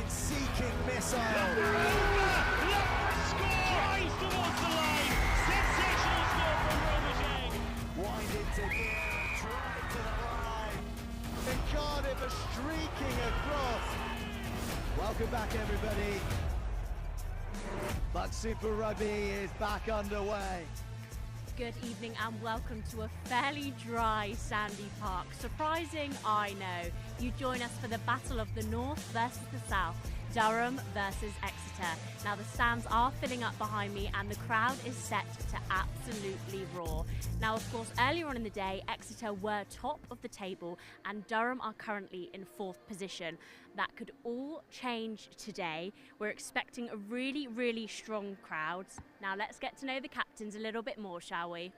point-seeking missile. Drives towards the line. Sensational score from Romajang. Wind into gear and drive to the line. And Cardiff are streaking across. Welcome back, everybody. BUCS Super Rugby is back underway. Good evening and welcome to a fairly dry Sandy Park. Surprising, I know. You join us for the Battle of the North versus the South, Durham versus Exeter. Now the stands are filling up behind me and the crowd is set to absolutely roar. Now of course earlier on in the day Exeter were top of the table and Durham are currently in 4th position. That could all change today. We're expecting a really strong crowd. Now let's get to know the captains a little bit more, shall we?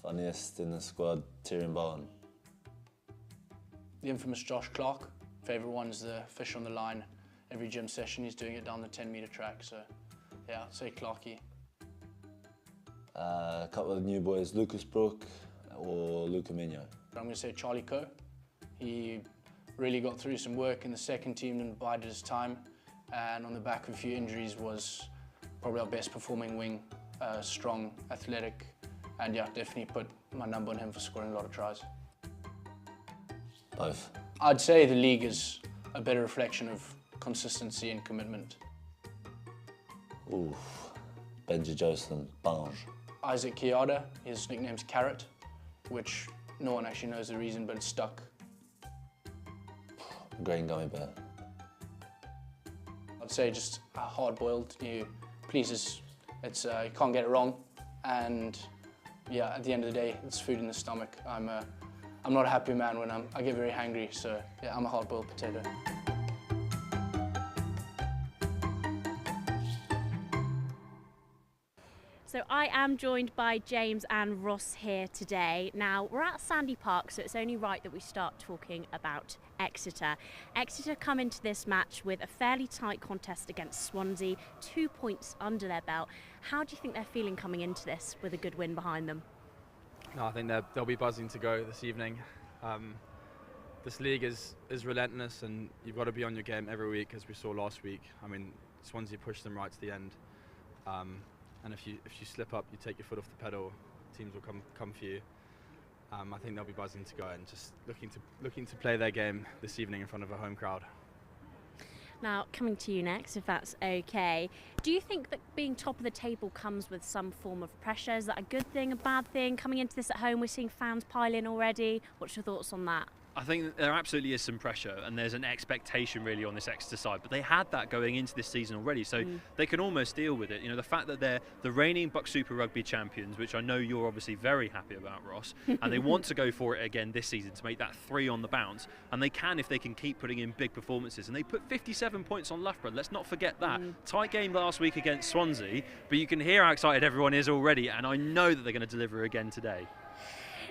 Funniest in the squad, Tyrion Bowen. The infamous Josh Clark. Favourite one's the fish on the line. Every gym session he's doing it down the 10-metre track, so yeah, I'd say Clarky. A couple of the new boys, Lucas Brook or Luca Migno. I'm going to say Charlie Coe. He really got through some work in the second team and bided his time, and on the back of a few injuries was probably our best performing wing, strong, athletic, and yeah, definitely put my number on him for scoring a lot of tries. Both. I'd say the league is a better reflection of consistency and commitment. Ooh, Benji Joseph, Bange. Isaac Kiada, his nickname's Carrot, which no one actually knows the reason, but it's stuck. Green Gummy Bear. I'd say just a hard-boiled, pleases, it's you can't get it wrong, and yeah, at the end of the day, it's food in the stomach. I'm not a happy man when I get very hangry, so yeah, I'm a hard-boiled potato. So I am joined by James and Ross here today. Now we're at Sandy Park, so it's only right that we start talking about Exeter. Exeter come into this match with a fairly tight contest against Swansea, 2 points under their belt. How do you think they're feeling coming into this with a good win behind them? No, I think they'll be buzzing to go this evening. This league is relentless, and you've got to be on your game every week, as we saw last week. I mean, Swansea pushed them right to the end, and if you slip up, you take your foot off the pedal, teams will come for you. I think they'll be buzzing to go and just looking to play their game this evening in front of a home crowd. Now, coming to you next, if that's okay, do you think that being top of the table comes with some form of pressure? Is that a good thing, a bad thing? Coming into this at home, we're seeing fans pile in already. What's your thoughts on that? I think there absolutely is some pressure and there's an expectation really on this Exeter side, but they had that going into this season already, so they can almost deal with it. You know, the fact that they're the reigning BUCS Super Rugby champions, which I know you're obviously very happy about, Ross, and they want to go for it again this season to make that 3 on the bounce, and they can if they can keep putting in big performances. And they put 57 points on Loughborough, let's not forget that. Tight game last week against Swansea, but you can hear how excited everyone is already, and I know that they're going to deliver again today.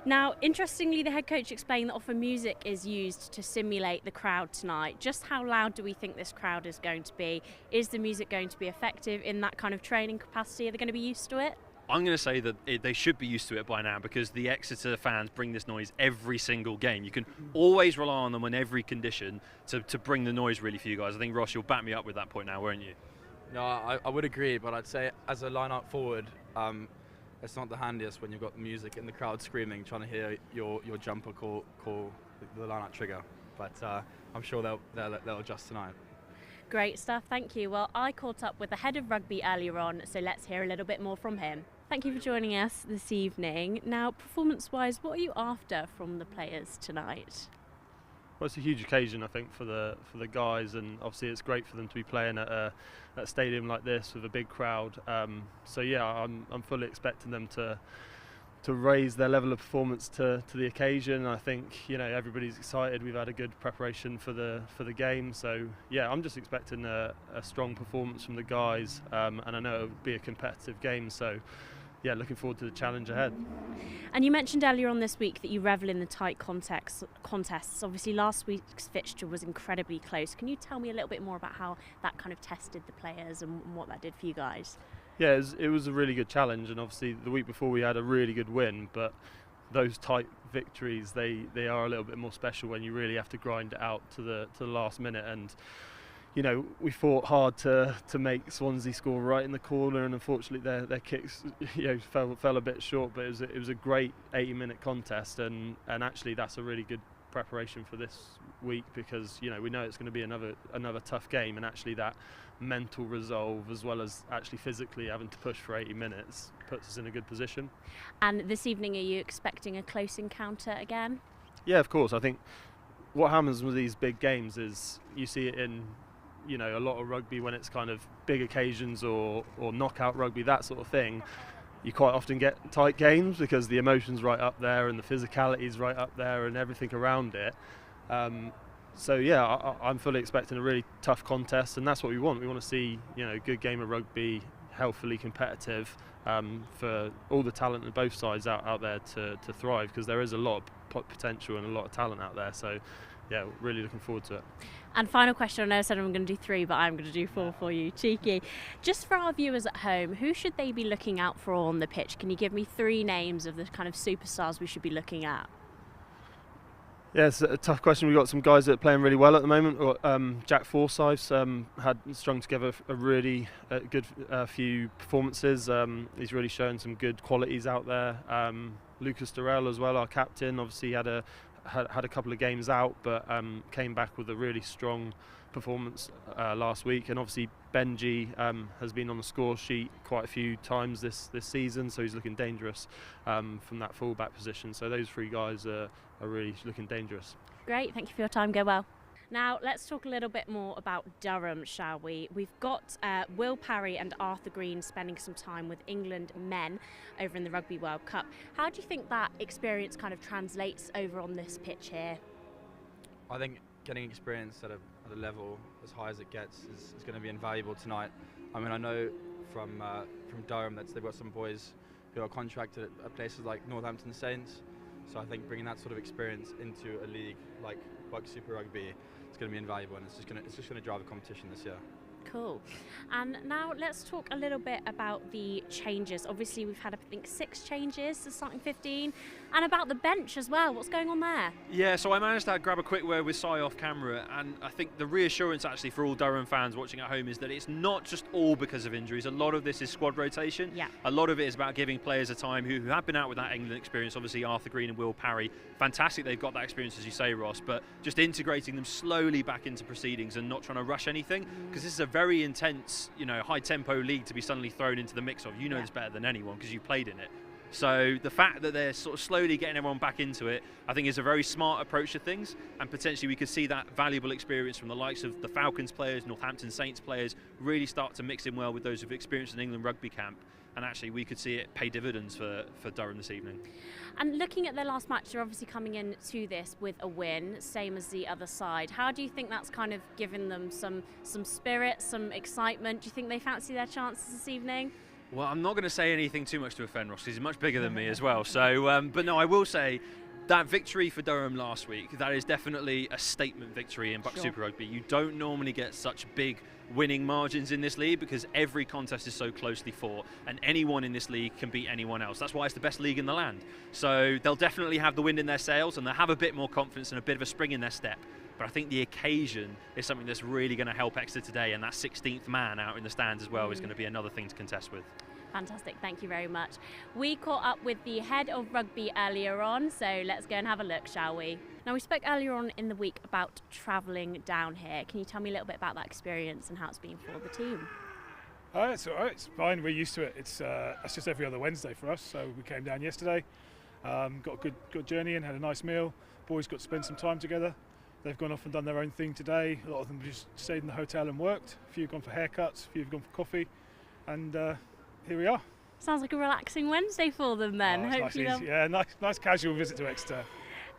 Now, interestingly, the head coach explained that often music is used to simulate the crowd tonight. Just how loud do we think this crowd is going to be? Is the music going to be effective in that kind of training capacity? Are they going to be used to it? I'm going to say that they should be used to it by now, because the Exeter fans bring this noise every single game. You can always rely on them in every condition to bring the noise really for you guys. I think, Ross, you'll back me up with that point now, won't you? No, I would agree, but I'd say as a line-up forward, it's not the handiest when you've got the music and the crowd screaming, trying to hear your jumper call the line-out trigger. But I'm sure they'll adjust tonight. Great stuff, thank you. Well, I caught up with the head of rugby earlier on, so let's hear a little bit more from him. Thank you for joining us this evening. Now, performance-wise, what are you after from the players tonight? Well, it's a huge occasion, I think, for the guys, and obviously it's great for them to be playing at a stadium like this with a big crowd. So yeah, I'm fully expecting them to raise their level of performance to the occasion. I think, you know, everybody's excited. We've had a good preparation for the game, so yeah, I'm just expecting a strong performance from the guys, and I know it'll be a competitive game. So yeah, looking forward to the challenge ahead. And you mentioned earlier on this week that you revel in the tight contests. Obviously last week's fixture was incredibly close. Can you tell me a little bit more about how that kind of tested the players and what that did for you guys? Yeah, it was a really good challenge, and obviously the week before we had a really good win, but those tight victories, they are a little bit more special when you really have to grind it out to the last minute. And we fought hard to make Swansea score right in the corner, and unfortunately their kicks fell a bit short. But it was a great 80-minute contest, and actually that's a really good preparation for this week, because we know it's going to be another tough game, and actually that mental resolve, as well as actually physically having to push for 80 minutes, puts us in a good position. And this evening, are you expecting a close encounter again? Yeah, of course. I think what happens with these big games is you see it in a lot of rugby when it's kind of big occasions or knockout rugby, that sort of thing. You quite often get tight games because the emotion's right up there and the physicality's right up there and everything around it. So yeah, I'm fully expecting a really tough contest, and that's what we want. We want to see a good game of rugby, healthily competitive, for all the talent on both sides out there to thrive, because there is a lot of potential and a lot of talent out there. So yeah, really looking forward to it. And final question, I know I said I'm going to do 3, but I'm going to do 4 for you. Cheeky. Just for our viewers at home, who should they be looking out for on the pitch? Can you give me 3 names of the kind of superstars we should be looking at? Yeah, it's a tough question. We've got some guys that are playing really well at the moment. Jack Forsyth's had strung together a really good few performances. He's really shown some good qualities out there. Lucas Durrell as well, our captain, obviously had a couple of games out, but came back with a really strong performance last week. And obviously Benji has been on the score sheet quite a few times this season, so he's looking dangerous from that fullback position. So those 3 guys are really looking dangerous. Great, thank you for your time, go well. Now let's talk a little bit more about Durham, shall we? We've got Will Parry and Arthur Green spending some time with England men over in the Rugby World Cup. How do you think that experience kind of translates over on this pitch here? I think getting experience at a level as high as it gets is going to be invaluable tonight. I mean, I know from Durham that they've got some boys who are contracted at places like Northampton Saints, so I think bringing that sort of experience into a league like BUCS Super Rugby is going to be invaluable, and it's just going to drive the competition this year. Cool. And now let's talk a little bit about the changes. Obviously we've had I think 6 changes to starting 15, and about the bench as well. What's going on there? Yeah, so I managed to grab a quick word with Si off camera, and I think the reassurance actually for all Durham fans watching at home is that it's not just all because of injuries. A lot of this is squad rotation. Yeah. A lot of it is about giving players a time who have been out with that England experience. Obviously Arthur Green and Will Parry, fantastic they've got that experience, as you say, Ross, but just integrating them slowly back into proceedings and not trying to rush anything, because this is a very intense, high tempo league to be suddenly thrown into the mix of. You know this better than anyone because you played in it. So the fact that they're sort of slowly getting everyone back into it, I think is a very smart approach to things, and potentially we could see that valuable experience from the likes of the Falcons players, Northampton Saints players, really start to mix in well with those who've experienced an England rugby camp, and actually we could see it pay dividends for Durham this evening. And looking at their last match, they're obviously coming into this with a win, same as the other side. How do you think that's kind of given them some spirit, some excitement? Do you think they fancy their chances this evening? Well, I'm not going to say anything too much to offend Ross, because he's much bigger than me as well. So, but no, I will say that victory for Durham last week, that is definitely a statement victory in BUCS Super Rugby. You don't normally get such big winning margins in this league because every contest is so closely fought, and anyone in this league can beat anyone else. That's why it's the best league in the land. So they'll definitely have the wind in their sails, and they'll have a bit more confidence and a bit of a spring in their step. But I think the occasion is something that's really going to help Exeter today, and that 16th man out in the stands as well is going to be another thing to contest with. Fantastic, thank you very much. We caught up with the head of rugby earlier on, so let's go and have a look, shall we? Now, we spoke earlier on in the week about travelling down here. Can you tell me a little bit about that experience and how it's been for the team? It's all right, it's fine, we're used to it. It's just every other Wednesday for us, so we came down yesterday, got a good journey and had a nice meal. Boys got to spend some time together. They've gone off and done their own thing today. A lot of them just stayed in the hotel and worked. A few have gone for haircuts, a few have gone for coffee, and here we are. Sounds like a relaxing Wednesday for them then. Hopefully nice, yeah, nice casual visit to Exeter.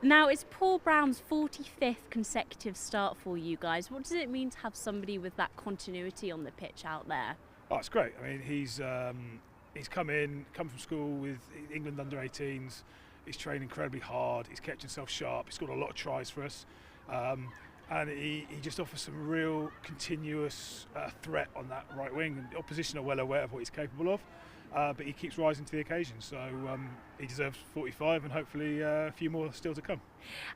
Now, it's Paul Brown's 45th consecutive start for you guys. What does it mean to have somebody with that continuity on the pitch out there? Oh, it's great. I mean, he's come from school with England under-18s. He's trained incredibly hard. He's kept himself sharp. He's scored a lot of tries for us. And he just offers some real continuous threat on that right wing. And the opposition are well aware of what he's capable of. but he keeps rising to the occasion. So he deserves 45, and hopefully a few more still to come.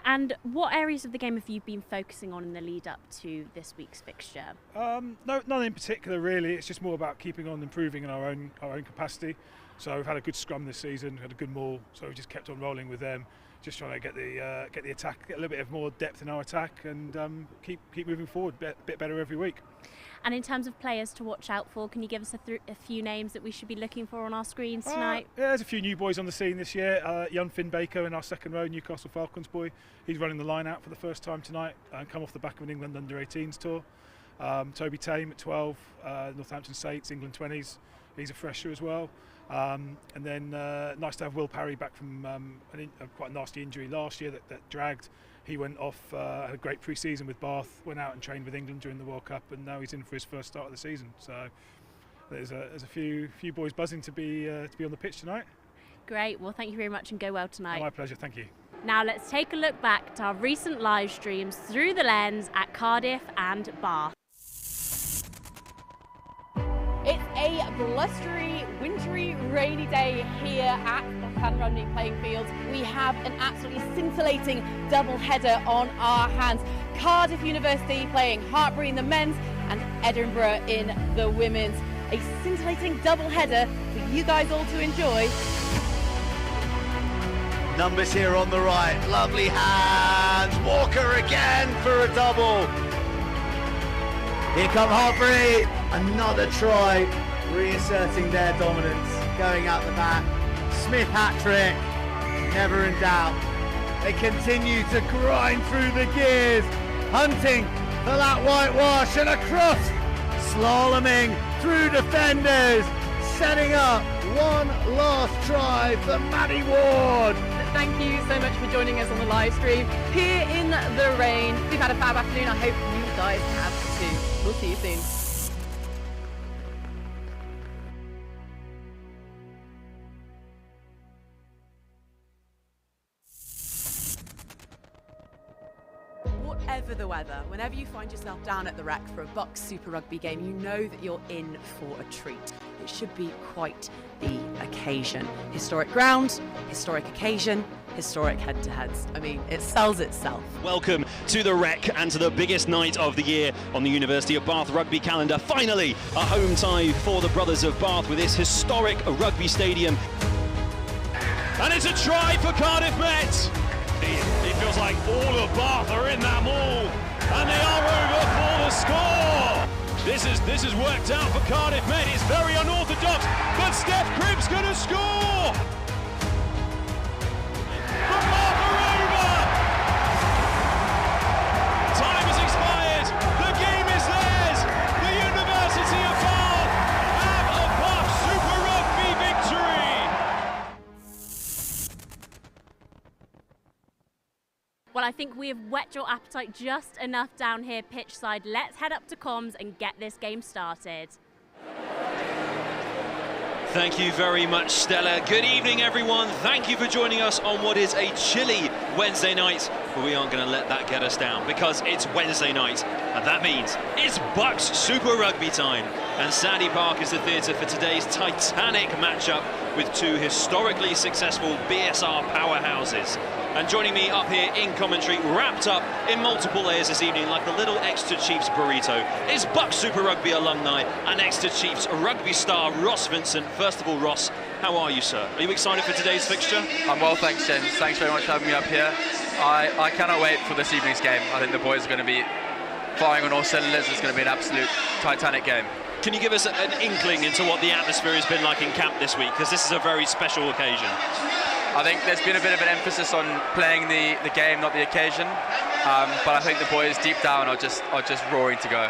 And what areas of the game have you been focusing on in the lead up to this week's fixture? No, none in particular really. It's just more about keeping on improving in our own capacity. So we've had a good scrum this season, had a good maul, so we've just kept on rolling with them. Just trying to get the attack, get a little bit of more depth in our attack, and keep moving forward a bit better every week. And in terms of players to watch out for, can you give us a few names that we should be looking for on our screens tonight? Yeah, there's a few new boys on the scene this year. Young Finn Baker in our second row, Newcastle Falcons boy. He's running the line out for the first time tonight and come off the back of an England under-18s tour. Toby Tame at 12, Northampton Saints, England 20s. He's a fresher as well. And then nice to have Will Parry back from a quite nasty injury last year that dragged. He went off, had a great pre-season with Bath, went out and trained with England during the World Cup, and now he's in for his first start of the season. So there's a few boys buzzing to be on the pitch tonight. Great, well thank you very much and go well tonight. My pleasure, thank you. Now let's take a look back to our recent live streams through the lens at Cardiff and Bath. It's a blustery, wintry, rainy day here at the Llanrumney playing field. We have an absolutely scintillating double header on our hands. Cardiff University playing Hartpury in the men's and Edinburgh in the women's. A scintillating double header for you guys all to enjoy. Numbers here on the right, lovely hands, Walker again for a double. Here come Hartpury, another try, reasserting their dominance, going out the back. Smith hat-trick, never in doubt. They continue to grind through the gears, hunting for that whitewash and across, slaloming through defenders, setting up one last try for Maddie Ward. Thank you so much for joining us on the live stream here in the rain. We've had a fab afternoon. I hope you guys have too. We'll see you soon. Whatever the weather, whenever you find yourself down at the Rec for a BUCS Super Rugby game, you know that you're in for a treat. It should be quite the occasion. Historic ground, historic occasion, historic head-to-heads. I mean, it sells itself. Welcome to the Rec and to the biggest night of the year on the University of Bath rugby calendar. Finally, a home tie for the Brothers of Bath with this historic rugby stadium. And it's a try for Cardiff Met. It feels like all of Bath are in that maul, and they are over for the score. This is worked out for Cardiff Met. It's very unorthodox, but Steph Cribb's going to score. But Bath are over. Time has expired. The game is theirs. The University of Bath have a BUCS Super Rugby victory. Well, I think we have whet your appetite just enough down here pitch side. Let's head up to comms and get this game started. Thank you very much, Stella. Good evening, everyone. Thank you for joining us on what is a chilly Wednesday night, but we aren't going to let that get us down because it's Wednesday night, and that means it's BUCS Super Rugby time. And Sandy Park is the theatre for today's titanic matchup with two historically successful BSR powerhouses. And joining me up here in commentary, wrapped up in multiple layers this evening like the little Exeter Chiefs burrito, is BUCS Super Rugby alumni and Exeter Chiefs rugby star Ross Vincent. First of all, Ross, how are you, sir? Are you excited for today's fixture? I'm well, thanks, James. Thanks very much for having me up here. I cannot wait for this evening's game. I think the boys are going to be firing on all cylinders. It's going to be an absolute titanic game. Can you give us an inkling into what the atmosphere has been like in camp this week? Because this is a very special occasion. I think there's been a bit of an emphasis on playing the game, not the occasion. But I think the boys deep down are just roaring to go.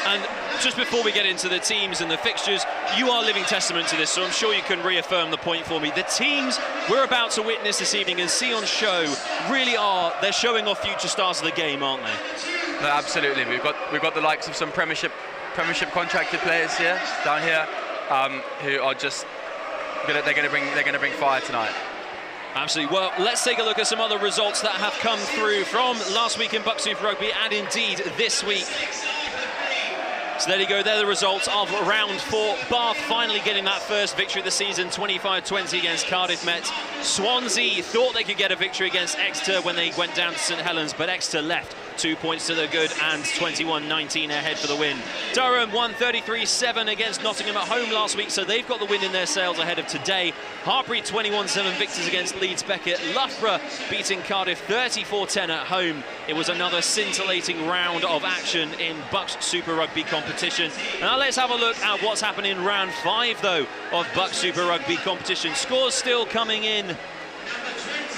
And just before we get into the teams and the fixtures, you are living testament to this, so I'm sure you can reaffirm the point for me. The teams we're about to witness this evening and see on show really are, they're showing off future stars of the game, aren't they? No, absolutely. We've got the likes of some Premiership contracted players here, down here, who are just they're going to bring fire tonight. Absolutely. Well, let's take a look at some other results that have come through from last week in BUCS Super Rugby and indeed this week. So there you go, they're the results of round 4. Bath finally getting that first victory of the season, 25-20 against Cardiff Met. Swansea thought they could get a victory against Exeter when they went down to St Helens, but Exeter left 2 points to the good and 21-19 ahead for the win. Durham won 33-7 against Nottingham at home last week, so they've got the wind in their sails ahead of today. Hartpury 21-7 victors against Leeds Beckett. Loughborough beating Cardiff 34-10 at home. It was another scintillating round of action in BUCS Super Rugby competition. Now let's have a look at what's happened in round 5 though of BUCS Super Rugby competition. Scores still coming in,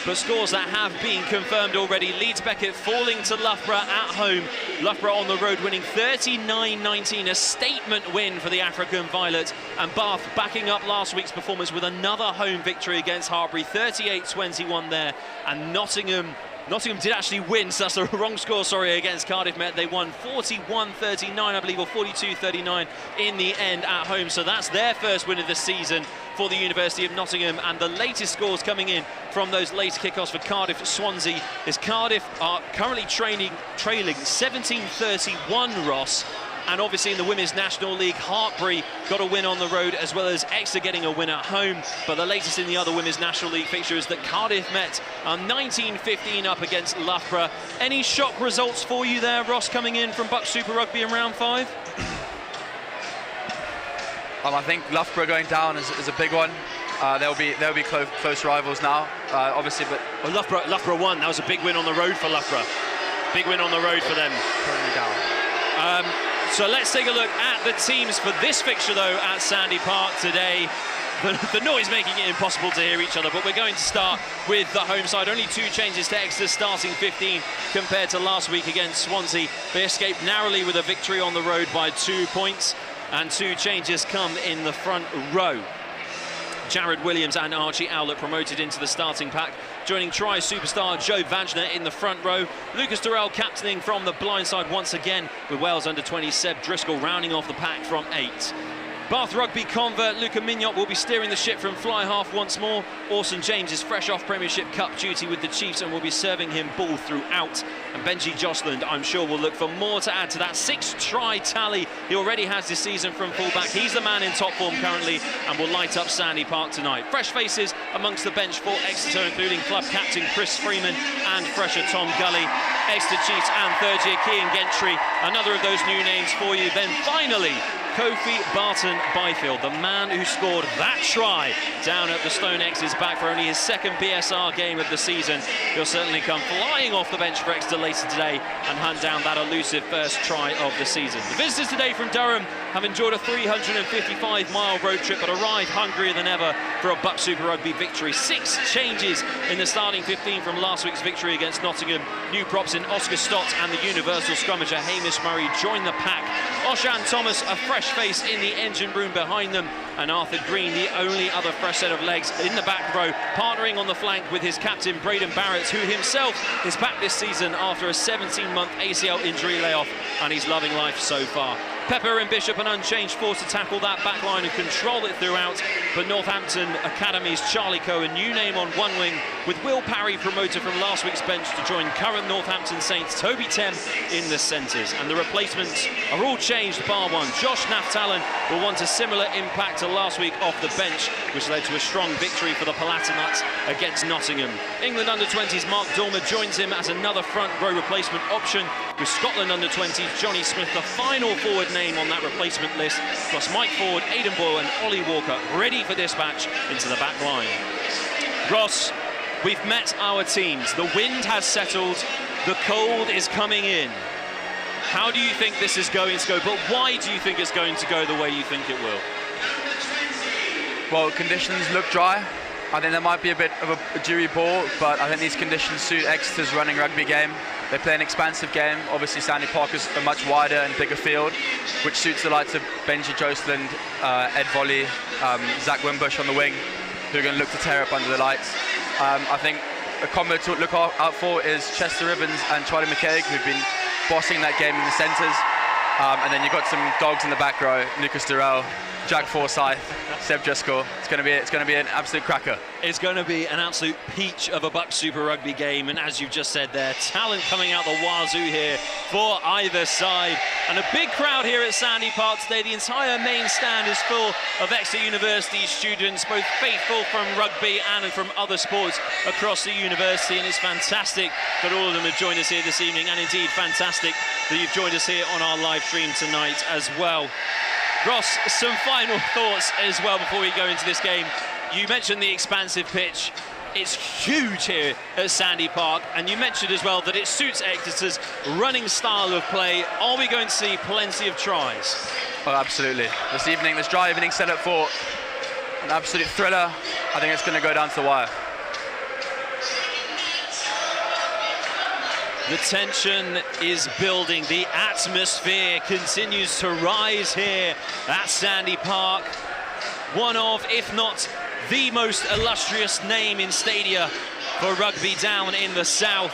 but scores that have been confirmed already. Leeds Beckett falling to Loughborough at home. Loughborough on the road winning 39-19, a statement win for the African Violet. And Bath backing up last week's performance with another home victory against Hartpury, 38-21 there. And Nottingham did actually win, so that's the wrong score, sorry, against Cardiff Met. They won 41-39, I believe, or 42-39 in the end at home. So that's their first win of the season for the University of Nottingham. And the latest scores coming in from those later kickoffs for Cardiff Swansea is Cardiff are currently trailing 17-31, Ross. And obviously in the Women's National League, Hartpury got a win on the road, as well as Exeter getting a win at home. But the latest in the other Women's National League fixture is that Cardiff Met are 19-15 up against Loughborough. Any shock results for you there, Ross, coming in from BUCS Super Rugby in round 5? I think Loughborough going down is a big one. They'll be close rivals now, obviously. But well, Loughborough won. That was a big win on the road for Loughborough. Big win on the road for them. Currently down. So let's take a look at the teams for this fixture, though, at Sandy Park today. The noise making it impossible to hear each other, but we're going to start with the home side. Only 2 changes to Exeter's starting 15 compared to last week against Swansea. They escaped narrowly with a victory on the road by 2 points, and 2 changes come in the front row. Jared Williams and Archie Owlett promoted into the starting pack, joining try superstar Joe Vajner in the front row. Lucas Durrell captaining from the blind side once again, with Wales under-20 Seb Driscoll rounding off the pack from 8. Bath Rugby convert Luca Mignot will be steering the ship from fly half once more. Orson James is fresh off Premiership Cup duty with the Chiefs and will be serving him ball throughout. And Benji Josland, I'm sure, will look for more to add to that 6-try tally he already has this season from fullback. He's the man in top form currently and will light up Sandy Park tonight. Fresh faces amongst the bench for Exeter, including club captain Chris Freeman and fresher Tom Gully. Exeter Chiefs and third-year Cian Gentry, another of those new names for you. Then finally, Kofi Barton Byfield, the man who scored that try down at the Stone X's back for only his second BSR game of the season. He'll certainly come flying off the bench for Exeter later today and hunt down that elusive first try of the season. The visitors today from Durham have enjoyed a 355-mile road trip but arrived hungrier than ever for a BUCS Super Rugby victory. 6 changes in the starting 15 from last week's victory against Nottingham. New props in Oscar Stott and the universal scrummager Hamish Murray join the pack. Oshan Thomas, a fresh face in the engine room behind them, and Arthur Green, the only other fresh set of legs in the back row, partnering on the flank with his captain Braden Barrett, who himself is back this season after a 17-month ACL injury layoff, and he's loving life so far. Pepper and Bishop an unchanged force to tackle that back line and control it throughout, but Northampton Academy's Charlie Cohen, new name on one wing, with Will Parry promoted from last week's bench to join current Northampton Saints Toby Tem in the centres. And the replacements are all changed bar one. Josh Naftalan will want a similar impact to last week off the bench, which led to a strong victory for the Palatinats against Nottingham. England under-20s Mark Dormer joins him as another front row replacement option, with Scotland under-20s Johnny Smith, the final forward name on that replacement list, plus Mike Ford, Aidan Boyle and Ollie Walker ready for dispatch into the back line. Ross, we've met our teams. The wind has settled. The cold is coming in. How do you think this is going to go? But why do you think it's going to go the way you think it will? Well, conditions look dry. I think there might be a bit of a dewy ball, but I think these conditions suit Exeter's running rugby game. They play an expansive game. Obviously, Sandy Park is a much wider and bigger field, which suits the likes of Benji Josland, Ed Volley, Zach Wimbush on the wing, who are going to look to tear up under the lights. I think a combo to look out for is Chester Ribbons and Charlie McCaig, who've been bossing that game in the centres. And then you've got some dogs in the back row, Lucas Durrell, Jack Forsyth, Seb Driscoll. It's going to be an absolute cracker. It's going to be an absolute peach of a BUCS Super Rugby game, and as you've just said there, talent coming out the wazoo here for either side, and a big crowd here at Sandy Park today. The entire main stand is full of Exeter University students, both faithful from rugby and from other sports across the university, and it's fantastic that all of them have joined us here this evening, and indeed fantastic that you've joined us here on our live stream tonight as well. Ross, some final thoughts as well before we go into this game. You mentioned the expansive pitch. It's huge here at Sandy Park, and you mentioned as well that it suits Exeter's running style of play. Are we going to see plenty of tries? Oh, absolutely. This dry evening set up for an absolute thriller. I think it's going to go down to the wire. The tension is building. The atmosphere continues to rise here at Sandy Park. One of, if not the most illustrious name in stadia for rugby down in the south.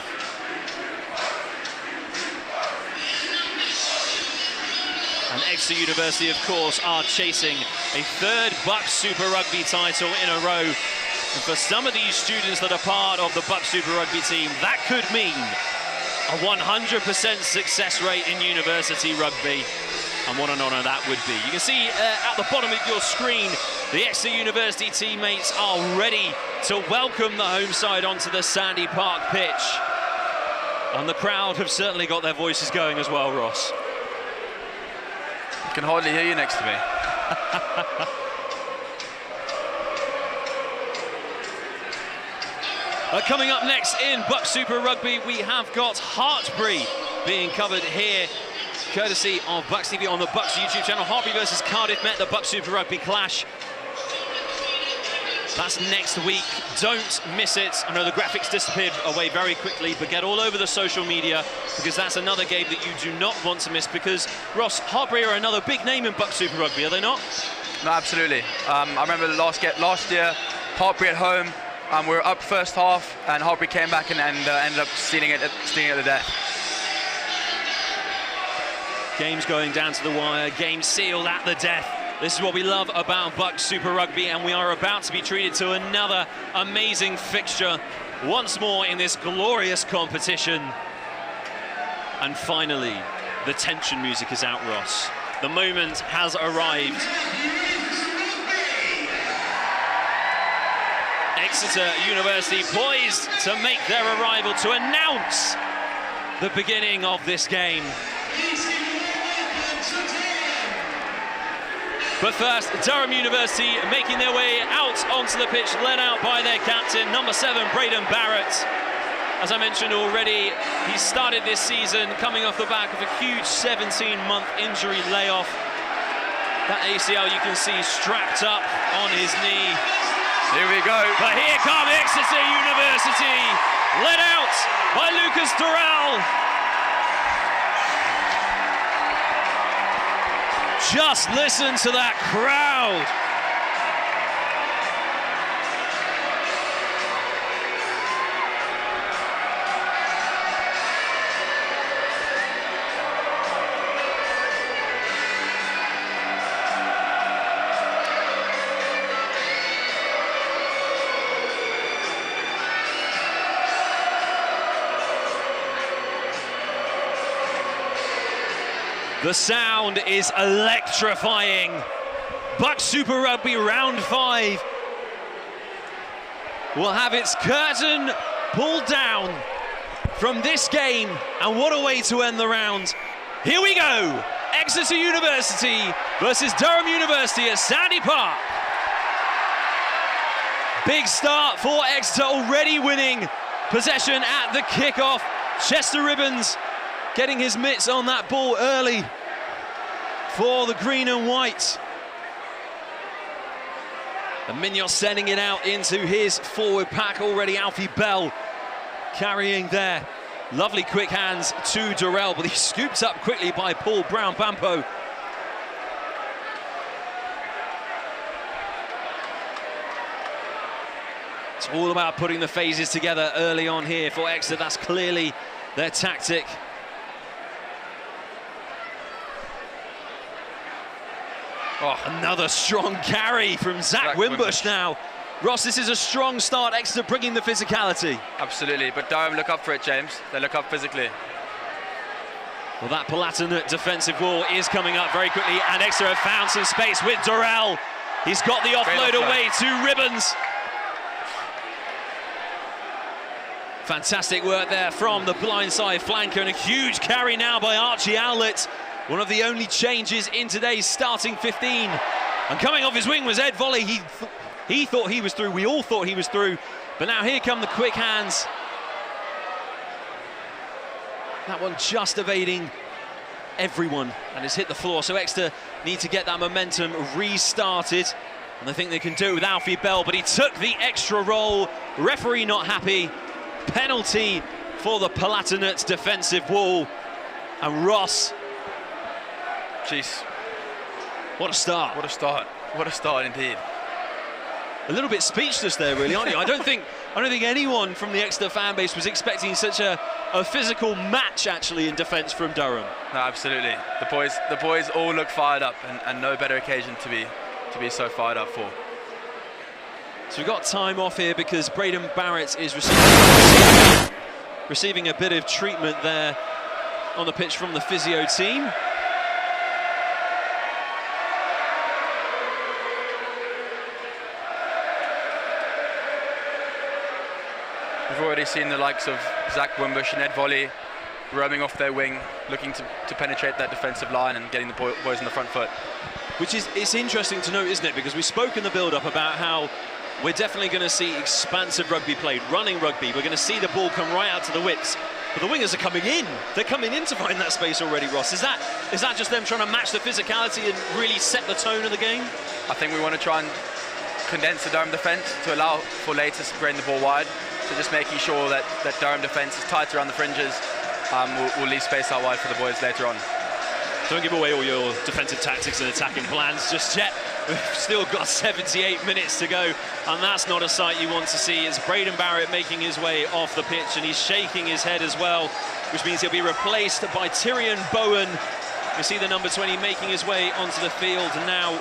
And Exeter University, of course, are chasing a third BUCS Super Rugby title in a row. And for some of these students that are part of the BUCS Super Rugby team, that could mean a 100% success rate in university rugby, and what an honour that would be. You can see at the bottom of your screen, the Exeter University teammates are ready to welcome the home side onto the Sandy Park pitch. And the crowd have certainly got their voices going as well, Ross. I can hardly hear you next to me. Coming up next in BUCS Super Rugby, we have got Hartpury being covered here, courtesy of BUCS TV on the BUCS YouTube channel. Hartpury versus Cardiff met the BUCS Super Rugby clash. That's next week. Don't miss it. I know the graphics disappeared away very quickly, but get all over the social media, because that's another game that you do not want to miss. Because, Ross, Hartpury are another big name in BUCS Super Rugby, are they not? No, absolutely. I remember last year, Hartpury at home. We were up first half, and Hartpury came back and ended up stealing it to death. Games going down to the wire, game sealed at the death. This is what we love about BUCS Super Rugby, and we are about to be treated to another amazing fixture once more in this glorious competition. And finally, the tension music is out, Ross. The moment has arrived. Exeter University poised to make their arrival to announce the beginning of this game. But first, Durham University making their way out onto the pitch, led out by their captain, number 7, Braden Barrett. As I mentioned already, he started this season coming off the back of a huge 17-month injury layoff. That ACL you can see strapped up on his knee. Here we go. But here come Exeter University, led out by Lucas Durrell. Just listen to that crowd. The sound is electrifying. BUCS Super Rugby round 5 will have its curtain pulled down from this game, and what a way to end the round. Here we go, Exeter University versus Durham University at Sandy Park. Big start for Exeter, already winning possession at the kickoff. Chester Ribbons getting his mitts on that ball early for the green and white. And Mignot sending it out into his forward pack already. Alfie Bell carrying there. Lovely quick hands to Durrell, but he's scooped up quickly by Paul Brown-Bampo. It's all about putting the phases together early on here for Exeter. That's clearly their tactic. Oh, another strong carry from Zach Wimbush now. Ross, this is a strong start, Exeter bringing the physicality. Absolutely, but Durham look up for it, James. They look up physically. Well, that Palatinate defensive wall is coming up very quickly, and Exeter have found some space with Durrell. He's got the offload away to Ribbons. Fantastic work there from the blindside flanker, and a huge carry now by Archie Owlett. One of the only changes in today's starting 15. And coming off his wing was Ed Volley. He thought he was through, we all thought he was through, but now here come the quick hands. That one just evading everyone and has hit the floor, so Exeter need to get that momentum restarted, and I think they can do it with Alfie Bell, but he took the extra roll. Referee not happy. Penalty for the Palatinate defensive wall, and Ross. Jeez. What a start. What a start. What a start indeed. A little bit speechless there, really, aren't you? I don't think anyone from the Exeter fan base was expecting such a physical match, actually, in defence from Durham. No, absolutely. The boys all look fired up, and no better occasion to be so fired up for. So we've got time off here because Braden Barrett is receiving a bit of treatment there on the pitch from the physio team. We've already seen the likes of Zach Wimbush and Ed Volley roaming off their wing, looking to penetrate that defensive line and getting the boys on the front foot. Which is, it's interesting to note, isn't it? Because we spoke in the build-up about how we're definitely going to see expansive rugby played, running rugby. We're going to see the ball come right out to the whips. But the wingers are coming in. They're coming in to find that space already, Ross. Is that just them trying to match the physicality and really set the tone of the game? I think we want to try and condense the Durham defence to allow for later spraying the ball wide. So just making sure that Durham defence is tight around the fringes. We'll leave space out wide for the boys later on. Don't give away all your defensive tactics and attacking plans just yet. We've still got 78 minutes to go, and that's not a sight you want to see. It's Braden Barrett making his way off the pitch, and he's shaking his head as well, which means he'll be replaced by Tyrion Bowen. You see the number 20 making his way onto the field now.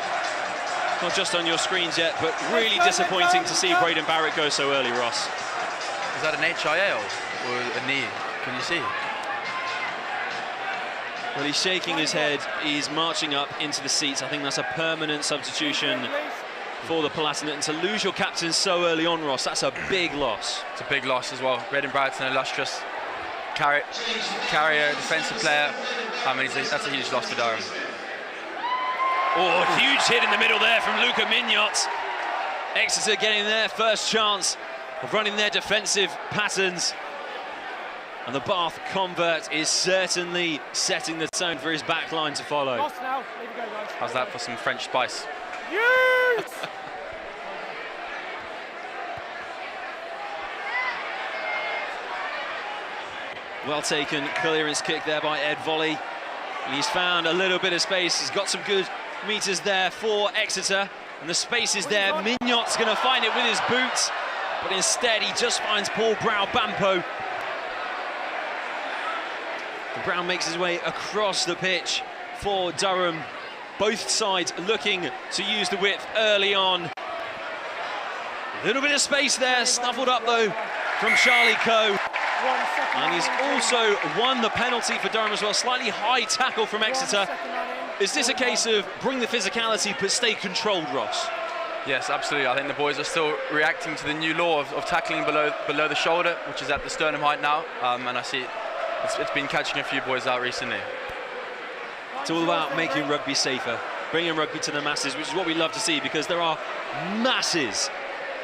Not just on your screens yet, but really disappointing to see Braden Barrett go so early, Ross. Is that an HIA or a knee? Can you see? Well, he's shaking his head. He's marching up into the seats. I think that's a permanent substitution for the Palatinate. And to lose your captain so early on, Ross, that's a big loss. It's a big loss as well. Braden Barrett's an illustrious carrier, defensive player. I mean, that's a huge loss for Durham. Oh, a huge hit in the middle there from Luca Mignot. Exeter getting their first chance of running their defensive patterns. And the Bath convert is certainly setting the tone for his back line to follow. How's that for some French spice? Yes! Well taken clearance kick there by Ed Volley. And he's found a little bit of space. He's got some good meters there for Exeter. And the space is there. Mignot's going to find it with his boots. But instead, he just finds Paul Brow-Bampo. Brown makes his way across the pitch for Durham. Both sides looking to use the width early on. A little bit of space there, snuffled up though from Charlie Coe. And he's also won the penalty for Durham as well. Slightly high tackle from Exeter. Is this a case of bring the physicality but stay controlled, Ross? Yes, absolutely. I think the boys are still reacting to the new law of tackling below the shoulder, which is at the sternum height now. And I see it's been catching a few boys out recently. It's all about making rugby safer, bringing rugby to the masses, which is what we love to see, because there are masses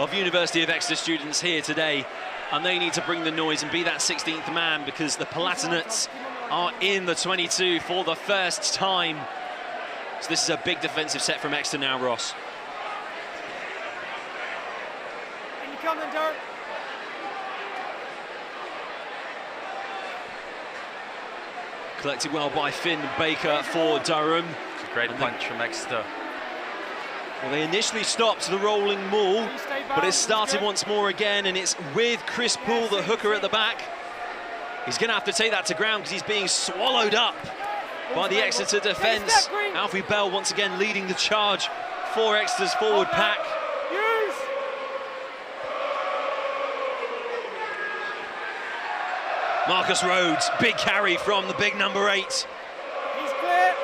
of University of Exeter students here today, and they need to bring the noise and be that 16th man, because the Palatinates are in the 22 for the first time. So this is a big defensive set from Exeter now, Ross. In you come then, Durham. Collected well by Finn Baker for Durham. It's a great punch from Exeter. Well, they initially stopped the rolling maul, but it's started once more again, and it's with Chris Poole, the hooker at the back. He's going to have to take that to ground because he's being swallowed up by the Exeter defence. Alfie Bell once again leading the charge for Exeter's forward pack. Marcus Rhodes, big carry from the big number 8. He's clear.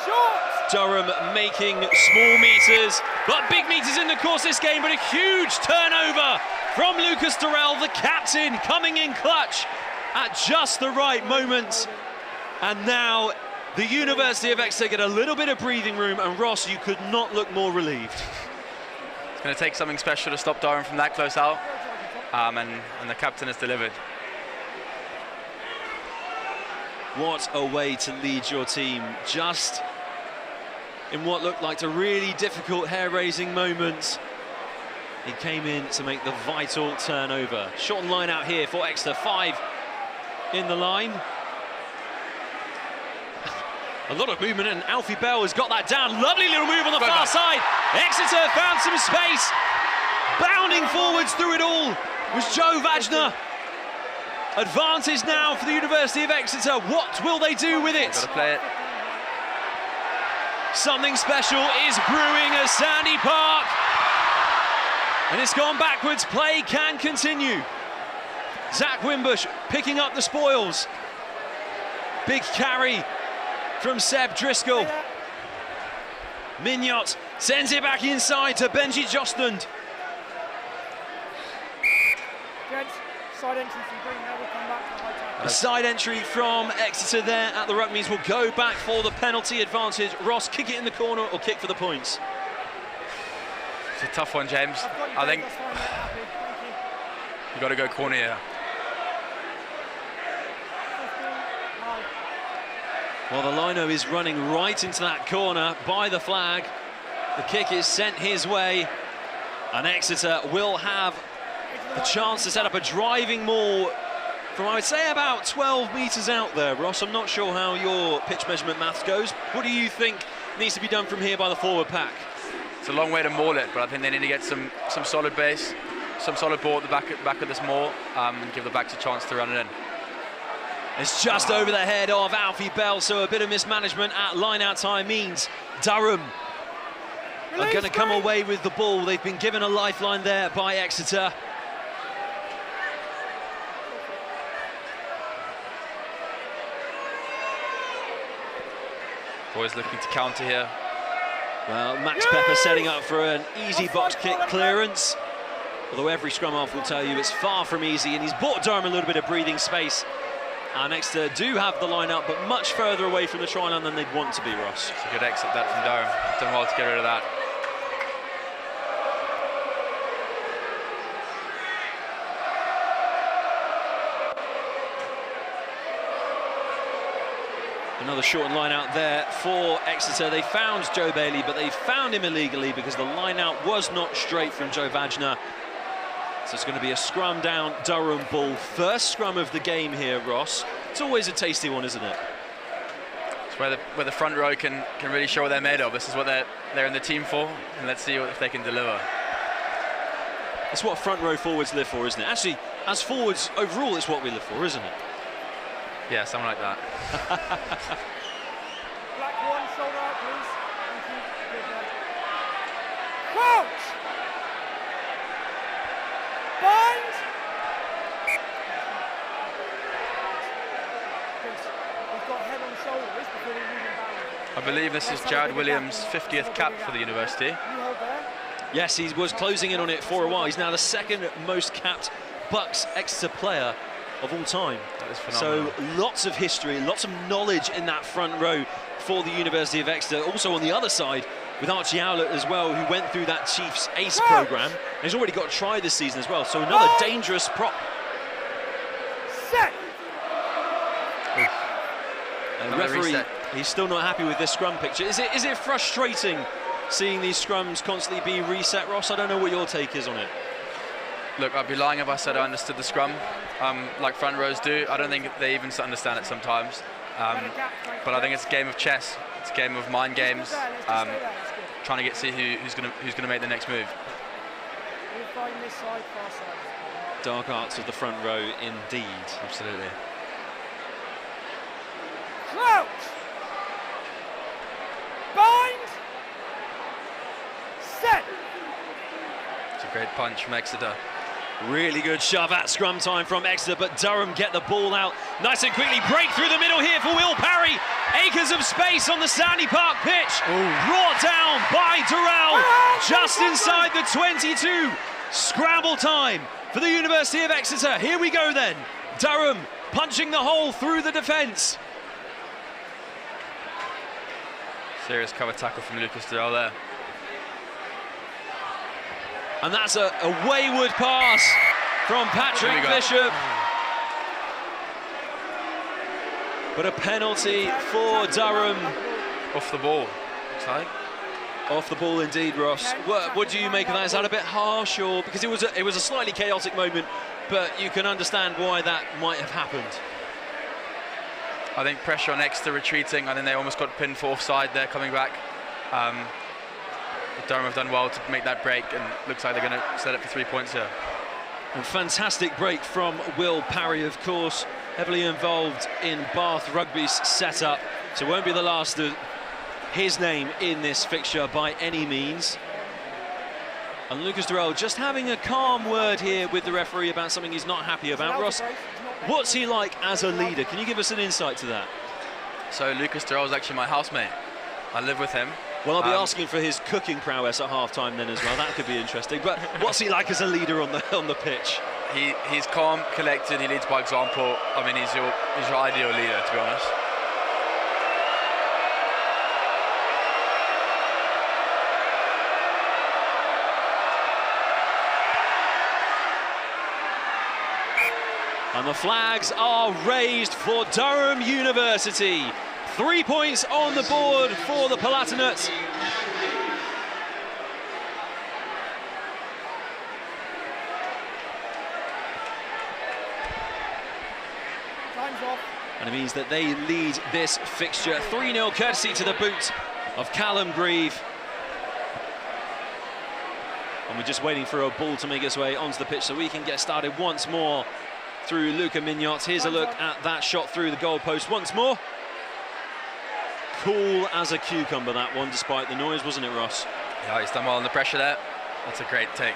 Short. Durham making small meters, but big meters in the course of this game, but a huge turnover from Lucas Durrell, the captain, coming in clutch at just the right moment. And now the University of Exeter get a little bit of breathing room, and Ross, you could not look more relieved. It's going to take something special to stop Durham from that close out, and the captain has delivered. What a way to lead your team, just in what looked like a really difficult hair-raising moment. He came in to make the vital turnover. Short line out here for Exeter, 5 in the line. A lot of movement, and Alfie Bell has got that down. Lovely little move on the far side. Exeter found some space. Bounding forwards through it all was Joe Wagner. Advantage now for the University of Exeter. What will they do with it? Gotta play it. Something special is brewing at Sandy Park. And it's gone backwards. Play can continue. Zach Wimbush picking up the spoils. Big carry from Seb Driscoll. Mignot sends it back inside to Benji Jostland. Side entry from Green, now we'll come back to the high tackle. A side entry from Exeter there at the Ruckmeys will go back for the penalty advantage. Ross, kick it in the corner or kick for the points? It's a tough one, James. I think you've got to go corner here. Well, the lino is running right into that corner by the flag. The kick is sent his way, and Exeter will have a chance to set up a driving maul from, I would say, about 12 metres out there. Ross, I'm not sure how your pitch measurement maths goes. What do you think needs to be done from here by the forward pack? It's a long way to maul it, but I think they need to get some solid base, some solid ball at the back of this maul, and give the backs a chance to run it in. It's just over the head of Alfie Bell, so a bit of mismanagement at line-out time means Durham are going to come away with the ball. They've been given a lifeline there by Exeter. Boys looking to counter here. Well, Max Pepper setting up for an easy box kick clearance. Although every scrum half will tell you it's far from easy, and he's bought Durham a little bit of breathing space. And Exeter do have the line up, but much further away from the try line than they'd want to be, Ross. It's a good exit that from Durham. Done well to get rid of that. Another short line out there for Exeter. They found Joe Bailey, but they found him illegally because the line out was not straight from Joe Wagner. So it's going to be a scrum down Durham ball. First scrum of the game here, Ross. It's always a tasty one, isn't it? It's where the front row can really show what they're made of. This is what they're in the team for, and let's see if they can deliver. It's what front row forwards live for, isn't it? Actually, as forwards overall, it's what we live for, isn't it? Yeah, something like that. Black one, shoulder out, please. Thank you. Good lad. Crouch! Bind! We've got head on shoulders before we move him down. I believe this is Jared Williams' 50th cap for the university. You hold there. Yes, he was closing in on it for a while. He's now the second most capped BUCS Exeter player of all time. That is phenomenal. So lots of history, lots of knowledge in that front row for the University of Exeter. Also on the other side with Archie Owlett as well, who went through that Chiefs Ace programme. And he's already got a try this season as well. So another dangerous prop. Set. And referee, he's still not happy with this scrum picture. Is it frustrating seeing these scrums constantly being reset, Ross? I don't know what your take is on it. Look, I'd be lying if I said I understood the scrum like front rows do. I don't think they even understand it sometimes. But I think it's a game of chess. It's a game of mind games. Trying to see who's gonna make the next move. We'll find this side, far side. Dark arts of the front row, indeed. Absolutely. Great punch from Exeter. Really good shove at scrum time from Exeter, but Durham get the ball out nice and quickly. Break through the middle here for Will Parry. Acres of space on the Sandy Park pitch. Brought down by Durrell, just inside the 22. Scramble time for the University of Exeter. Here we go then. Durham punching the hole through the defence. Serious cover tackle from Lucas Durrell there. And that's a wayward pass from Patrick Bishop. But a penalty for Durham. Off the ball, looks like. Off the ball indeed, Ross. What do you make of that? Is that a bit harsh, or because it was a slightly chaotic moment, but you can understand why that might have happened? I think pressure on Exeter retreating. I think they almost got pinned for offside there coming back. But Durham have done well to make that break, and looks like they're going to set up for 3 points here. A fantastic break from Will Parry, of course, heavily involved in Bath Rugby's setup, so won't be the last of his name in this fixture by any means. And Lucas Durrell just having a calm word here with the referee about something he's not happy about. Ross, what's he like as a leader? Can you give us an insight to that? So Lucas Durrell is actually my housemate. I live with him. Well, I'll be asking for his cooking prowess at half-time then as well. That could be interesting. But what's he like as a leader on the pitch? He's calm, collected. He leads by example. I mean, he's your ideal leader, to be honest. And the flags are raised for Durham University. 3 points on the board for the Palatinates. Time's off. And it means that they lead this fixture 3-0 courtesy to the boot of Callum Grieve. And we're just waiting for a ball to make its way onto the pitch so we can get started once more through Luca Mignot. Here's a look at that shot through the goalpost once more. Cool as a cucumber, that one, despite the noise, wasn't it, Ross? Yeah, he's done well under pressure there. That's a great take.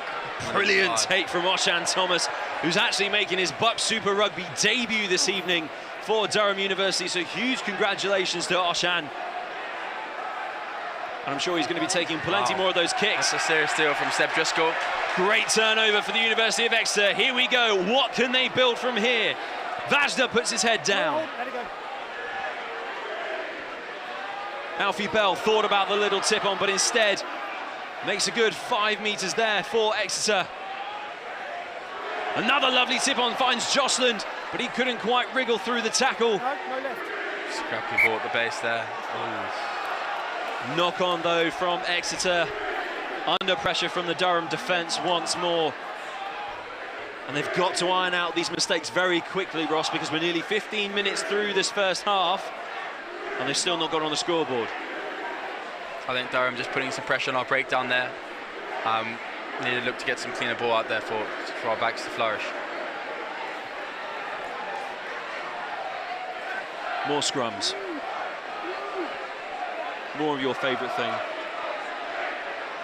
Brilliant take from Oshan Thomas, who's actually making his BUCS Super Rugby debut this evening for Durham University. So huge congratulations to Oshan. And I'm sure he's going to be taking plenty more of those kicks. That's a serious steal from Seb Driscoll. Great turnover for the University of Exeter. Here we go. What can they build from here? Vajda puts his head down. Let it go. Alfie Bell thought about the little tip on, but instead makes a good 5 metres there for Exeter. Another lovely tip on finds Josland, but he couldn't quite wriggle through the tackle. No left. Scrappy ball at the base there. Knock on though from Exeter. Under pressure from the Durham defence once more. And they've got to iron out these mistakes very quickly, Ross, because we're nearly 15 minutes through this first half and they've still not got on the scoreboard. I think Durham just putting some pressure on our breakdown there. Need to look to get some cleaner ball out there for our backs to flourish. More scrums. More of your favourite thing.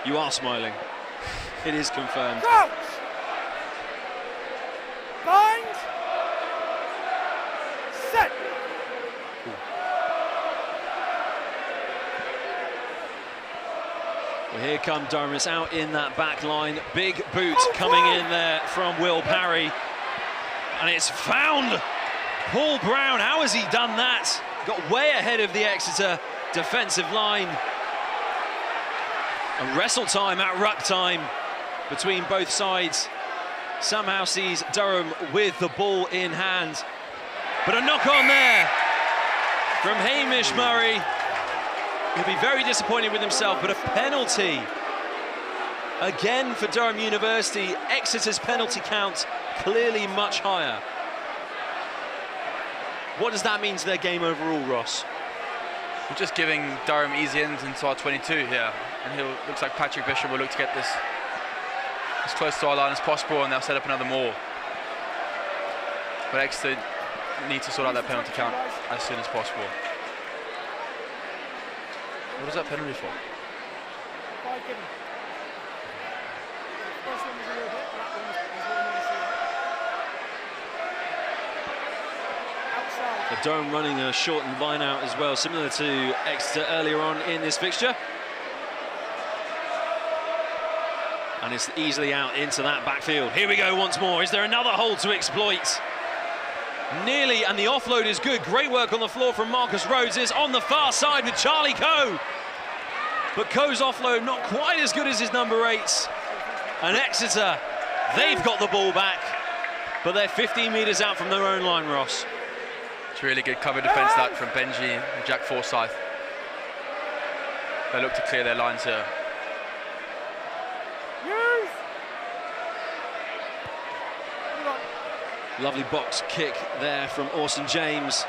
You are smiling. It is confirmed. Crouch! Bind! Set! Well, here come Durham. It's out in that back line. Big boot coming in there from Will Parry. And it's found Paul Brown. How has he done that? Got way ahead of the Exeter defensive line. A wrestle time at ruck time between both sides. Somehow sees Durham with the ball in hand. But a knock on there from Hamish Murray. He'll be very disappointed with himself, but a penalty again for Durham University. Exeter's penalty count clearly much higher. What does that mean to their game overall, Ross? We're just giving Durham easy ends into our 22 here, and looks like Patrick Bishop will look to get this as close to our line as possible, and they'll set up another more. But Exeter need to sort out that penalty count as soon as possible. What is that penalty for? first one was a little bit, but that one was what you want to see. Outside. The Durham running a shortened line out as well, similar to Exeter earlier on in this fixture. And it's easily out into that backfield. Here we go once more. Is there another hole to exploit? Nearly, and the offload is good. Great work on the floor from Marcus Rhodes. Is on the far side with Charlie Coe. But Coe's offload not quite as good as his number 8. And Exeter, they've got the ball back, but they're 15 metres out from their own line, Ross. It's really good cover defence that from Benji and Jack Forsyth. They look to clear their lines here. Lovely box kick there from Orson James.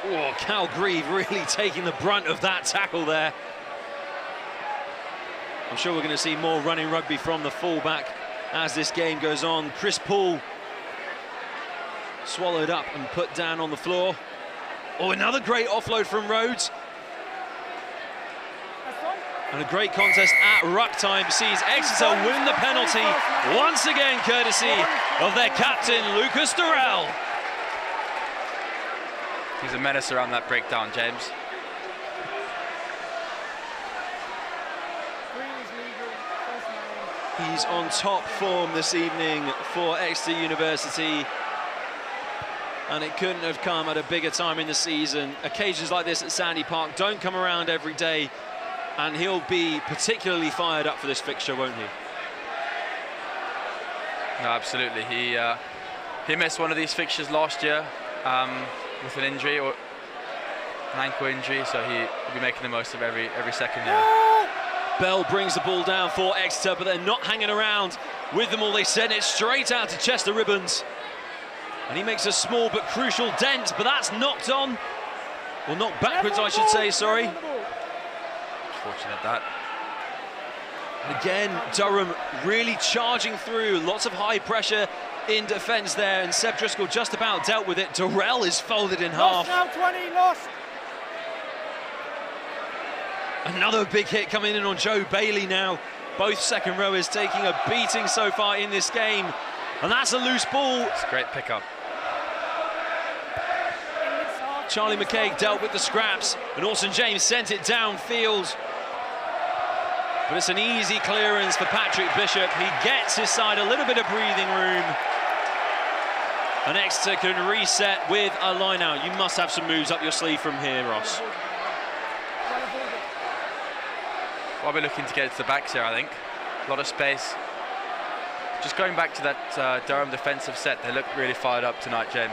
Oh, Cal Grieve really taking the brunt of that tackle there. I'm sure we're going to see more running rugby from the fullback as this game goes on. Chris Poole swallowed up and put down on the floor. Oh, another great offload from Rhodes. And a great contest at ruck time sees Exeter win the penalty once again, courtesy of their captain, Lucas Durrell. He's a menace around that breakdown, James. He's on top form this evening for Exeter University. And it couldn't have come at a bigger time in the season. Occasions like this at Sandy Park don't come around every day. And he'll be particularly fired up for this fixture, won't he? No, absolutely. He missed one of these fixtures last year with an injury or an ankle injury, so he'll be making the most of every second year. Bell brings the ball down for Exeter, but they're not hanging around with them all. They send it straight out to Chester Ribbons. And he makes a small but crucial dent, but that's knocked on. Well, knocked backwards, I should say, sorry. Fortunate that. And again, Durham really charging through. Lots of high pressure in defence there, and Seb Driscoll just about dealt with it. Durrell is folded in half. Now 20, lost. Another big hit coming in on Joe Bailey now. Both second rowers taking a beating so far in this game. And that's a loose ball. It's a great pickup. Charlie McCaig dealt with the scraps, and Orson James sent it downfield. But it's an easy clearance for Patrick Bishop. He gets his side a little bit of breathing room. And Exeter can reset with a line out. You must have some moves up your sleeve from here, Ross. Well, we're looking to get to the backs here, I think. A lot of space. Just going back to that Durham defensive set, they look really fired up tonight, James.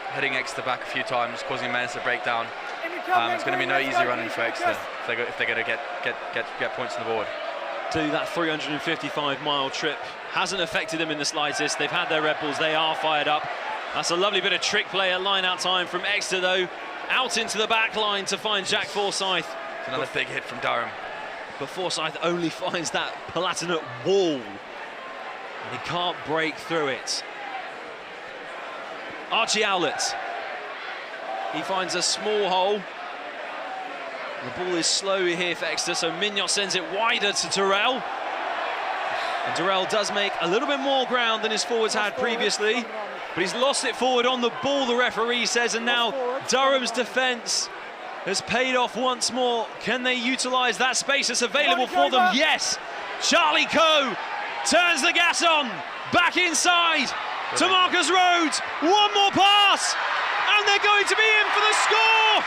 Heading Exeter back a few times, causing menace to break down. It's going to be no easy running for Exeter if they're going to get points on the board. Do that 355-mile trip hasn't affected them in the slightest. They've had their Red Bulls, they are fired up. That's a lovely bit of trick play at line-out time from Exeter, though. Out into the back line to find Jack Forsyth. It's another big hit from Durham. But Forsyth only finds that Palatinate wall. And he can't break through it. Archie Owlett. He finds a small hole. The ball is slow here for Exeter, so Mignot sends it wider to Durrell. And Durrell does make a little bit more ground than his forwards had previously, but he's lost it forward on the ball, the referee says, and now Durham's defence has paid off once more. Can they utilise that space that's available for them? Yes! Charlie Coe turns the gas on, back inside to Marcus Rhodes. One more pass, and they're going to be in for the score!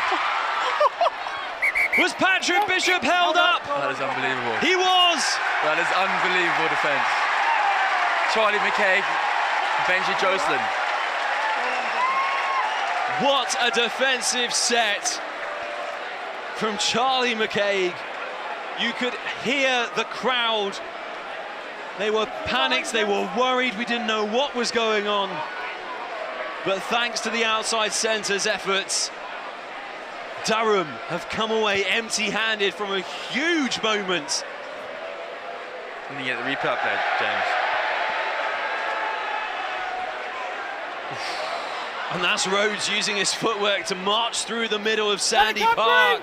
Was Patrick Bishop held up? That is unbelievable. He was! That is unbelievable defence. Charlie McCaig, Benji Jocelyn. What a defensive set from Charlie McCaig. You could hear the crowd. They were panicked, they were worried, we didn't know what was going on. But thanks to the outside centre's efforts, Durham have come away empty-handed from a huge moment. And you get the replay up there, James. And that's Rhodes using his footwork to march through the middle of Sandy Park.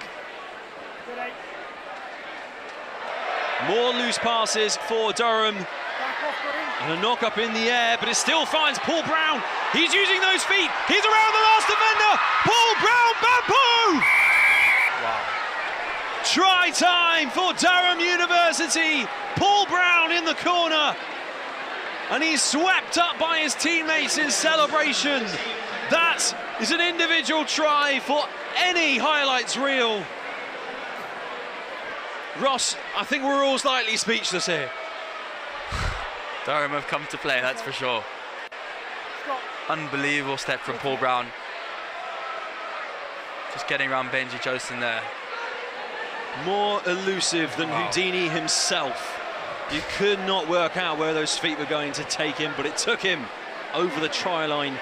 More loose passes for Durham. And a knock up in the air, but it still finds Paul Brown. He's using those feet. He's around the last defender. Paul Brown, bamboo! Wow. Try time for Durham University. Paul Brown in the corner. And he's swept up by his teammates in celebration. That is an individual try for any highlights reel. Ross, I think we're all slightly speechless here. Durham have come to play, that's for sure. Unbelievable step from Paul Brown. Just getting around Benji Joseph there. More elusive than Houdini himself. You could not work out where those feet were going to take him, but it took him over the try line.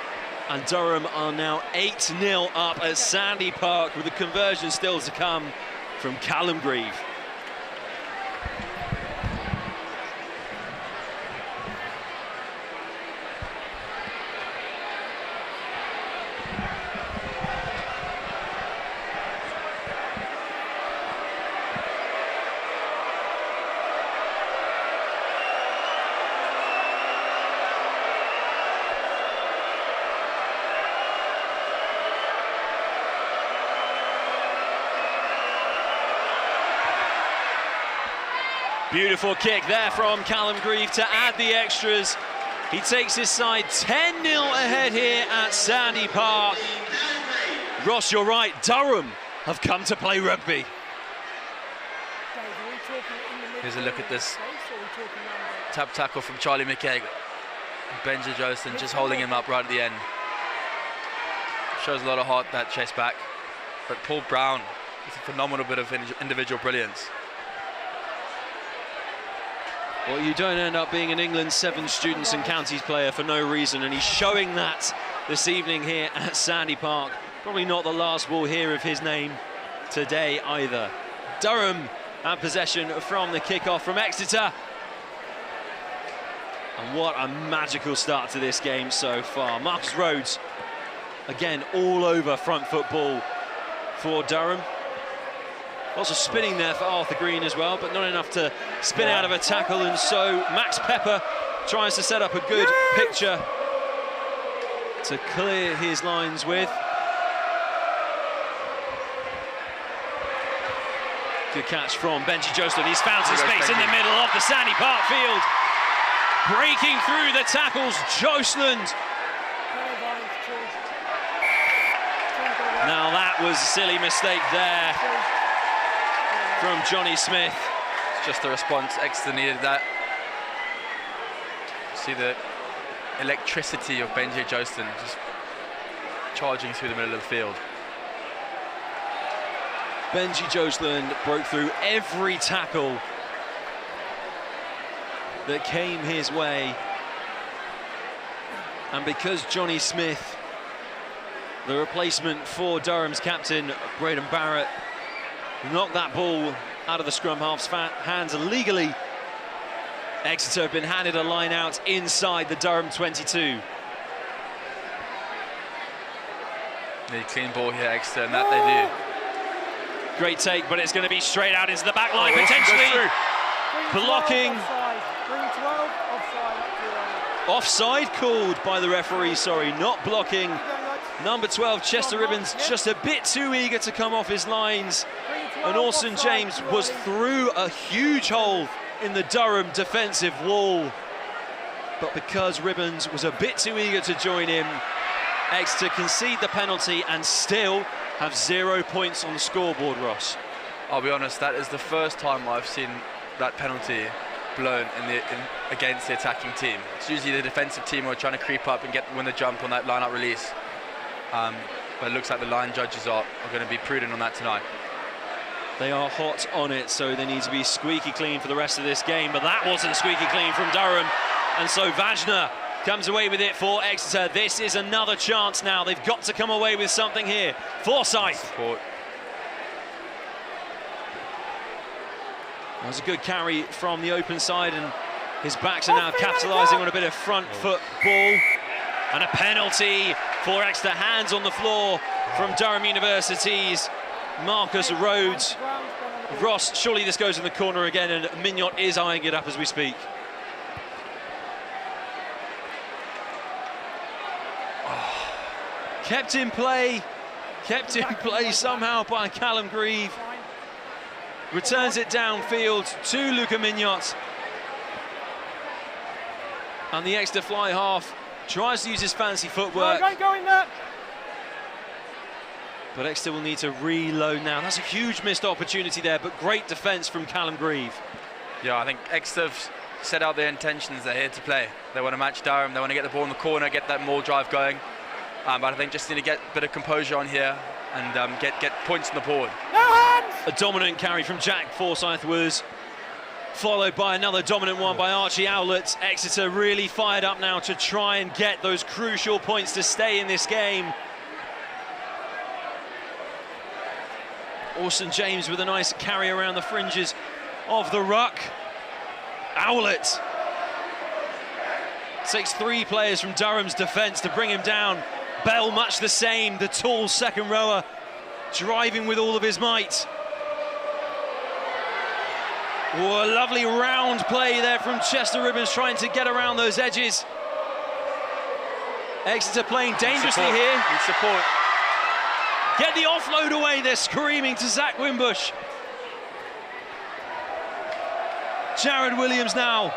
And Durham are now 8-0 up at Sandy Park, with the conversion still to come from Callum Grieve. Beautiful kick there from Callum Grieve to add the extras. He takes his side 10-0 ahead here at Sandy Park. Ross, you're right, Durham have come to play rugby. Here's a look at this tap tackle from Charlie McKegg. Benji Joseph just holding him up right at the end. Shows a lot of heart, that chest back. But Paul Brown is a phenomenal bit of individual brilliance. Well, you don't end up being an England 7 students and counties player for no reason, and he's showing that this evening here at Sandy Park. Probably not the last we'll hear of his name today either. Durham have possession from the kickoff from Exeter. And what a magical start to this game so far. Marcus Rhodes, again, all over front football for Durham. Lots of spinning there for Arthur Green as well, but not enough to spin out of a tackle, and so Max Pepper tries to set up a good picture to clear his lines with. Good catch from Benji Joseph. He's found some space in the middle of the Sandy Park field. Breaking through the tackles, Jostland. Now that was a silly mistake there from Johnny Smith. It's just the response. Exeter needed that. See the electricity of Benji Joseph just charging through the middle of the field. Benji Josland broke through every tackle that came his way. And because Johnny Smith, the replacement for Durham's captain, Braden Barrett, knocked that ball out of the scrum half's hands illegally, Exeter have been handed a line out inside the Durham 22. Need clean ball here, Exeter, and that they do. Great take, but it's going to be straight out into the back line, potentially. Blocking. Offside called by the referee, sorry, not blocking. Number 12, Chester Ribbons, just a bit too eager to come off his lines. And Orson James was through a huge hole in the Durham defensive wall. But because Ribbons was a bit too eager to join him, Exeter concede the penalty and still have 0 points on the scoreboard, Ross. I'll be honest, that is the first time I've seen that penalty blown against the attacking team. It's usually the defensive team who are trying to creep up and win the jump on that line-out release. But it looks like the line judges are going to be prudent on that tonight. They are hot on it, so they need to be squeaky clean for the rest of this game, but that wasn't squeaky clean from Durham. And so Vajna comes away with it for Exeter. This is another chance now. They've got to come away with something here. Forsyth. Support. That was a good carry from the open side, and his backs are now capitalising on a bit of front foot ball. And a penalty for Exeter. Hands on the floor from Durham University's Marcus Rhodes. Ross, surely this goes in the corner again, and Mignot is eyeing it up as we speak. Oh. Kept in play somehow by Callum Grieve. Returns it downfield to Luca Mignot. And the Exeter fly half tries to use his fancy footwork. Go in there. But Exeter will need to reload now. That's a huge missed opportunity there, but great defence from Callum Grieve. Yeah, I think Exeter have set out their intentions. They're here to play. They want to match Durham. They want to get the ball in the corner, get that maul drive going. But I think just need to get a bit of composure on here and get points on the board. No hands! A dominant carry from Jack Forsyth was followed by another dominant one by Archie Owlett. Exeter really fired up now to try and get those crucial points to stay in this game. Orson James with a nice carry around the fringes of the ruck. Owlett takes 3 players from Durham's defence to bring him down. Bell much the same, the tall second rower, driving with all of his might. Oh, a lovely round play there from Chester Ribbons, trying to get around those edges. Exeter playing dangerously here. Need support. Get the offload away, they're screaming to Zach Wimbush. Jared Williams now.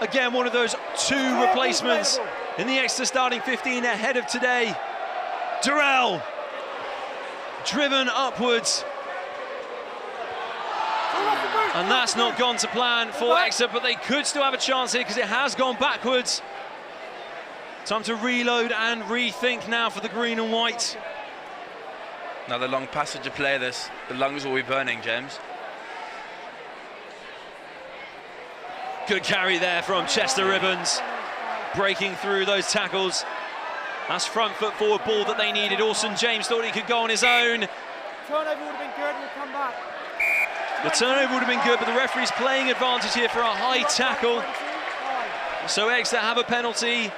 Again, one of those 2 replacements in the Exeter starting 15 ahead of today. Durrell, driven upwards. And that's not gone to plan for Exeter, but they could still have a chance here because it has gone backwards. Time to reload and rethink now for the green and white. Another long passage of play. The lungs will be burning, James. Good carry there from Chester Ribbons, breaking through those tackles. That's front foot forward ball that they needed. Orson James thought he could go on his own. Turnover would have been good, we'll come back. The turnover would have been good, but the referee's playing advantage here for a high tackle. So Exeter have a penalty.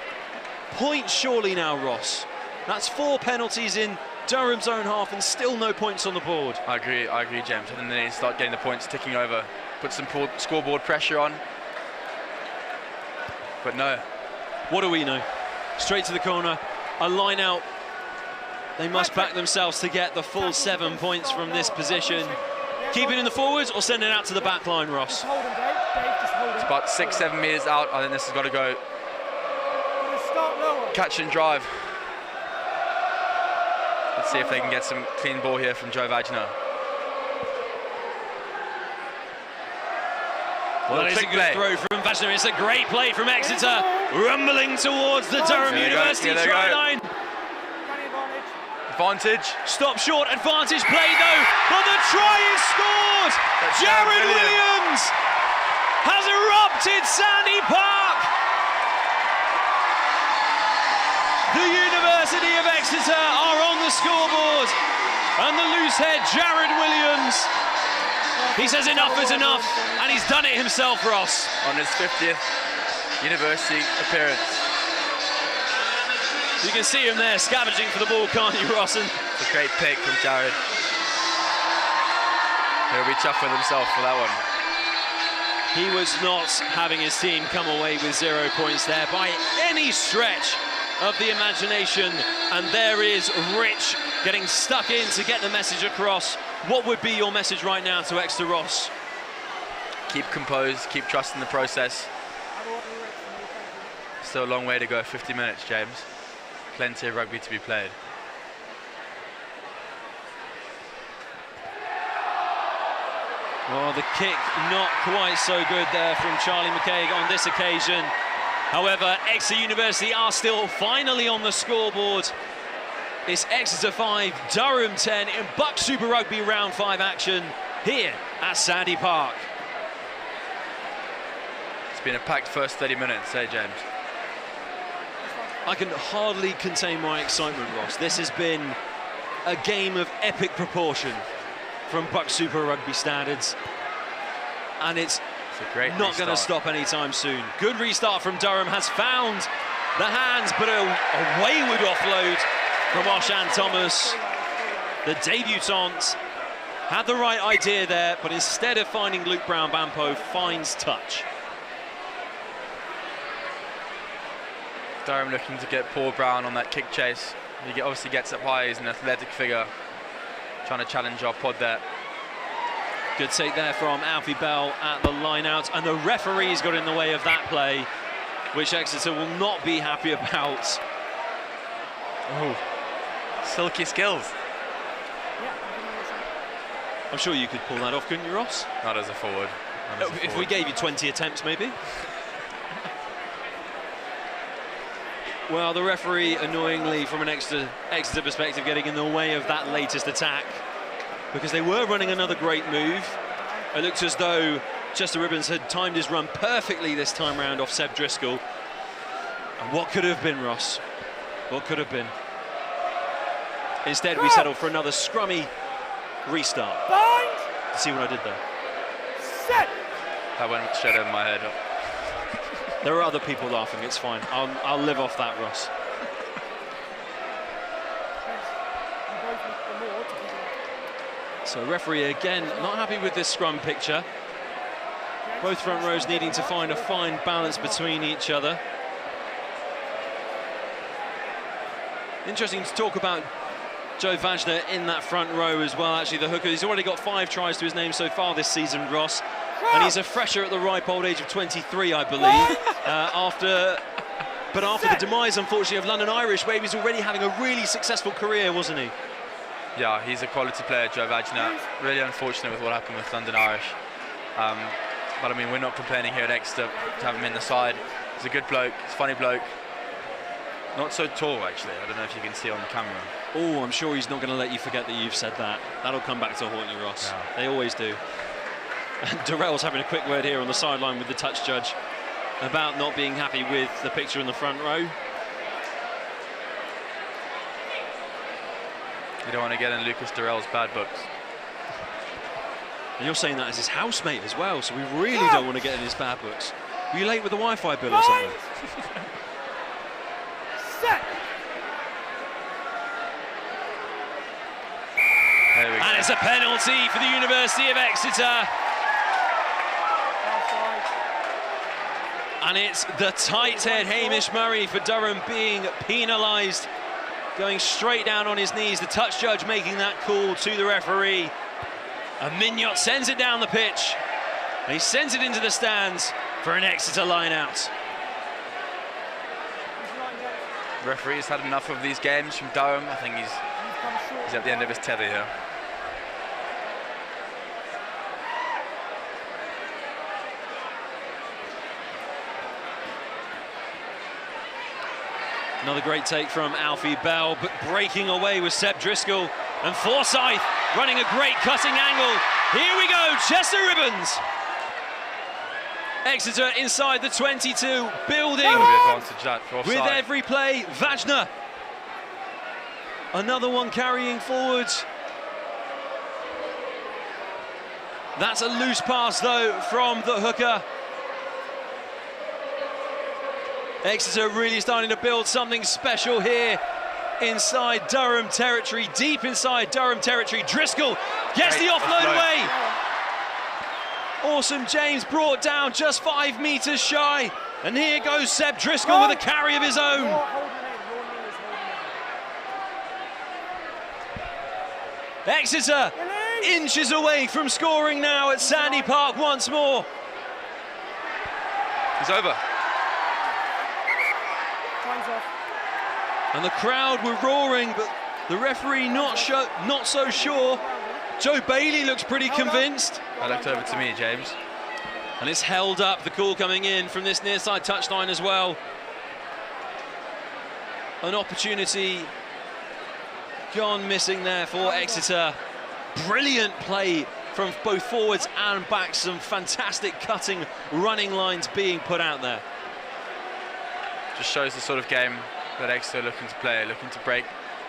Point surely now, Ross. That's 4 penalties in Durham's own half and still no points on the board. I agree, James. I think they need to start getting the points ticking over. Put some scoreboard pressure on. But no. What do we know? Straight to the corner, a line out. They must back themselves to get the full 7 points from this position. Keep it in the forwards or send it out to the back line, Ross? It's about 6-7 metres out. I think this has got to go catch and drive. Let's see if they can get some clean ball here from Joe Vagina. Well, that is a good throw from Vagina. It's a great play from Exeter, rumbling towards the Durham University try line. Advantage. Stop short, advantage play though, but the try is scored! Jared Williams has erupted Sandy Park! The University of Exeter are on the scoreboard, and the loose head Jared Williams, he says enough is enough, and he's done it himself, Ross. On his 50th university appearance. You can see him there scavenging for the ball, can't you, Ross? It's a great pick from Jared. He'll be chuffed with himself for that one. He was not having his team come away with 0 points there by any stretch of the imagination, and there is Rich getting stuck in to get the message across. What would be your message right now to Exeter, Ross? Keep composed, keep trusting the process. Still a long way to go, 50 minutes, James. Plenty of rugby to be played. Well, the kick not quite so good there from Charlie McCaig on this occasion. However, Exeter University are still finally on the scoreboard. It's Exeter 5, Durham 10 in BUCS Super Rugby Round 5 action here at Sandy Park. It's been a packed first 30 minutes, eh, James? I can hardly contain my excitement, Ross. This has been a game of epic proportion from BUCS Super Rugby standards, and it's not going to stop anytime soon. Good restart from Durham, has found the hands, but a wayward offload from Oshan Thomas, the debutante, Had the right idea there, but instead of finding Luke Brown-Bampo, finds touch. Durham looking to get Paul Brown on that kick chase. He obviously gets up high, he's an athletic figure. Trying to challenge our pod there. Good take there from Alfie Bell at the line-out, and the referee's got in the way of that play, which Exeter will not be happy about. Oh, silky skills. I'm sure you could pull that off, couldn't you, Ross? Not as a forward. If we gave you 20 attempts, maybe? Well, the referee, annoyingly, from an Exeter perspective, getting in the way of that latest attack, because they were running another great move. It looked as though Chester Ribbons had timed his run perfectly this time round off Seb Driscoll. And what could have been, Ross? What could have been? Instead, we settled for another scrummy restart. Bind. See what I did there? Set. That went straight over my head. There are other people laughing, it's fine. I'll live off that, Ross. So referee again not happy with this scrum picture. Both front rows needing to find a fine balance between each other. Interesting to talk about Joe Vajner in that front row as well, actually, the hooker. He's already got 5 tries to his name so far this season, Ross. And he's a fresher at the ripe old age of 23, I believe. After the demise, unfortunately, of London Irish, where he was already having a really successful career, wasn't he? Yeah, he's a quality player, Joe Vajner. Really unfortunate with what happened with London Irish. But I mean, we're not complaining here at Exeter to have him in the side. He's a good bloke, he's a funny bloke. Not so tall, actually. I don't know if you can see on the camera. Oh, I'm sure he's not going to let you forget that you've said that. That'll come back to haunt you, Ross. Yeah. They always do. And Durrell's having a quick word here on the sideline with the touch judge about not being happy with the picture in the front row. You don't want to get in Lucas Durrell's bad books. And you're saying that as his housemate as well, so we really don't want to get in his bad books. Were you late with the Wi-Fi bill or something? Set. And it's a penalty for the University of Exeter. And it's the tight head Hamish Murray for Durham being penalised, going straight down on his knees. The touch judge making that call to the referee. And Mignot sends it down the pitch. And he sends it into the stands for an Exeter line-out. The referee's had enough of these games from Durham. I think he's at the end of his tether here. Another great take from Alfie Bell, but breaking away with Seb Driscoll, and Forsyth running a great cutting angle. Here we go, Chester Ribbons. Exeter inside the 22, building with every play. Vajner, another one carrying forward. That's a loose pass though from the hooker. Exeter really starting to build something special here inside Durham territory, deep inside Durham territory. Driscoll gets the offload away. Awesome James brought down just 5 metres shy. And here goes Seb Driscoll with a carry of his own. Exeter inches away from scoring now at Sandy Park once more. It's over. And the crowd were roaring, but the referee not so sure. Joe Bailey looks pretty convinced. That looked over to me, James. And it's held up, the call coming in from this near side touchline as well. An opportunity gone missing there for Exeter. Brilliant play from both forwards and backs. Some fantastic cutting, running lines being put out there. Just shows the sort of game that Exeter are looking to play, looking to break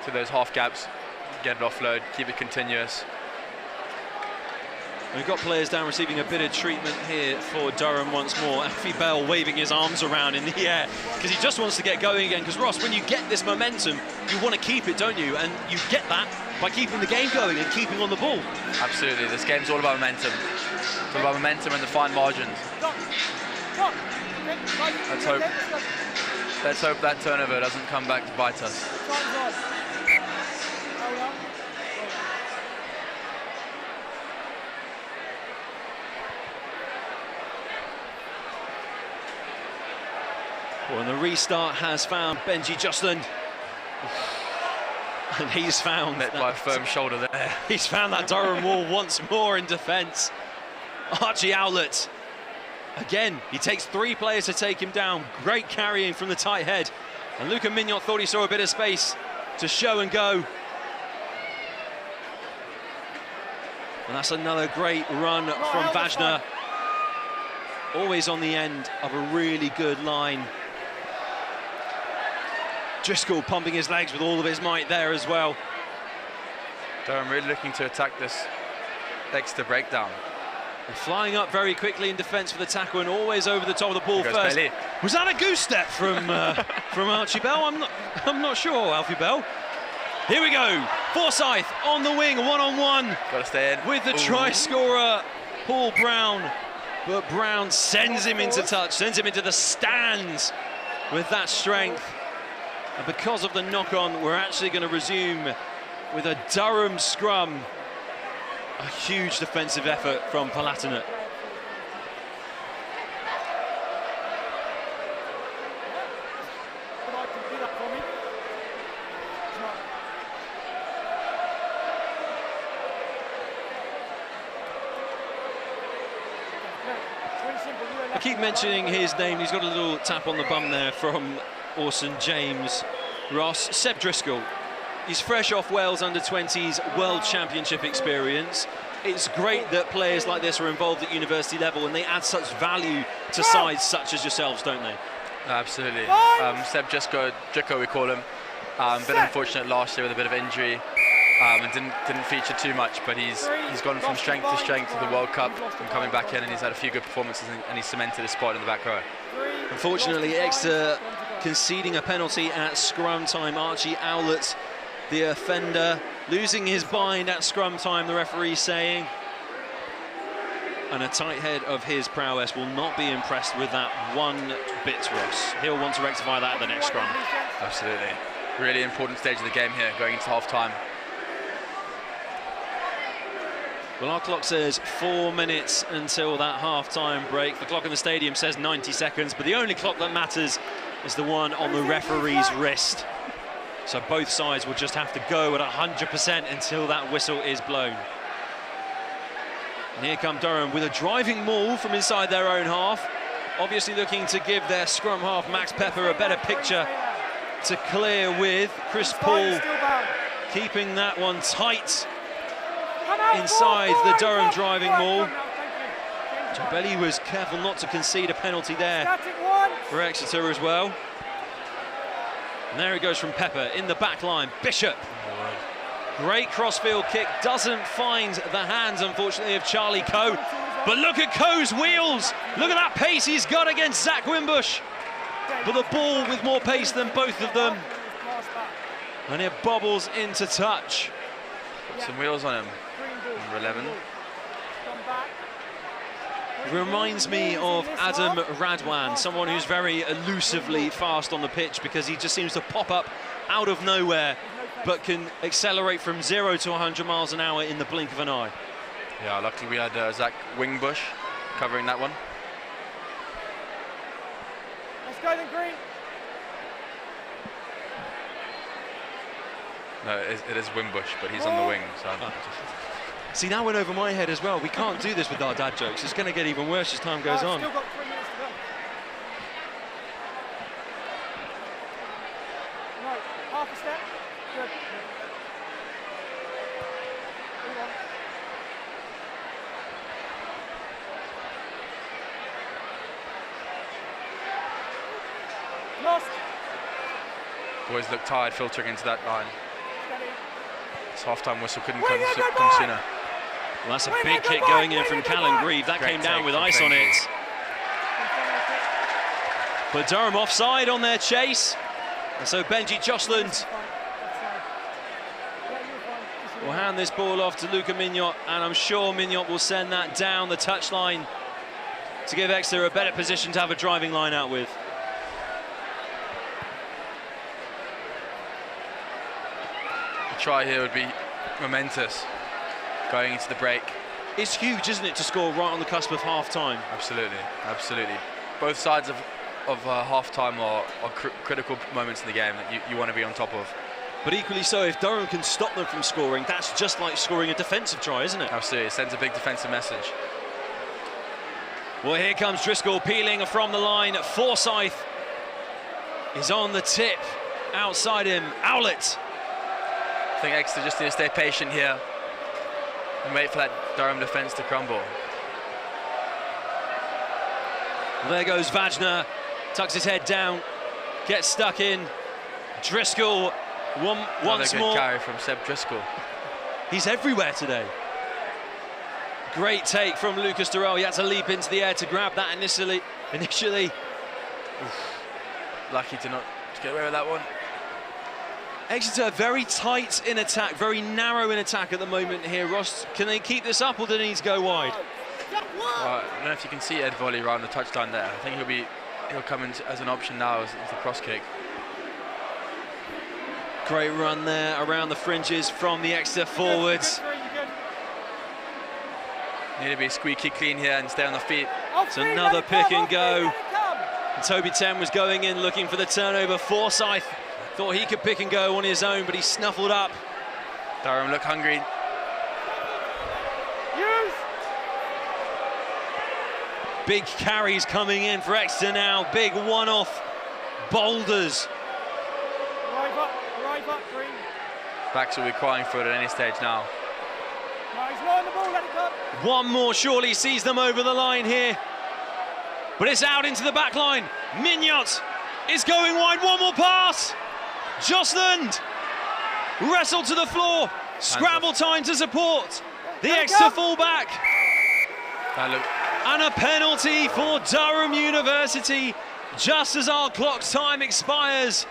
to those half gaps, get it offload, keep it continuous. We've got players down receiving a bit of treatment here for Durham once more. Alfie Bell waving his arms around in the air because he just wants to get going again. Because Ross, when you get this momentum, you want to keep it, don't you? And you get that by keeping the game going and keeping on the ball. Absolutely, this game's all about momentum. It's all about momentum and the fine margins. Let's hope that turnover doesn't come back to bite us. Well, and the restart has found Benji Justin. And he's found met by a firm shoulder there. He's found that Durham wall once more in defence. Archie Owlett. Again, he takes 3 players to take him down. Great carrying from the tight head. And Luca Mignot thought he saw a bit of space to show and go. And that's another great run from Vajna. Always on the end of a really good line. Driscoll pumping his legs with all of his might there as well. Durham really looking to attack this Exeter breakdown. And flying up very quickly in defence for the tackle and always over the top of the ball first. Bailey. Was that a goose step from from Archie Bell? I'm not sure, Alfie Bell. Here we go. Forsyth on the wing, one-on-one. Got to stay in. With the try scorer, Paul Brown. But Brown sends him into touch, sends him into the stands with that strength. And because of the knock-on, we're actually going to resume with a Durham scrum. A huge defensive effort from Palatinate. I keep mentioning his name. He's got a little tap on the bum there from Orson James. Ross, Seb Driscoll. He's fresh off Wales under-20s World Championship experience. It's great that players like this are involved at university level and they add such value to sides such as yourselves, don't they? Absolutely. Seb Driscoll, we call him. Bit unfortunate last year with a bit of injury. And didn't feature too much, but he's gone from strength to strength to the World Cup and coming back in, and he's had a few good performances and he's cemented his spot in the back row. Unfortunately, Exeter conceding a penalty at scrum time. Archie Owlett, the offender, losing his bind at scrum time, the referee saying. And a tight head of his prowess will not be impressed with that one bit, Ross. He'll want to rectify that at the next scrum. Absolutely. Really important stage of the game here, going into half-time. Well, our clock says 4 minutes until that half-time break. The clock in the stadium says 90 seconds, but the only clock that matters is the one on the referee's wrist. So both sides will just have to go at 100% until that whistle is blown. And here come Durham with a driving maul from inside their own half. Obviously looking to give their scrum half, Max Pepper, a better picture to clear with. Chris Paul keeping that one tight inside the Durham driving maul. Jabelli was careful not to concede a penalty there for Exeter as well. And there he goes from Pepper in the back line. Bishop. Great crossfield kick, doesn't find the hands, unfortunately, of Charlie Coe. But look at Coe's wheels. Look at that pace he's got against Zach Wimbush. But the ball with more pace than both of them. And it bobbles into touch. Got some wheels on him. Number 11. It reminds me of Adam Radwan, someone who's very elusively fast on the pitch because he just seems to pop up out of nowhere but can accelerate from 0 to 100 miles an hour in the blink of an eye. Yeah, luckily we had Zach Wingbush covering that one. Let's go then, Green. No, it is Wimbush, but he's on the wing. So See, that went over my head as well. We can't do this with our dad jokes. It's going to get even worse as time goes on. Still got 3 minutes to go. No, half a step. Good. Lost. boys look tired filtering into that line. Steady. This half-time whistle couldn't Wing come it, go sooner. back. Well, that's a big kick going in from Callum Grieve. That came down with ice on it. But Durham offside on their chase. And so Benji Josland will hand this ball off to Luca Mignot, and I'm sure Mignot will send that down the touchline to give Exeter a better position to have a driving line out with. A try here would be momentous going into the break. It's huge, isn't it, to score right on the cusp of half-time? Absolutely, absolutely. Both sides of half-time are critical moments in the game that you want to be on top of. But equally so, if Durham can stop them from scoring, that's just like scoring a defensive try, isn't it? Absolutely, it sends a big defensive message. Well, here comes Driscoll peeling from the line. Forsyth is on the tip. Outside him, Owlett. I think Exeter just need to stay patient here and wait for that Durham defence to crumble. Well, there goes Wagner, tucks his head down, gets stuck in. Driscoll once more. Good carry from Seb Driscoll. He's everywhere today. Great take from Lucas Durrell. He had to leap into the air to grab that initially. Oof. Lucky to get away with that one. Exeter very tight in attack, very narrow in attack at the moment here. Ross, can they keep this up, or do they need to go wide? I don't know if you can see Ed Volley around the touchline there. I think he'll come in as an option now as the cross kick. Great run there around the fringes from the Exeter forwards. Need to be squeaky clean here and stay on the feet. It's another pick and go. And Toby Ten was going in looking for the turnover. Forsyth thought he could pick and go on his own, but he snuffled up. Durham look hungry. Big carries coming in for Exeter now. Big one-off boulders. Right up, Green. Backs will be crying for it at any stage now. No, he's not on the ball, let it go. One more surely sees them over the line here. But it's out into the back line. Mignot is going wide. One more pass. Josland wrestled to the floor. Scramble time to support the Exeter fullback. And a penalty for Durham University just as our clock time expires.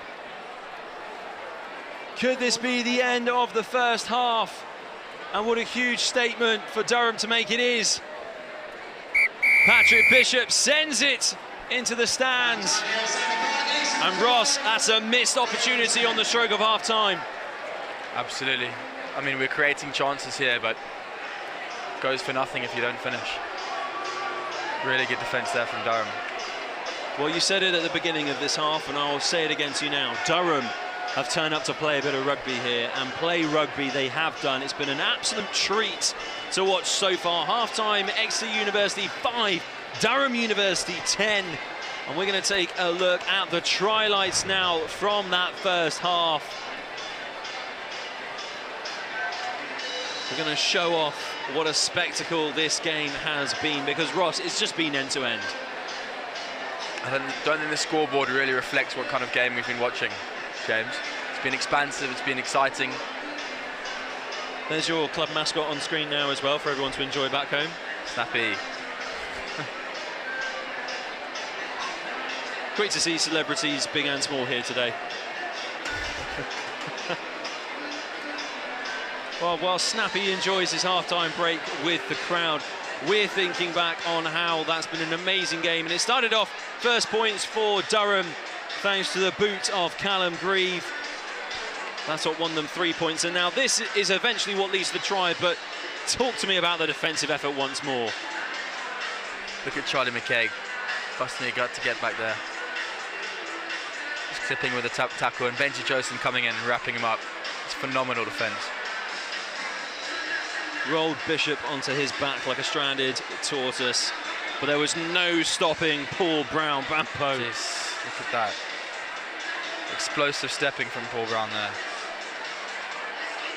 Could this be the end of the first half? And what a huge statement for Durham to make it is. Patrick Bishop sends it into the stands. And Ross, that's a missed opportunity on the stroke of half-time. Absolutely. I mean, we're creating chances here, but goes for nothing if you don't finish. Really good defence there from Durham. Well, you said it at the beginning of this half, and I'll say it again to you now. Durham have turned up to play a bit of rugby here, and play rugby they have done. It's been an absolute treat to watch so far. Half-time, Exeter University 5, Durham University 10. And we're going to take a look at the try-lights now from that first half. We're going to show off what a spectacle this game has been, because, Ross, it's just been end-to-end. I don't think the scoreboard really reflects what kind of game we've been watching, James. It's been expansive, it's been exciting. There's your club mascot on screen now as well for everyone to enjoy back home. Snappy. Great to see celebrities, big and small, here today. Well, while Snappy enjoys his half-time break with the crowd, we're thinking back on how that's been an amazing game. And it started off first points for Durham, thanks to the boot of Callum Grieve. That's what won them 3 points. And now this is eventually what leads to the try, but talk to me about the defensive effort once more. Look at Charlie McKay, busting your gut to get back there. Just clipping with a tackle, and Benji Joseph coming in and wrapping him up. It's phenomenal defence. Rolled Bishop onto his back like a stranded tortoise, but there was no stopping Paul Brown-Bampo. Jeez, look at that. Explosive stepping from Paul Brown there.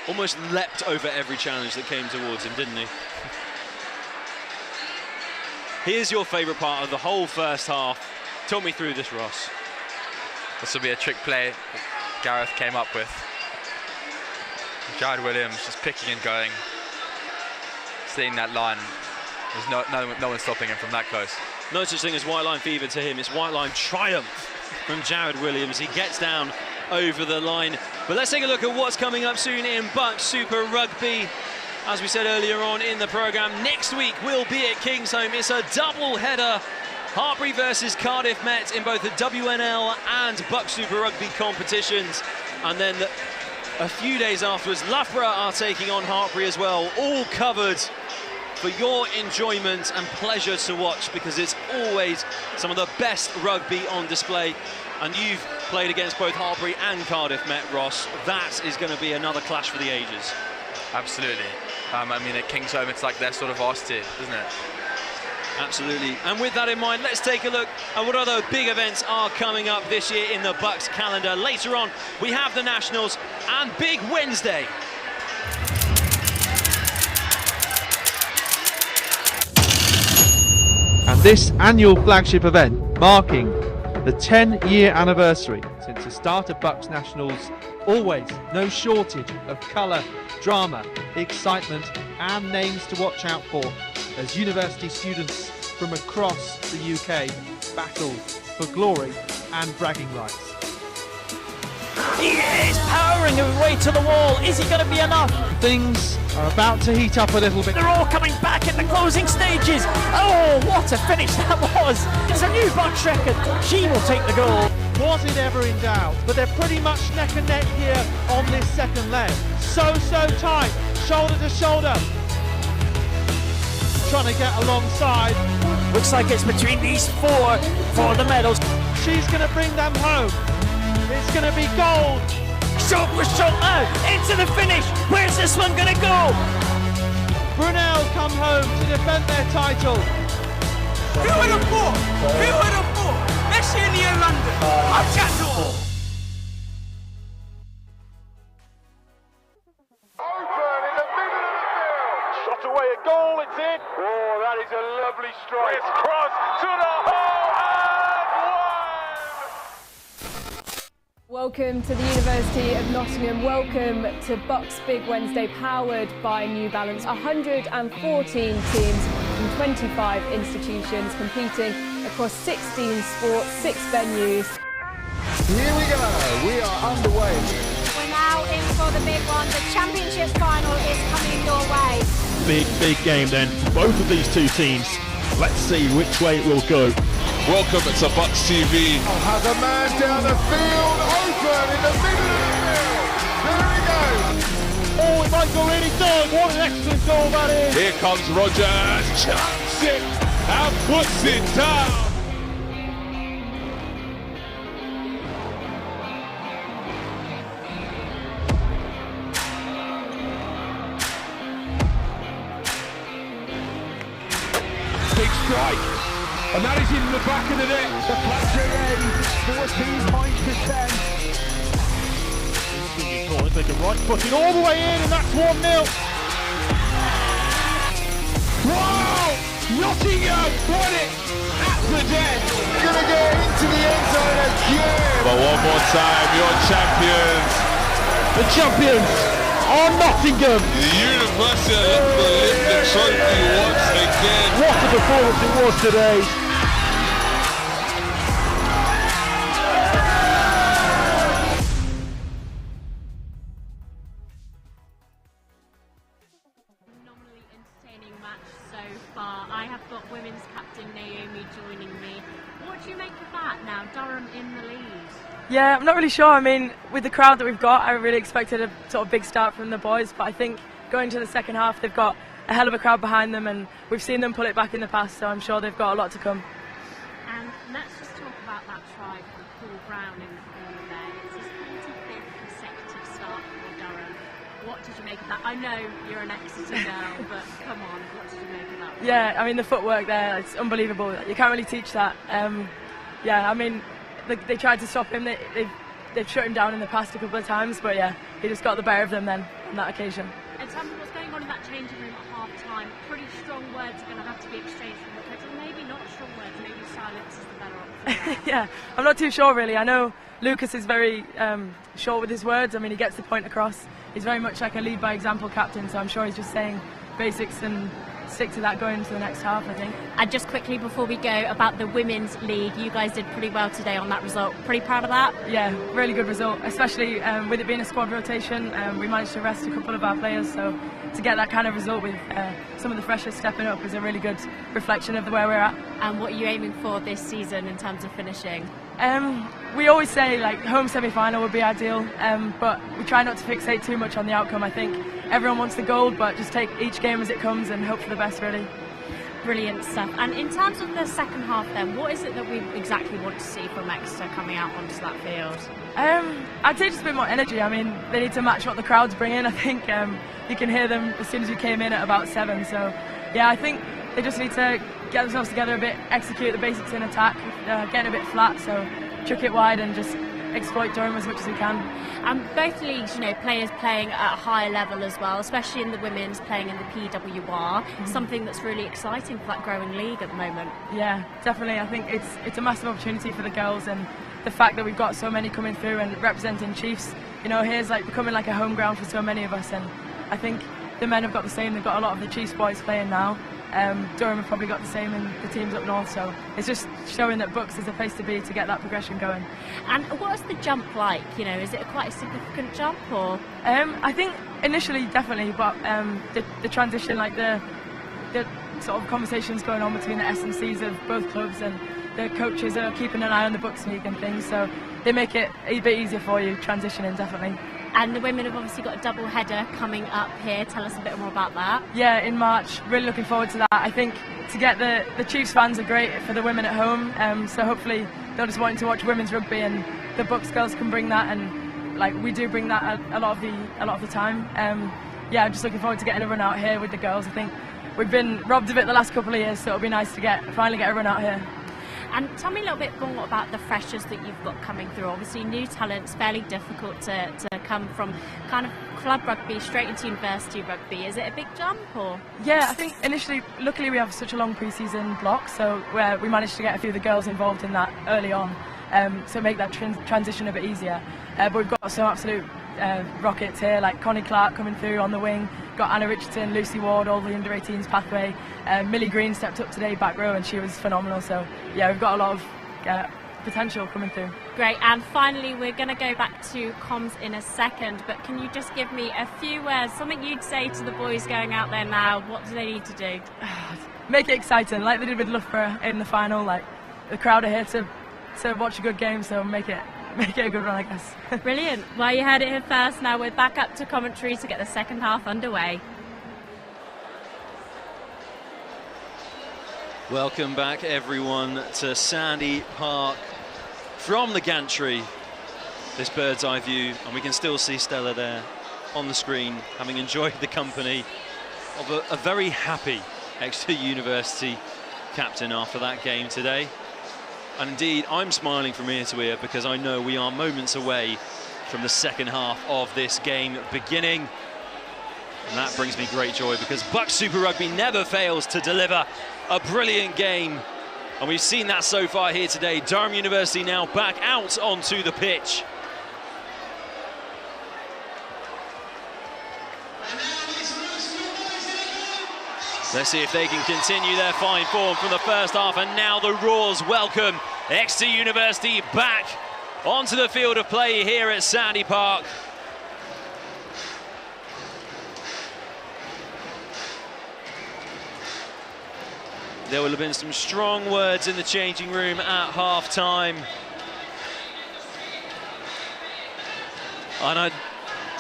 Almost leapt over every challenge that came towards him, didn't he? Here's your favourite part of the whole first half. Talk me through this, Ross. This will be a trick play that Gareth came up with. Jared Williams just picking and going. seeing that line. There's no one stopping him from that close. No such thing as white line fever to him. It's white line triumph from Jared Williams. He gets down over the line. But let's take a look at what's coming up soon in BUCS Super Rugby. As we said earlier on in the programme, next week we'll be at Kingsholm. It's a double header. Hartpury versus Cardiff Met in both the WNL and BUCS Super Rugby competitions. And then a few days afterwards, Loughborough are taking on Hartpury as well. All covered for your enjoyment and pleasure to watch, because it's always some of the best rugby on display. And you've played against both Hartpury and Cardiff Met, Ross. That is going to be another clash for the ages. Absolutely. I mean, at Kingsholm, it's like their sort of varsity, isn't it? Absolutely. And with that in mind, let's take a look at what other big events are coming up this year in the BUCS calendar. Later on, we have the Nationals and Big Wednesday. And this annual flagship event, marking the 10-year anniversary since the start of BUCS Nationals, always no shortage of colour, drama, excitement and names to watch out for as university students from across the UK battle for glory and bragging rights. He is powering his way to the wall. Is he going to be enough? Things are about to heat up a little bit. They're all coming back in the closing stages. Oh, what a finish that was. It's a new BUCS record. She will take the goal. Was it ever in doubt? But they're pretty much neck and neck here on this second leg. So tight, shoulder to shoulder. Trying to get alongside. Looks like it's between these four for the medals. She's going to bring them home. It's going to be gold. Shot for shot now, into the finish. Where's this one going to go? Brunel come home to defend their title. Who would have thought? Who would have thought? Especially in near London. I've chat to all. Open in the middle of the field. Shot away a goal, it's in. Oh, that is a lovely strike. It's crossed to the hole and one. Welcome to the University of Nottingham. Welcome to BUCS Big Wednesday, powered by New Balance. 114 teams from 25 institutions competing across 16 sports, 6 venues. Here we go. We are underway. We're now in for the big one. The championship final is coming your way. Big game then. Both of these two teams. Let's see which way it will go. Welcome to BUCS TV. Has a man down the field, open in the middle of the field. There he goes. Oh, it might go really good. What an excellent goal that is. Here comes Rogers, champs it and puts it down. Big strike. And that is in the back of the net. The Fletcher end, 14 points to 10. Let's make a right footing all the way in, and that's 1-0. Wow! Nottingham won it at the death. Gonna go into the end zone again. But one more time, your champions. The champions are Nottingham. The University of lift the trophy once again. What a performance it was today. Phenomenally entertaining match so far. I have got women's captain Naomi joining me. What do you make of that now? Durham in the lead. Yeah, I'm not really sure. I mean, with the crowd that we've got, I really expected a sort of big start from the boys, but I think going to the second half, they've got a hell of a crowd behind them, and we've seen them pull it back in the past, so I'm sure they've got a lot to come. And let's just talk about that try from Paul Brown in the corner there. It's his 45th consecutive start for Durham. What did you make of that? I know you're an Exeter girl, but come on, what did you make of that? Yeah, I mean, the footwork there, it's unbelievable. You can't really teach that. Yeah, I mean, they tried to stop him. They've shut him down in the past a couple of times, but yeah, he just got the better of them then on that occasion. In terms of what's going on in that changing room at half-time, pretty strong words are going to have to be exchanged from the coach, or maybe not strong words, maybe silence is the better option. Yeah, I'm not too sure really. I know Lucas is very short with his words. I mean, he gets the point across. He's very much like a lead by example captain, so I'm sure he's just saying basics and stick to that going into the next half, I think. And just quickly before we go, about the Women's League, you guys did pretty well today on that result. Pretty proud of that? Yeah, really good result, especially with it being a squad rotation. We managed to rest a couple of our players, so to get that kind of result with some of the freshers stepping up is a really good reflection of where we're at. And what are you aiming for this season in terms of finishing? We always say like home semi-final would be ideal, but we try not to fixate too much on the outcome. I think everyone wants the gold, but just take each game as it comes and hope for the best, really. Brilliant stuff. And in terms of the second half then, what is it that we exactly want to see from Exeter coming out onto that field? I'd say just a bit more energy. I mean, they need to match what the crowd's bringing. I think you can hear them as soon as we came in at about 7. So, yeah, I think they just need to get themselves together a bit, execute the basics in attack, getting a bit flat, so chuck it wide and just exploit Durham as much as we can. And both leagues, you know, players playing at a higher level as well, especially in the women's, playing in the PWR, something that's really exciting for that growing league at the moment. Yeah, definitely. I think it's a massive opportunity for the girls, and the fact that we've got so many coming through and representing Chiefs, you know, here's like becoming like a home ground for so many of us, and I think the men have got the same. They've got a lot of the Chiefs boys playing now. Durham have probably got the same in the teams up north, so it's just showing that BUCS is a place to be to get that progression going. And what's the jump like? You know, is it quite a significant jump, or? I think initially definitely, but the transition, like the sort of conversations going on between the S&Cs of both clubs, and the coaches are keeping an eye on the BUCS League and things, so they make it a bit easier for you transitioning, definitely. And the women have obviously got a double header coming up here. Tell us a bit more about that. Yeah, in March. Really looking forward to that. I think to get the Chiefs fans are great for the women at home. So hopefully they'll just want to watch women's rugby, and the BUCS girls can bring that, and like we do bring that a lot of the time. Yeah, I'm just looking forward to getting a run out here with the girls. I think we've been robbed of it the last couple of years, so it'll be nice to finally get a run out here. And tell me a little bit more about the freshers that you've got coming through. Obviously, new talents, fairly difficult to come from kind of club rugby straight into university rugby. Is it a big jump, or? Yeah, I think initially, luckily we have such a long pre-season block, so where we managed to get a few of the girls involved in that early on, so make that transition a bit easier. But we've got some absolute rockets here, like Connie Clark coming through on the wing, got Anna Richardson, Lucy Ward, all the under-18s pathway. Millie Green stepped up today back row, and she was phenomenal, so yeah, we've got a lot of potential coming through. Great. And finally, we're going to go back to comms in a second, but can you just give me a few words, something you'd say to the boys going out there now? What do they need to do? Make it exciting, like they did with Loughborough in the final. Like, the crowd are here to watch a good game, so make it a good run, I guess. Brilliant. Well, you heard it here first. Now we're back up to commentary to get the second half underway. Welcome back, everyone, to Sandy Park from the gantry. This bird's eye view, and we can still see Stella there on the screen, having enjoyed the company of a very happy Exeter University captain after that game today. And indeed, I'm smiling from ear to ear because I know we are moments away from the second half of this game beginning. And that brings me great joy because BUCS Super Rugby never fails to deliver a brilliant game. And we've seen that so far here today. Durham University now back out onto the pitch. Let's see if they can continue their fine form from the first half. And now the Roars welcome Exeter University back onto the field of play here at Sandy Park. There will have been some strong words in the changing room at half-time. And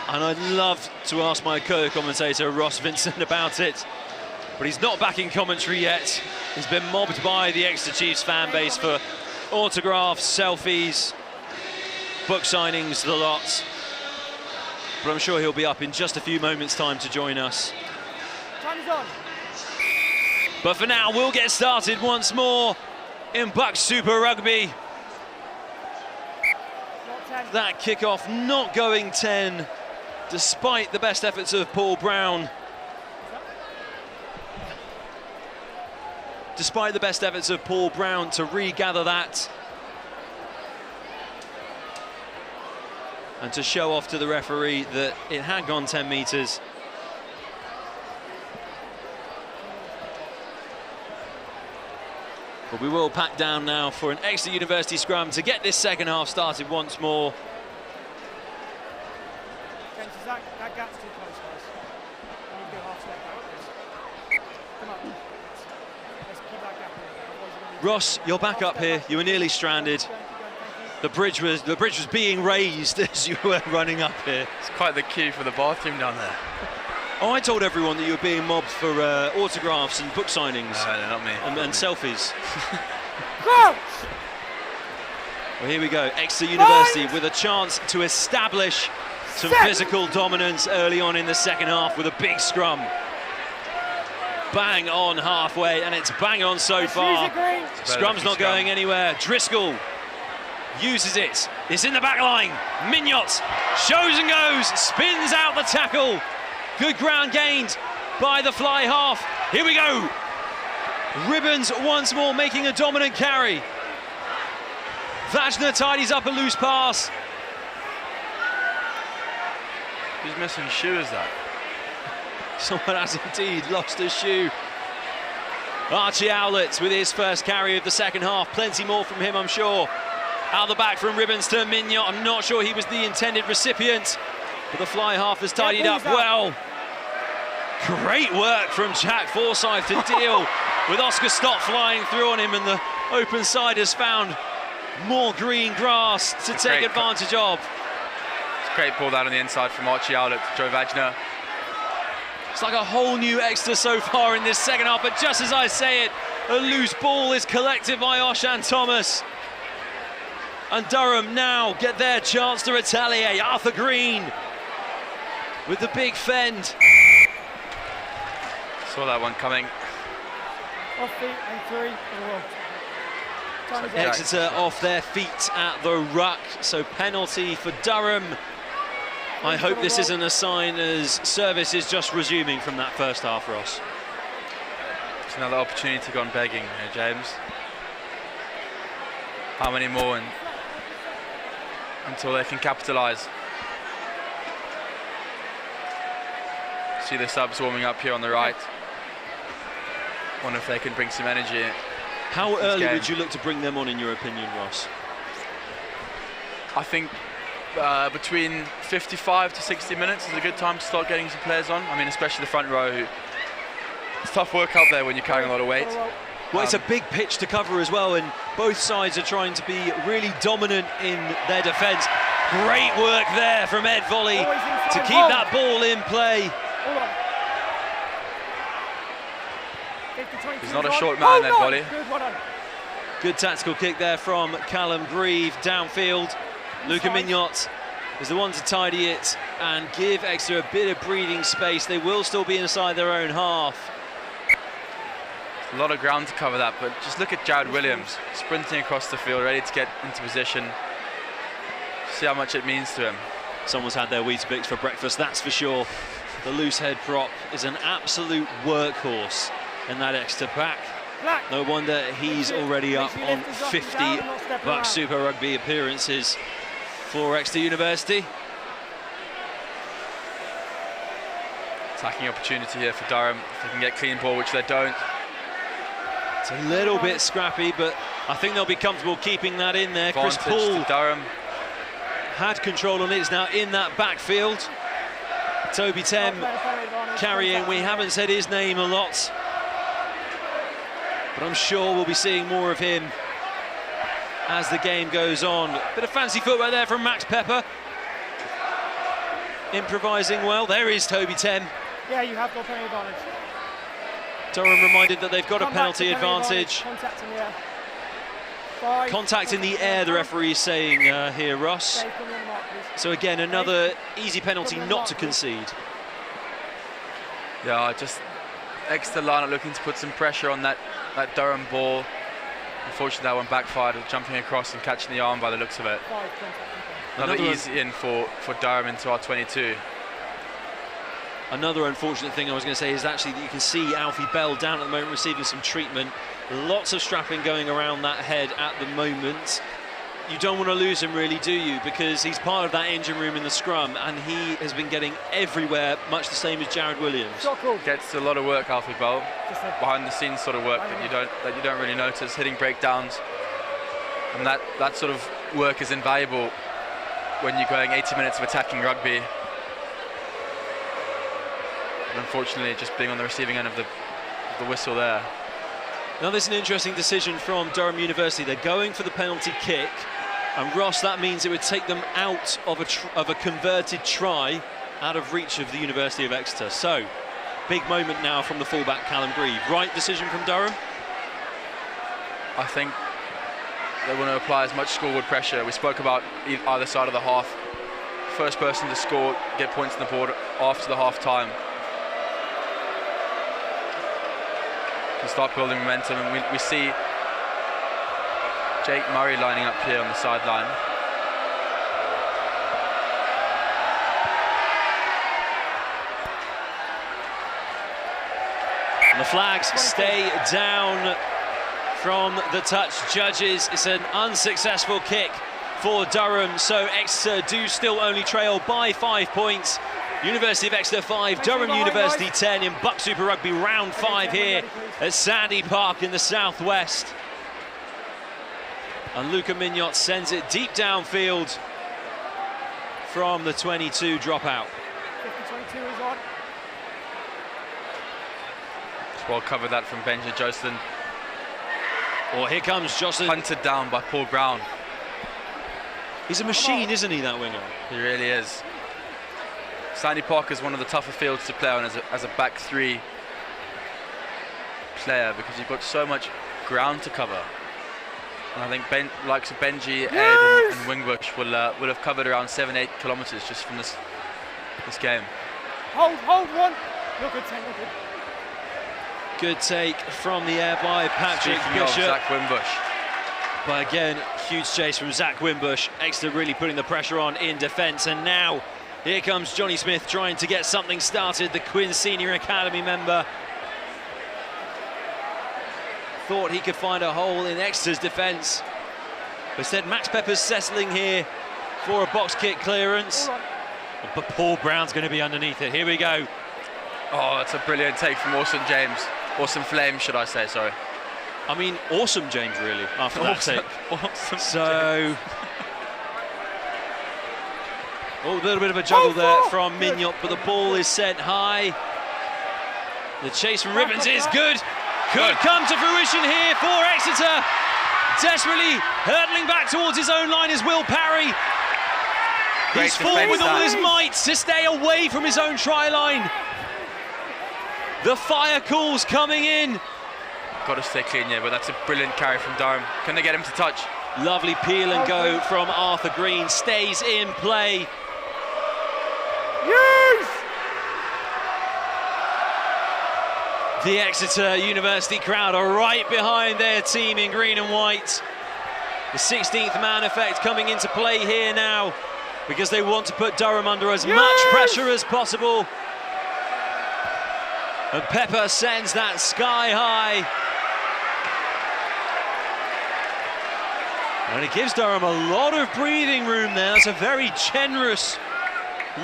I'd love to ask my co-commentator Ross Vincent about it, but he's not back in commentary yet. He's been mobbed by the Exeter Chiefs fan base for autographs, selfies, book signings, the lot. But I'm sure he'll be up in just a few moments' time to join us. Time's on. But for now, we'll get started once more in BUCS Super Rugby. That kickoff not going 10, despite the best efforts of Paul Brown. Despite the best efforts of Paul Brown to regather that. And to show off to the referee that it had gone 10 metres. But we will pack down now for an Exeter University scrum to get this second half started once more. That gap's too close, guys. We need to go half step back. Come on. Let's keep that gap in. Ross, you're back up here. You were nearly stranded. The bridge was being raised as you were running up here. It's quite the queue for the bathroom down there. Oh, I told everyone that you were being mobbed for autographs and book signings. No, not me. And selfies. Crouch! Well, here we go. Exeter University with a chance to establish some physical dominance early on in the second half with a big scrum. Bang on halfway, and it's bang on so far. Scrum's not going anywhere. Driscoll uses it. It's in the back line. Mignot shows and goes, spins out the tackle. Good ground gained by the fly half. Here we go. Ribbons once more making a dominant carry. Vajna tidies up a loose pass. Who's missing a shoe is that? Someone has indeed lost a shoe. Archie Owlett with his first carry of the second half. Plenty more from him, I'm sure. Out the back from Ribbons to Mignot. I'm not sure he was the intended recipient, but the fly half has tidied up well. Great work from Jack Forsyth to deal with Oscar Stott flying through on him, and the open side has found more green grass to take advantage of. It's a great ball down on the inside from Archie Owlett to Joe Vajna. It's like a whole new Exeter so far in this second half, but just as I say it, a loose ball is collected by Oshan Thomas. And Durham now get their chance to retaliate. Arthur Green with the big fend. Saw that one coming. Off feet and 3. Exeter off their feet at the ruck, so penalty for Durham. I hope this isn't a sign as service is just resuming from that first half, Ross. It's another opportunity to go on begging, James. How many more until they can capitalise? See the subs warming up here on the right. Wonder if they can bring some energy. How early would you look to bring them on, in your opinion, Ross? I think between 55 to 60 minutes is a good time to start getting some players on. I mean, especially the front row. It's tough work up there when you're carrying a lot of weight. Well, it's a big pitch to cover as well, and both sides are trying to be really dominant in their defence. Great work there from Ed Volley to keep that ball in play. He's not a short man, Ed Volley. Good tactical kick there from Callum Grieve downfield. Luca Mignot is the one to tidy it and give Exeter a bit of breathing space. They will still be inside their own half. A lot of ground to cover that, but just look at Jared Williams sprinting across the field, ready to get into position. See how much it means to him. Someone's had their Weetabix for breakfast, that's for sure. The loose head prop is an absolute workhorse in that Exeter pack. No wonder he's already up on 50 BUCS Super Rugby appearances for Exeter University. Attacking opportunity here for Durham. If they can get clean ball, which they don't. It's a little bit scrappy, but I think they'll be comfortable keeping that in there. Chris Paul Durham had control on it. It's now in that backfield. Toby Tem carrying. We haven't said his name a lot, but I'm sure we'll be seeing more of him as the game goes on. Bit of fancy footwork there from Max Pepper. Improvising well. There is Toby Tem. Yeah, you have got penalty advantage. Durham reminded that they've got a penalty advantage. Contact in the air. Contact in the air, the referee is saying here, Ross. So again, another easy penalty not to concede. Yeah, just Exeter lineup looking to put some pressure on that Durham ball. Unfortunately, that one backfired, jumping across and catching the arm by the looks of it. Another easy in for Durham into our 22. Another unfortunate thing I was going to say is actually that you can see Alfie Bell down at the moment receiving some treatment. Lots of strapping going around that head at the moment. you don't want to lose him really, do you? Because he's part of that engine room in the scrum, and he has been getting everywhere, much the same as Jared Williams. Gets a lot of work, Alfie Bell, behind the scenes sort of work that you don't really notice, hitting breakdowns, and that sort of work is invaluable when you're going 80 minutes of attacking rugby. And unfortunately, just being on the receiving end of the whistle there. Now there's an interesting decision from Durham University. They're going for the penalty kick, and Ross, that means it would take them out of a converted try, out of reach of the University of Exeter. So, big moment now from the fullback Callum Grieve. Right decision from Durham? I think they want to apply as much scoreboard pressure. We spoke about either side of the half. First person to score, get points on the board after the half time. To start building momentum, and we see Jake Murray lining up here on the sideline. And the flags stay down from the touch judges. It's an unsuccessful kick for Durham, so Exeter do still only trail by 5 points. University of Exeter 5, Durham University 10 in BUCS Super Rugby round 5 here at Sandy Park in the southwest. And Luca Mignot sends it deep downfield from the 22 dropout. 22 is on. Well covered that from Benji Jocelyn. Oh, here comes Jocelyn. Hunted down by Paul Brown. He's a machine, isn't he, that winger? He really is. Sandy Park is one of the tougher fields to play on as a back three player, because you've got so much ground to cover. And I think likes of Benji, Ed and Wingbush will have covered around 7-8 kilometres just from this game. Hold one. Look good take, look good. Good take from the air by Patrick Bishop. Zach Wimbush. But again, huge chase from Zach Wimbush. Exeter really putting the pressure on in defence, and now here comes Johnny Smith trying to get something started, the Quinn Senior Academy member. Thought he could find a hole in Exeter's defence. Instead, Max Pepper's settling here for a box kick clearance. But Paul Brown's going to be underneath it. Here we go. Oh, that's a brilliant take from Awesome James. Awesome Flame, should I say, sorry. I mean, Awesome James, really, after that take. Awesome so... Oh, a little bit of a juggle there from Mignot, but the ball is sent high. The chase from Ribbons is good. Could come to fruition here for Exeter. Desperately hurtling back towards his own line is Will Parry. He's fought with all his might to stay away from his own try line. The fire calls coming in. Got to stay clean here, but that's a brilliant carry from Durham. Can they get him to touch? Lovely peel and go from Arthur Green. Stays in play. Yes! The Exeter University crowd are right behind their team in green and white. The 16th man effect coming into play here now, because they want to put Durham under as much pressure as possible. And Pepper sends that sky high. And it gives Durham a lot of breathing room there. That's a very generous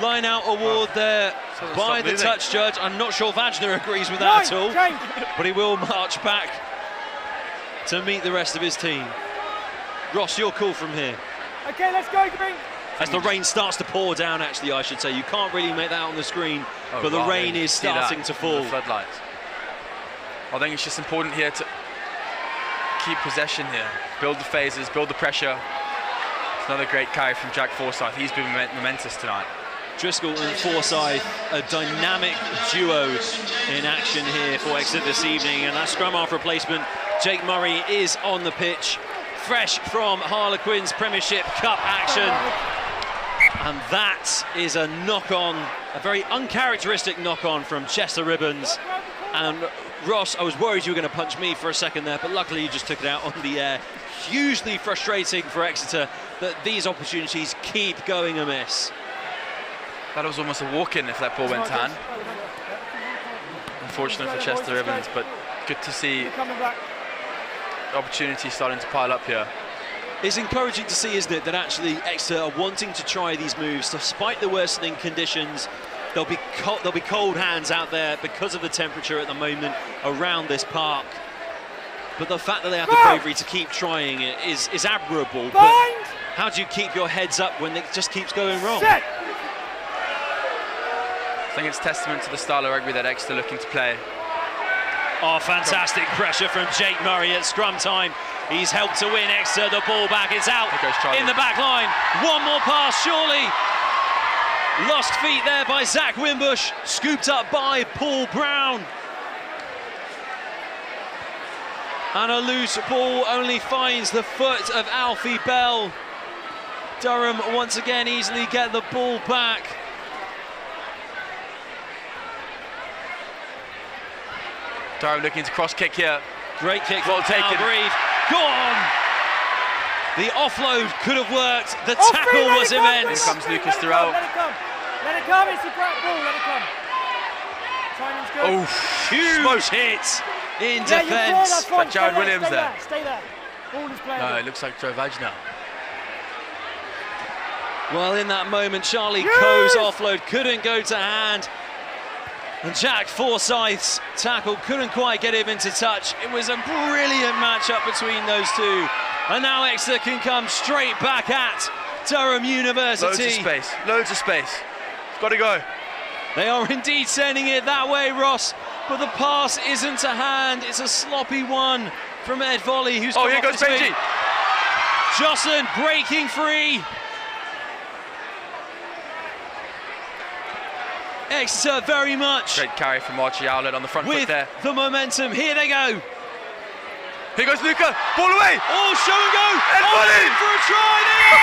line-out award there by the touch judge. I'm not sure Vajner agrees with that at all, but he will march back to meet the rest of his team. Ross, your call from here. Okay, let's go, Green. As the rain starts to pour down, actually, I should say. You can't really make that on the screen, but the rain is starting to fall. The floodlights. I think it's just important here to keep possession here. Build the phases, build the pressure. It's another great carry from Jack Forsyth. He's been momentous tonight. Driscoll and Forsyth, a dynamic duo in action here for Exeter this evening. And that scrum half replacement, Jake Murray, is on the pitch, fresh from Harlequins Premiership Cup action. And that is a knock-on, a very uncharacteristic knock-on from Chester Ribbons. And Ross, I was worried you were going to punch me for a second there, but luckily you just took it out on the air. Hugely frustrating for Exeter that these opportunities keep going amiss. That was almost a walk-in if that ball went hand. Unfortunate for Chester Ribbons, but good to see opportunities starting to pile up here. It's encouraging to see, isn't it, that actually Exeter are wanting to try these moves despite the worsening conditions. There'll be cold hands out there because of the temperature at the moment around this park. But the fact that they have the bravery to keep trying it is admirable. But how do you keep your heads up when it just keeps going wrong? I think it's testament to the style of rugby that Exeter looking to play. Oh, fantastic pressure from Jake Murray at scrum time. He's helped to win Exeter the ball back. It's out in the back line. One more pass, surely. Lost feet there by Zach Wimbush. Scooped up by Paul Brown. And a loose ball only finds the foot of Alfie Bell. Durham once again easily get the ball back. Durham looking to cross kick here. Great kick, well taken. Brief. Gone! The offload could have worked. The tackle was immense. Here comes Lucas Durrell. Let it come. Let it come. It's a great ball. Let it come. Timing's good. Oh, huge hit in defence. Is that Jared Williams there? Stay there. Ball is playing. No, it looks like Joe Vagina. Well, in that moment, Charlie Coe's offload couldn't go to hand. And Jack Forsyth's tackle couldn't quite get him into touch. It was a brilliant matchup between those two. And now Exeter can come straight back at Durham University. Loads of space, loads of space. It's got to go. They are indeed sending it that way, Ross. But the pass isn't to hand. It's a sloppy one from Ed Volley, who's here goes Benji. Jocelyn breaking free. Exeter very much. Great carry from Archie Owlett on the front foot there. The momentum, here they go. Here goes Luca, ball away. Oh, show and go. Ed Volley for a try there.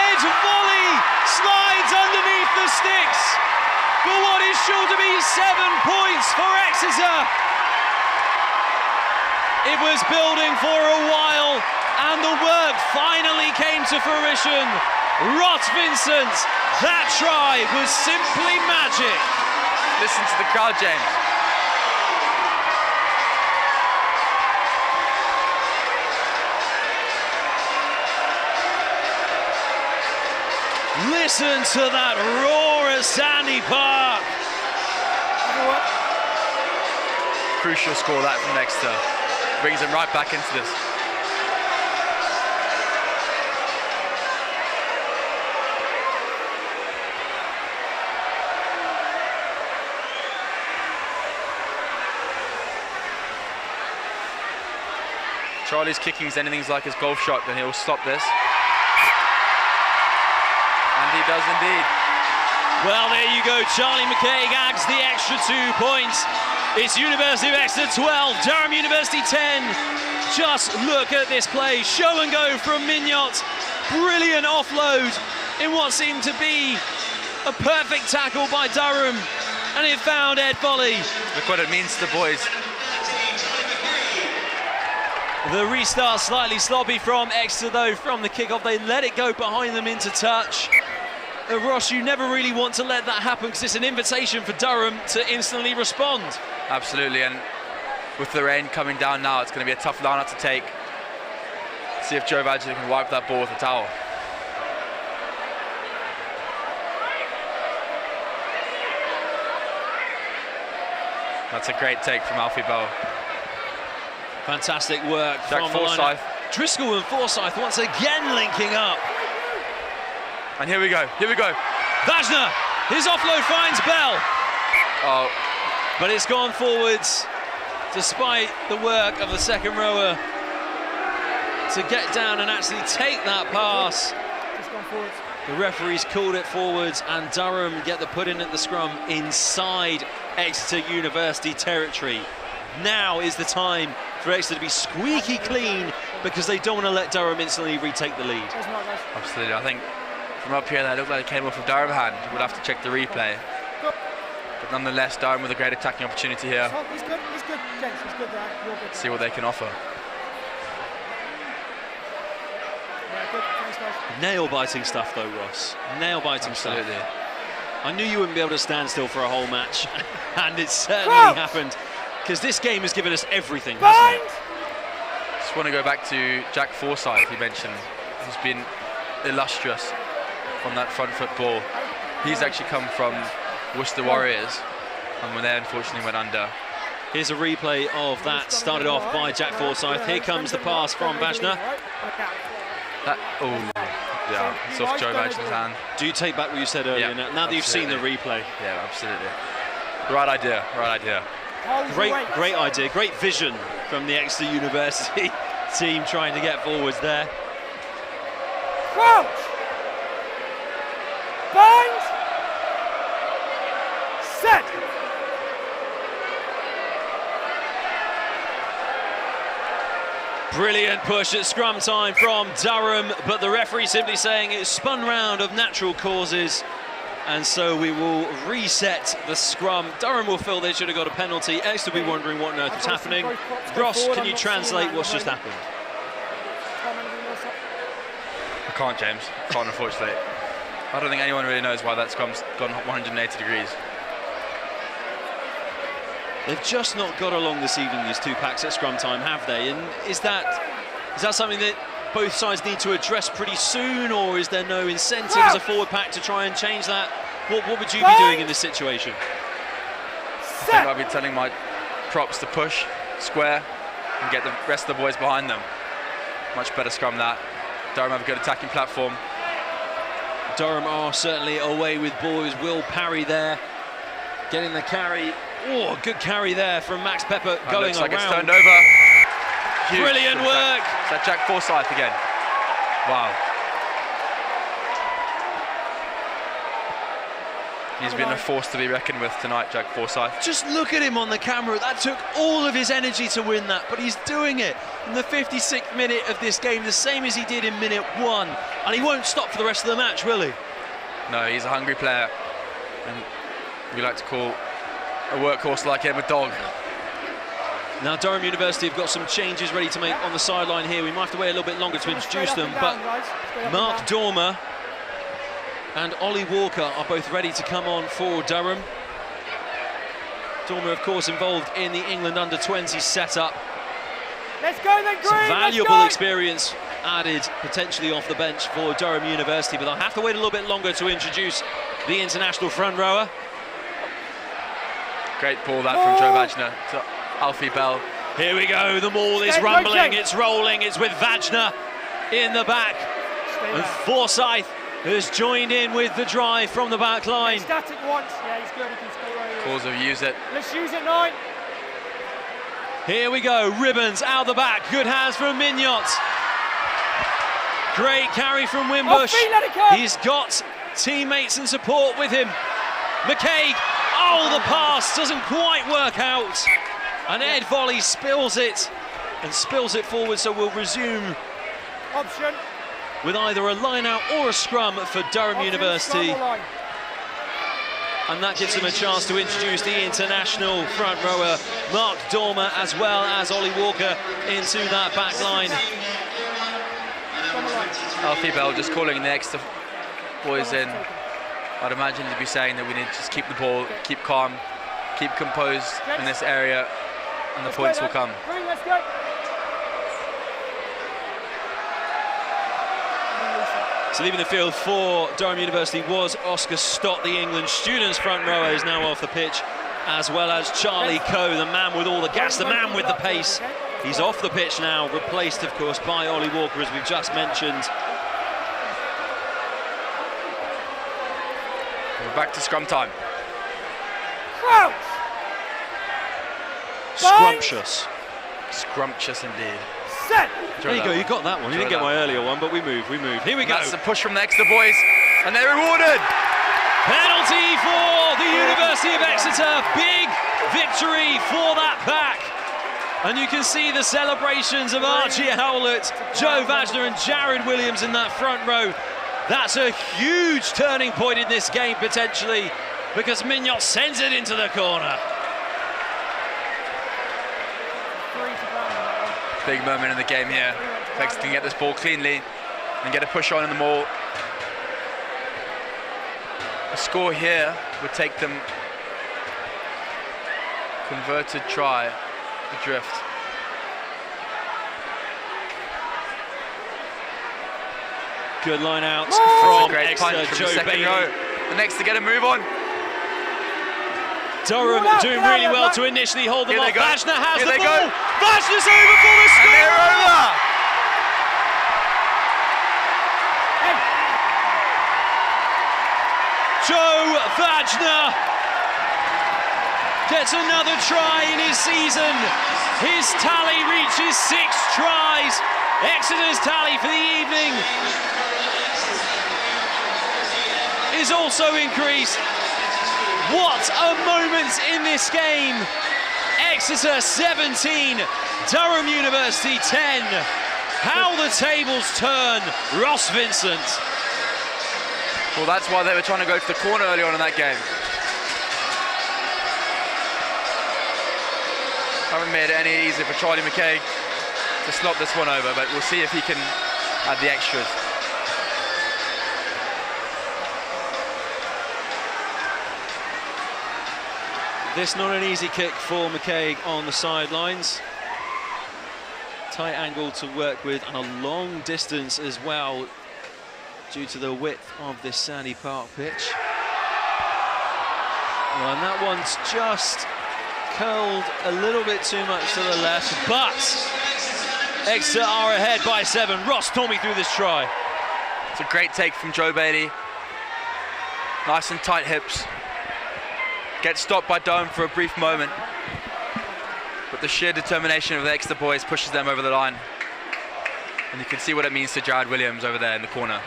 Ed Volley slides underneath the sticks for what is sure to be 7 points for Exeter. It was building for a while and the work finally came to fruition. Ross Vincent, that try was simply magic. Listen to the crowd, James. Listen to that roar at Sandy Park. Crucial score that from Exeter. Brings them right back into this. Charlie's kicking's anything's like his golf shot, then he'll stop this. And he does indeed. Well, there you go. Charlie McKay adds the extra 2 points. It's University of Exeter 12, Durham University 10. Just look at this play. Show and go from Mignot. Brilliant offload in what seemed to be a perfect tackle by Durham. And it found Ed Volley. Look what it means to the boys. The restart slightly sloppy from Exeter though from the kickoff. They let it go behind them into touch. Ross, you never really want to let that happen because it's an invitation for Durham to instantly respond. Absolutely, and with the rain coming down now, it's going to be a tough line-up to take. See if Joe Vagina can wipe that ball with a towel. That's a great take from Alfie Bell. Fantastic work Jack from Forsyth. Driscoll and Forsyth once again linking up. And here we go, here we go. Vajna, his offload finds Bell. Oh. But it's gone forwards, despite the work of the second rower to get down and actually take that pass. Just gone forwards. The referees called it forwards and Durham get the put in at the scrum inside Exeter University territory. Now is the time for Exeter to be squeaky clean because they don't want to let Durham instantly retake the lead. Absolutely, I think from up here that looked like it came off of Durham hand. We'll have to check the replay. But nonetheless, Durham with a great attacking opportunity here. He's good, James, he's good there. You're good. See what they can offer. Yeah, good. Thanks, guys. Nail-biting stuff though, Ross. Nail-biting stuff. Absolutely. I knew you wouldn't be able to stand still for a whole match, and it certainly happened. Because this game has given us everything, hasn't it? want to go back to Jack Forsyth, you mentioned, who's been illustrious on that front foot ball. He's actually come from Worcester Warriors, and when they unfortunately went under. Here's a replay of that, started off by Jack Forsyth. Here comes the pass from Vajna. Yeah, it's off Joe Vajna's hand. Do you take back what you said earlier, now that you've seen the replay? Yeah, absolutely. Right idea, right idea. Great idea, great vision from the Exeter University team trying to get forwards there. Crouch! Bind! Set! Brilliant push at scrum time from Durham, but the referee simply saying it's spun round of natural causes, and so we will reset the scrum. Durham will feel they should have got a penalty. Exeter will be wondering what on earth is happening. Ross, can you translate what's just happened? I can't, James. I can't, unfortunately. I don't think anyone really knows why that scrum's gone 180 degrees. They've just not got along this evening, these two packs at scrum time, have they? And is that something that both sides need to address pretty soon, or is there no incentive as a forward pack to try and change that? What would you be doing in this situation? I think I'd be telling my props to push, square, and get the rest of the boys behind them. Much better scrum that. Durham have a good attacking platform. Durham are certainly away with ball. It was Will Parry there, getting the carry. Oh, good carry there from Max Pepper going looks like around. It's turned over. Huge. Brilliant work. Is that Jack Forsyth again? Wow. He's been a force to be reckoned with tonight, Jack Forsyth. Just look at him on the camera. That took all of his energy to win that, but he's doing it in the 56th minute of this game, the same as he did in minute 1. And he won't stop for the rest of the match, will he? No, he's a hungry player. And we like to call a workhorse like him a dog. Now Durham University have got some changes ready to make on the sideline here. We might have to wait a little bit longer to introduce them, but Mark Dormer and Ollie Walker are both ready to come on for Durham. Dormer, of course, involved in the England under-20 setup. Let's go then, Green. Some valuable experience added potentially off the bench for Durham University, but they'll have to wait a little bit longer to introduce the international front rower. Great ball that from Joe Vajna to Alfie Bell. Here we go, the ball is rumbling, it's rolling, it's with Vajna in the back. And Forsyth has joined in with the drive from the back line. Static once, yeah, he's good, he can stay where he is. Calls of use it. Let's use it, 9. Here we go, Ribbons out the back, good hands from Mignot. Great carry from Wimbush. He's got teammates and support with him. McCaig, oh, the pass doesn't quite work out. And Ed Volley spills it forward, so we'll resume option with either a line out or a scrum for Durham University. And that gives them a chance to introduce the international front rower, Mark Dormer, as well as Ollie Walker, into that back line. Alfie Bell just calling the extra boys in. I'd imagine he'd be saying that we need to just keep the ball, keep calm, keep composed in this area, and the points will come. Let's go. So leaving the field for Durham University was Oscar Stott, the England students front rower, is now off the pitch, as well as Charlie Coe, the man with all the gas, the man with the pace. He's off the pitch now, replaced, of course, by Ollie Walker, as we've just mentioned. We're back to scrum time. Crouch! Scrumptious. Scrumptious indeed. Set! There you go, you got that one. You didn't get my earlier one, but we move. Here we go. That's the push from the Exeter boys, and they're rewarded. Penalty for the University of Exeter. Big victory for that pack. And you can see the celebrations of Archie Howlett, Joe Vajna and Jared Williams in that front row. That's a huge turning point in this game, potentially, because Mignot sends it into the corner. Big moment in the game here. Exeter can get this ball cleanly and get a push on in the maul. A score here would take them converted try adrift. Good line out That's a from great Exeter, punch from the Joe second Bailey. row. The next to get a move on. Durham doing really well to initially hold them Here off. they go. Vajna has Here the they ball. go. Vajna's over for the score. And they're over. Joe Vajna gets another try in his season. His tally reaches 6 tries. Exeter's tally for the evening is also increased. What a moment in this game. Exeter 17, Durham University 10. How the tables turn, Ross Vincent. Well, that's why they were trying to go to the corner early on in that game. Haven't made it any easier for Charlie McKay to slot this one over, but we'll see if he can add the extras. This not an easy kick for McKay on the sidelines. Tight angle to work with and a long distance as well due to the width of this Sandy Park pitch. Well, and that one's just curled a little bit too much to the left, but Exeter are ahead by 7. Ross, talk me through this try. It's a great take from Joe Bailey. Nice and tight hips. Gets stopped by Durham for a brief moment, but the sheer determination of the Exeter boys pushes them over the line. And you can see what it means to Jared Williams over there in the corner.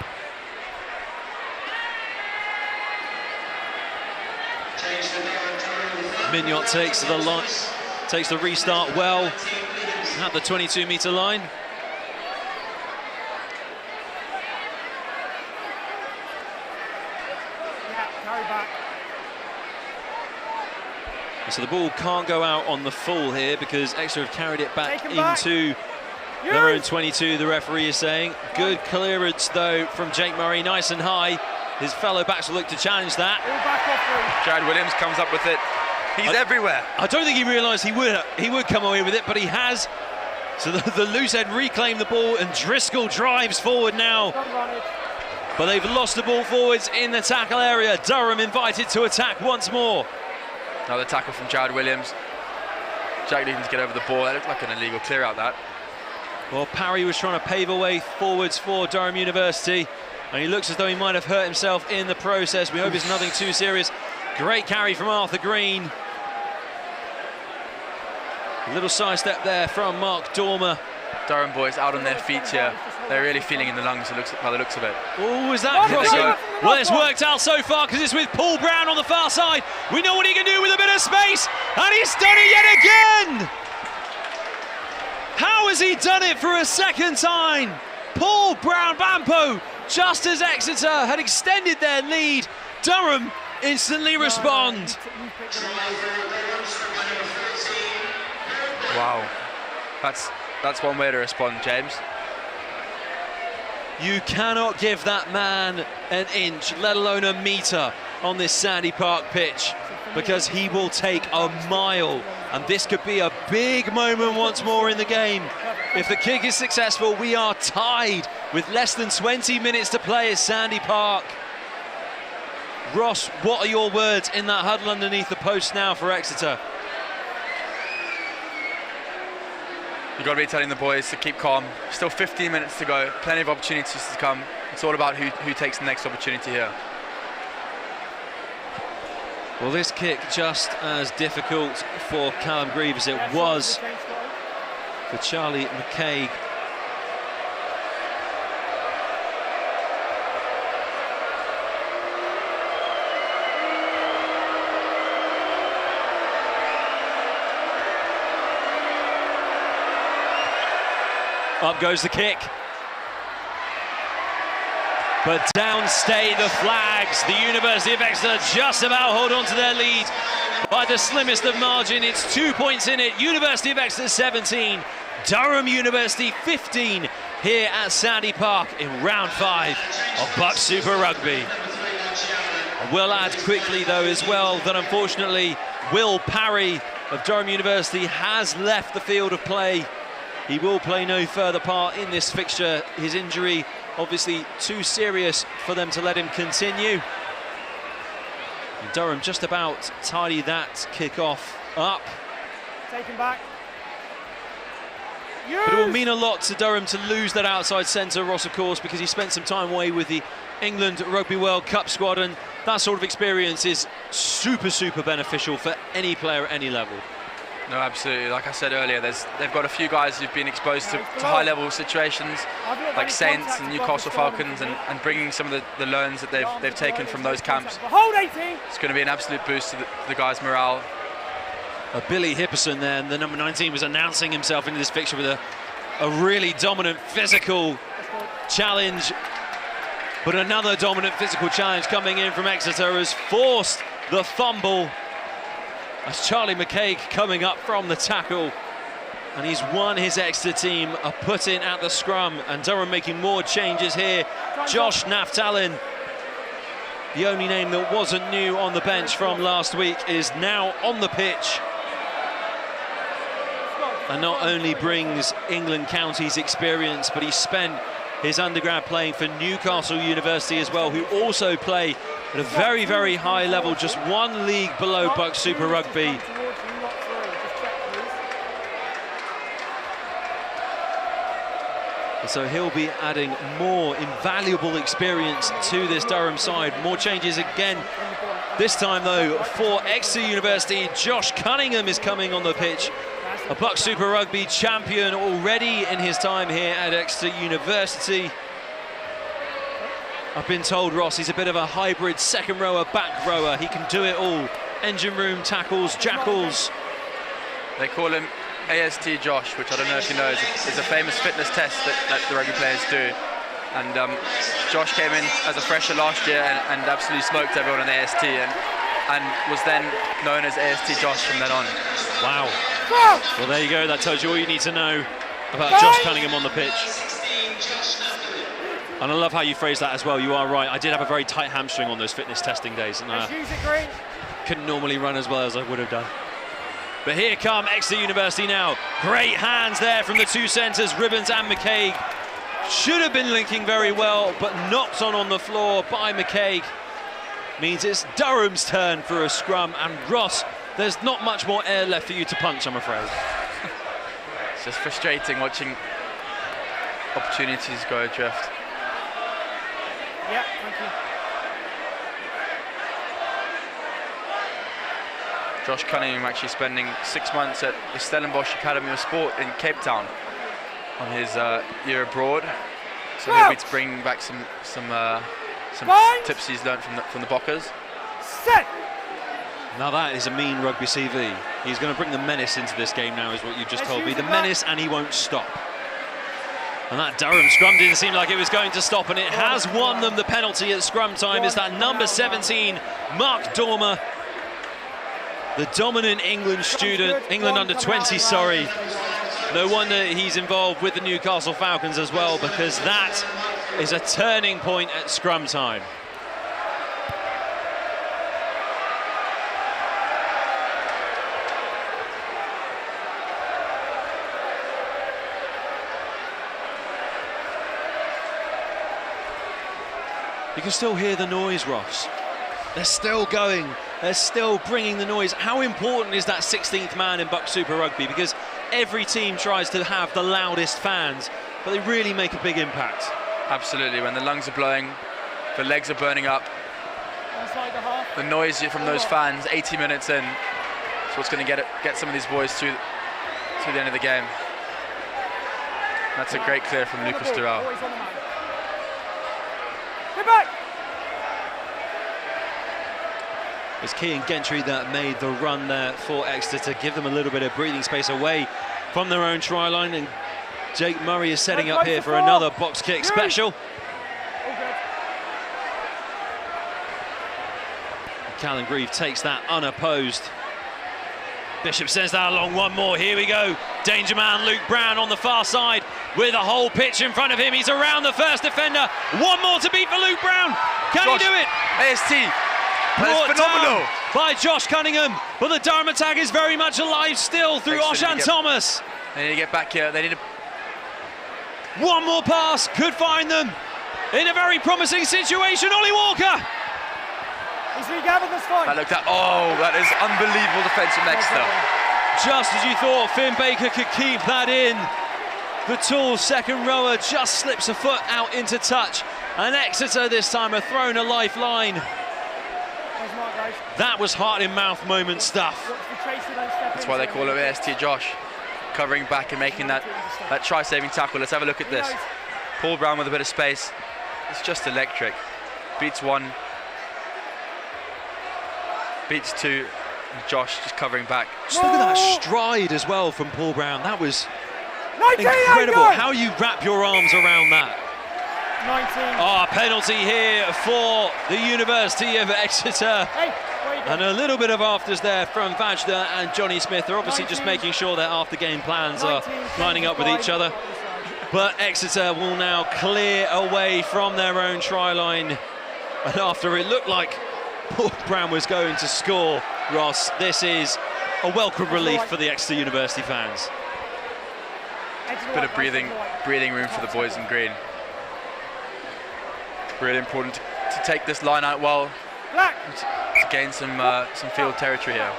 Mignot takes the line, takes the restart well at the 22-metre line. Carry back. So the ball can't go out on the full here because Exeter have carried it back Take him back. into their own 22, the referee is saying. Good clearance though from Jake Murray, nice and high. His fellow backs will look to challenge that. Jared Williams comes up with it. He's everywhere. I don't think he realised he would come away with it, but he has. So the loose end reclaimed the ball and Driscoll drives forward now. But they've lost the ball forwards in the tackle area. Durham invited to attack once more. Another tackle from Jared Williams. Jack needing to get over the ball. That looked like an illegal clear out that. Well, Parry was trying to pave a way forwards for Durham University, and he looks as though he might have hurt himself in the process. We hope it's nothing too serious. Great carry from Arthur Green. A little sidestep there from Mark Dormer. Durham boys out on their feet here. They're really feeling in the lungs by the looks of it. Oh, is that crossing? Well, it's worked out so far because it's with Paul Brown on the far side. We know what he can do with a bit of space, and he's done it yet again! How has he done it for a second time? Paul Brown Bampo, just as Exeter had extended their lead, Durham instantly respond. Wow, that's one way to respond, James. You cannot give that man an inch, let alone a metre on this Sandy Park pitch, because he will take a mile, and this could be a big moment once more in the game. If the kick is successful, we are tied with less than 20 minutes to play at Sandy Park. Ross, what are your words in that huddle underneath the post now for Exeter? You've got to be telling the boys to keep calm. Still 15 minutes to go, plenty of opportunities to come. It's all about who takes the next opportunity here. Well, this kick just as difficult for Callum Grieve as it was for Charlie McKay. Up goes the kick. But down stay the flags. The University of Exeter just about hold on to their lead by the slimmest of margin. It's 2 points in it. University of Exeter 17, Durham University 15 here at Sandy Park in round 5 of BUCS Super Rugby. I will add quickly though as well that unfortunately Will Parry of Durham University has left the field of play. He will play no further part in this fixture. His injury obviously too serious for them to let him continue. And Durham just about tidy that kick-off up. Take him back. But it will mean a lot to Durham to lose that outside centre, Ross, of course, because he spent some time away with the England Rugby World Cup squad, and that sort of experience is super, super beneficial for any player at any level. No, absolutely. Like I said earlier, they've got a few guys who've been exposed to high-level situations, like Saints and Newcastle Falcons, and bringing some of the learns that they've taken from those camps. Hold 18. It's going to be an absolute boost to the guys' morale. Billy Hipperson there, the number 19, was announcing himself into this fixture with a really dominant physical challenge. But another dominant physical challenge coming in from Exeter has forced the fumble. As Charlie McCaig coming up from the tackle, and he's won his Exeter team a put-in at the scrum, and Durham making more changes here. Josh Naftalin, the only name that wasn't new on the bench from last week, is now on the pitch. And not only brings England counties experience, but he spent his undergrad playing for Newcastle University as well, who also play at a very, very high level, just one league below BUCS Super Rugby. And so he'll be adding more invaluable experience to this Durham side. More changes again. This time, though, for Exeter University, Josh Cunningham is coming on the pitch. A BUCS Super Rugby champion already in his time here at Exeter University. I've been told, Ross, he's a bit of a hybrid second rower, back rower. He can do it all. Engine room, tackles, jackals. They call him AST Josh, which I don't know if you know, is a famous fitness test that the rugby players do. And Josh came in as a fresher last year and absolutely smoked everyone in AST and was then known as AST Josh from then on. Wow. Well, there you go. That tells you all you need to know about Josh Cunningham on the pitch. And I love how you phrase that as well. You are right. I did have a very tight hamstring on those fitness testing days, and couldn't normally run as well as I would have done. But here come Exeter University now. Great hands there from the two centres, Ribbons and McCaig. Should have been linking very well, but knocked on the floor by McCaig. Means it's Durham's turn for a scrum, and Ross, there's not much more air left for you to punch, I'm afraid. It's just frustrating watching opportunities go adrift. Yeah, thank you. Josh Cunningham actually spending 6 months at the Stellenbosch Academy of Sport in Cape Town on his year abroad. So he'll be bringing back some tips he's learned from the Bokkers. Set. Now that is a mean rugby CV. He's going to bring the menace into this game now, is what you just told me. The menace, and he won't stop. And that Durham scrum didn't seem like it was going to stop, and it has won them the penalty at scrum time. Is that number 17, Mark Dormer, the dominant England student, England under 20, sorry. No wonder he's involved with the Newcastle Falcons as well, because that is a turning point at scrum time. You can still hear the noise, Ross. They're still going. They're still bringing the noise. How important is that 16th man in BUCS Super Rugby? Because every team tries to have the loudest fans, but they really make a big impact. Absolutely. When the lungs are blowing, the legs are burning up, the noise from those fans 80 minutes in is what's going to get some of these boys to the end of the game. That's a great clear from Lucas Durham. Get back! It's Cian Gentry that made the run there for Exeter to give them a little bit of breathing space away from their own try line, and Jake Murray is setting up here for another box kick special. Callan Grieve takes that unopposed. Bishop sends that along, one more, here we go. Danger man Luke Brown on the far side with a whole pitch in front of him. He's around the first defender. One more to beat for Luke Brown. Can he do it? AST. Brought phenomenal down by Josh Cunningham, but the Durham attack is very much alive still through Oshan Thomas. They need to get back here. They need to... One more pass, could find them. in a very promising situation. Ollie Walker. He's regathered this fight. That looked at. Oh, that is unbelievable defence from Exeter. Just as you thought Finn Baker could keep that in, the tall second rower just slips a foot out into touch, and Exeter this time are thrown a lifeline. That was heart-in-mouth moment stuff. That's why they call him AST Josh, covering back and making that try-saving tackle. Let's have a look at this. Paul Brown with a bit of space. It's just electric. Beats one. Beats two. Josh just covering back. Just look at that stride as well from Paul Brown. That was incredible. How you wrap your arms around that. 19. Penalty here for the University of Exeter. And a little bit of afters there from Vajda and Johnny Smith. They're obviously just making sure their after-game plans are lining up with each other. But Exeter will now clear away from their own try line. And after it looked like Paul Brown was going to score, Ross, this is a welcome relief for the Exeter University fans. Bit of breathing room for the boys in green. Really important to take this line out well, to gain some field territory here.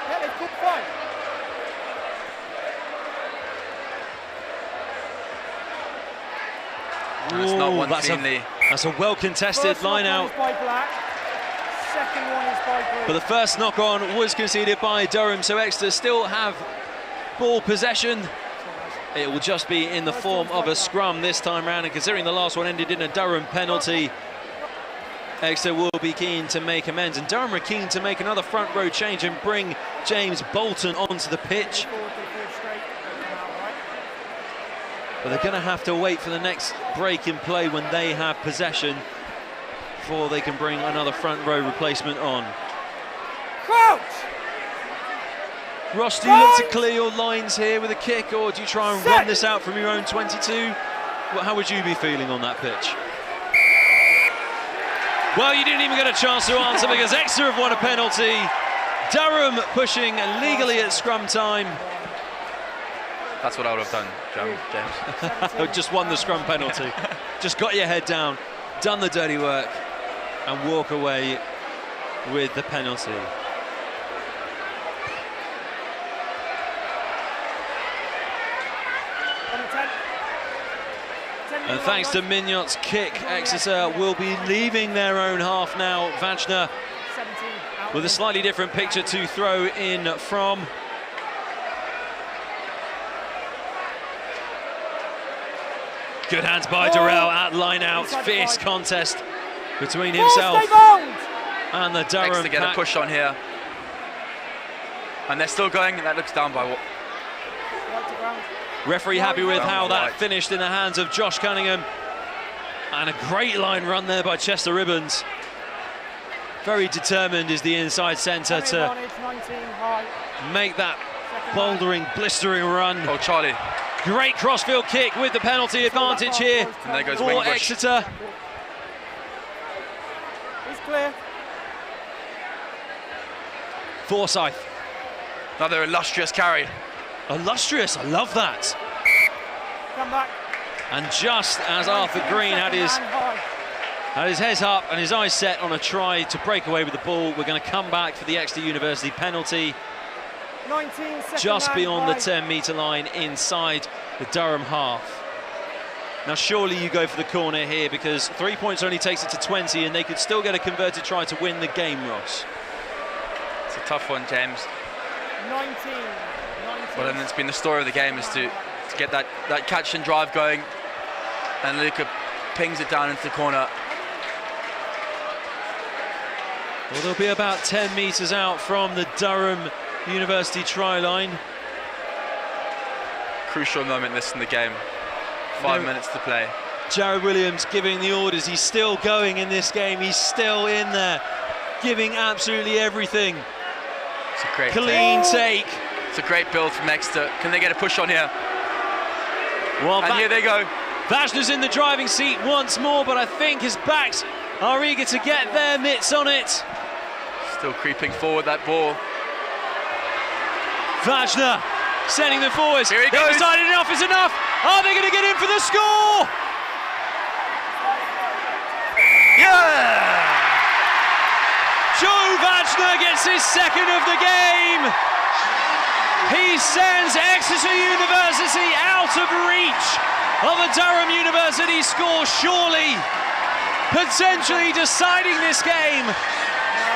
Yeah, they've caught fight. That's not one cleanly. That's a well-contested line out. Second one is by green. But the first knock-on was conceded by Durham, so Exeter still have ball possession. It will just be in the form of a scrum this time round, and considering the last one ended in a Durham penalty, Exeter will be keen to make amends, and Durham are keen to make another front row change and bring James Bolton onto the pitch. But they're going to have to wait for the next break in play when they have possession before they can bring another front row replacement on. Crouch! Ross, do you look to clear your lines here with a kick, or do you try and run this out from your own 22? How would you be feeling on that pitch? Well, you didn't even get a chance to answer because Exeter have won a penalty. Durham pushing legally at scrum time. That's what I would have done, James. Just won the scrum penalty. Just got your head down, done the dirty work, and walk away with the penalty. And thanks to Mignot's kick, Exeter will be leaving their own half now. Vajna with a slightly different picture to throw in from. Good hands by Durrell at line out. Fierce contest between himself and the Durham Exeter get a push on here. And they're still going, and that looks down by what? Referee happy with how that finished in the hands of Josh Cunningham. And a great line run there by Chester Ribbons. Very determined is the inside centre to make that bouldering, blistering run. Oh, Charlie. Great crossfield kick with the penalty advantage here and there goes for Wingbush. Exeter. He's clear. Forsyth. Another illustrious carry. Illustrious, I love that. Come back. And just as Arthur Green had his head up and his eyes set on a try to break away with the ball, we're going to come back for the Exeter University penalty. 19 Just beyond the 10-metre line inside the Durham half. Now surely you go for the corner here because 3 points only takes it to 20 and they could still get a converted try to win the game, Ross. It's a tough one, James. 19. Well, and it's been the story of the game is to get that catch and drive going, and Luca pings it down into the corner. Well, they'll be about 10 metres out from the Durham University try line. Crucial moment this in the game. 5 minutes to play. Jared Williams giving the orders. He's still going in this game. He's still in there, giving absolutely everything. It's a great clean take. It's a great build from Exeter. Can they get a push on here? Well, and here they go. Vajna's in the driving seat once more, but I think his backs are eager to get their mitts on it. Still creeping forward, that ball. Vajna sending them forwards. Here he goes. Decided enough is enough. Are they going to get in for the score? Joe Vajner gets his second of the game. He sends Exeter University out of reach of a Durham University score, surely potentially deciding this game.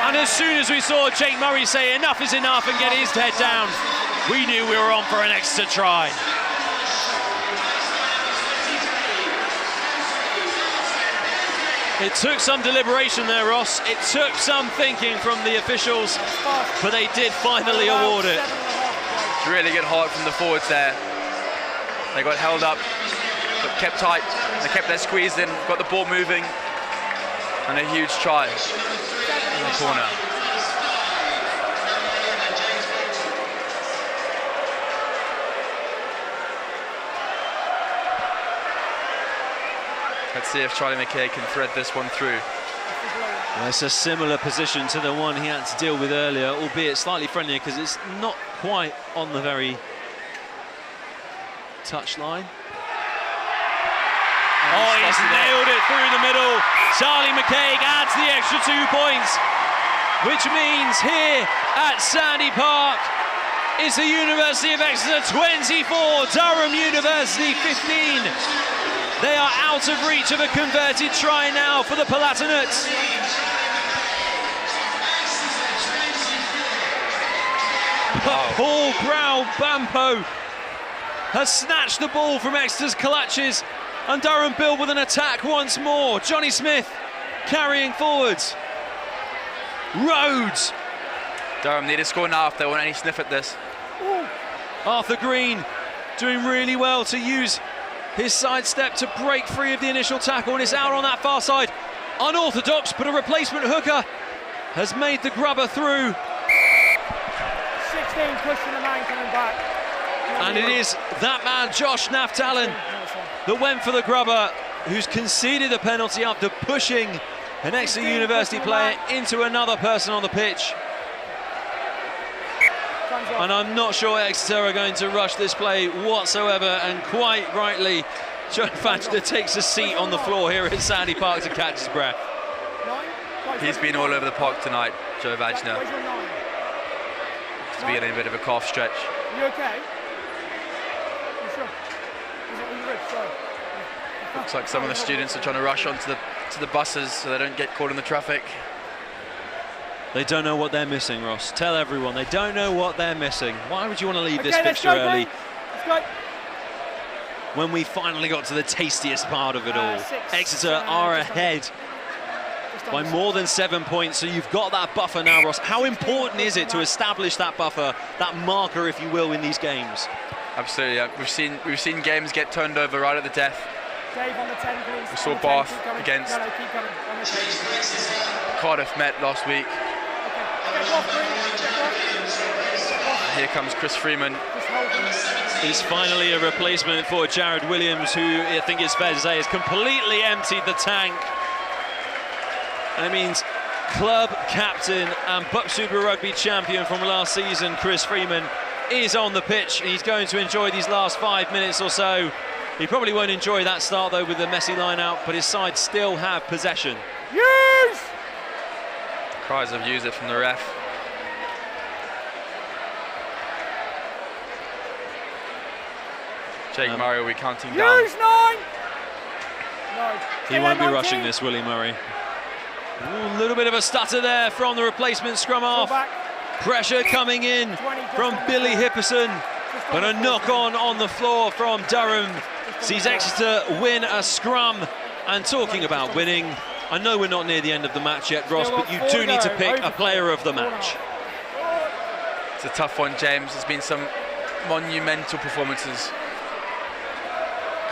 And as soon as we saw Jake Murray say enough is enough and get his head down, we knew we were on for an Exeter try. It took some deliberation there, Ross. It took some thinking from the officials, but they did finally award it. It's really good heart from the forwards there. They got held up, but kept tight. They kept their squeeze in, got the ball moving, and a huge try in the corner. Let's see if Charlie McKay can thread this one through. Well, it's a similar position to the one he had to deal with earlier, albeit slightly friendlier because it's not quite on the very touchline. Oh, he's nailed it through the middle. Charlie McKay adds the extra 2 points, which means here at Sandy Park, it's the University of Exeter 24, Durham University 15. They are out of reach of a converted try now for the Palatinates. But Paul Brown-Bampo has snatched the ball from Exeter's clutches, and Durham build with an attack once more. Johnny Smith carrying forwards. Rhodes. Durham need to score now if they want any sniff at this. Arthur Green doing really well to use his sidestep to break free of the initial tackle, and it's out on that far side. Unorthodox, but a replacement hooker has made the grubber through. 16 pushing the man coming back. And it is that man, Josh Naftalin, that went for the grubber, who's conceded a penalty after pushing an Exeter University player into another person on the pitch. And I'm not sure Exeter are going to rush this play whatsoever, and quite rightly, Joe Vajner takes a seat on the floor here at Sandy Park to catch his breath. He's been all over the park tonight, Joe Vajner. He's been in a bit of a calf stretch. You okay? You sure? Looks like some of the students are trying to rush onto the buses so they don't get caught in the traffic. They don't know what they're missing, Ross. Tell everyone, they don't know what they're missing. Why would you want to leave this fixture early? Let's go. When we finally got to the tastiest part of it all. Exeter are ahead by more than 7 points, so you've got that buffer now, Ross. How important is it to establish that buffer, that marker, if you will, in these games? Absolutely. We've seen games get turned over right at the death. Dave on the 10, please. We saw Bath against Cardiff Met last week. Here comes Chris Freeman. He's finally a replacement for Jared Williams, who I think it's fair to say has completely emptied the tank. And it means club captain and BUCS Super Rugby champion from last season, Chris Freeman, is on the pitch. He's going to enjoy these last 5 minutes or so. He probably won't enjoy that start though with the messy line out, but his side still have possession. Use! Cries of use it from the ref. Jake Murray will be counting down. Use 9! No. He won't be rushing this, will he, Murray? A little bit of a stutter there from the replacement scrum half. Pressure coming in from Billy Hipperson, but a knock on the floor from Durham sees Exeter win a scrum. And talking about winning, I know we're not near the end of the match yet, Ross, but you do need to pick a player of the match. It's a tough one, James. There's been some monumental performances.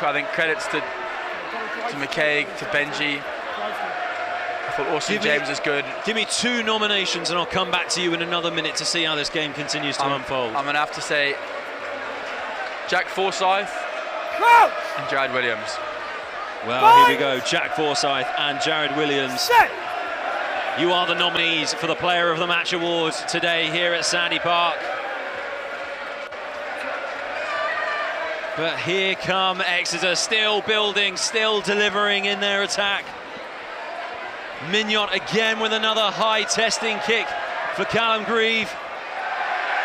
I think credits to McKay, to Benji. I thought Austin James is good. Give me 2 nominations and I'll come back to you in another minute to see how this game continues to unfold. I'm going to have to say Jack Forsyth and Jared Williams. Well, here we go. Jack Forsyth and Jared Williams. You are the nominees for the Player of the Match award today here at Sandy Park. But here come Exeter, still building, still delivering in their attack. Mignot again with another high testing kick for Callum Grieve.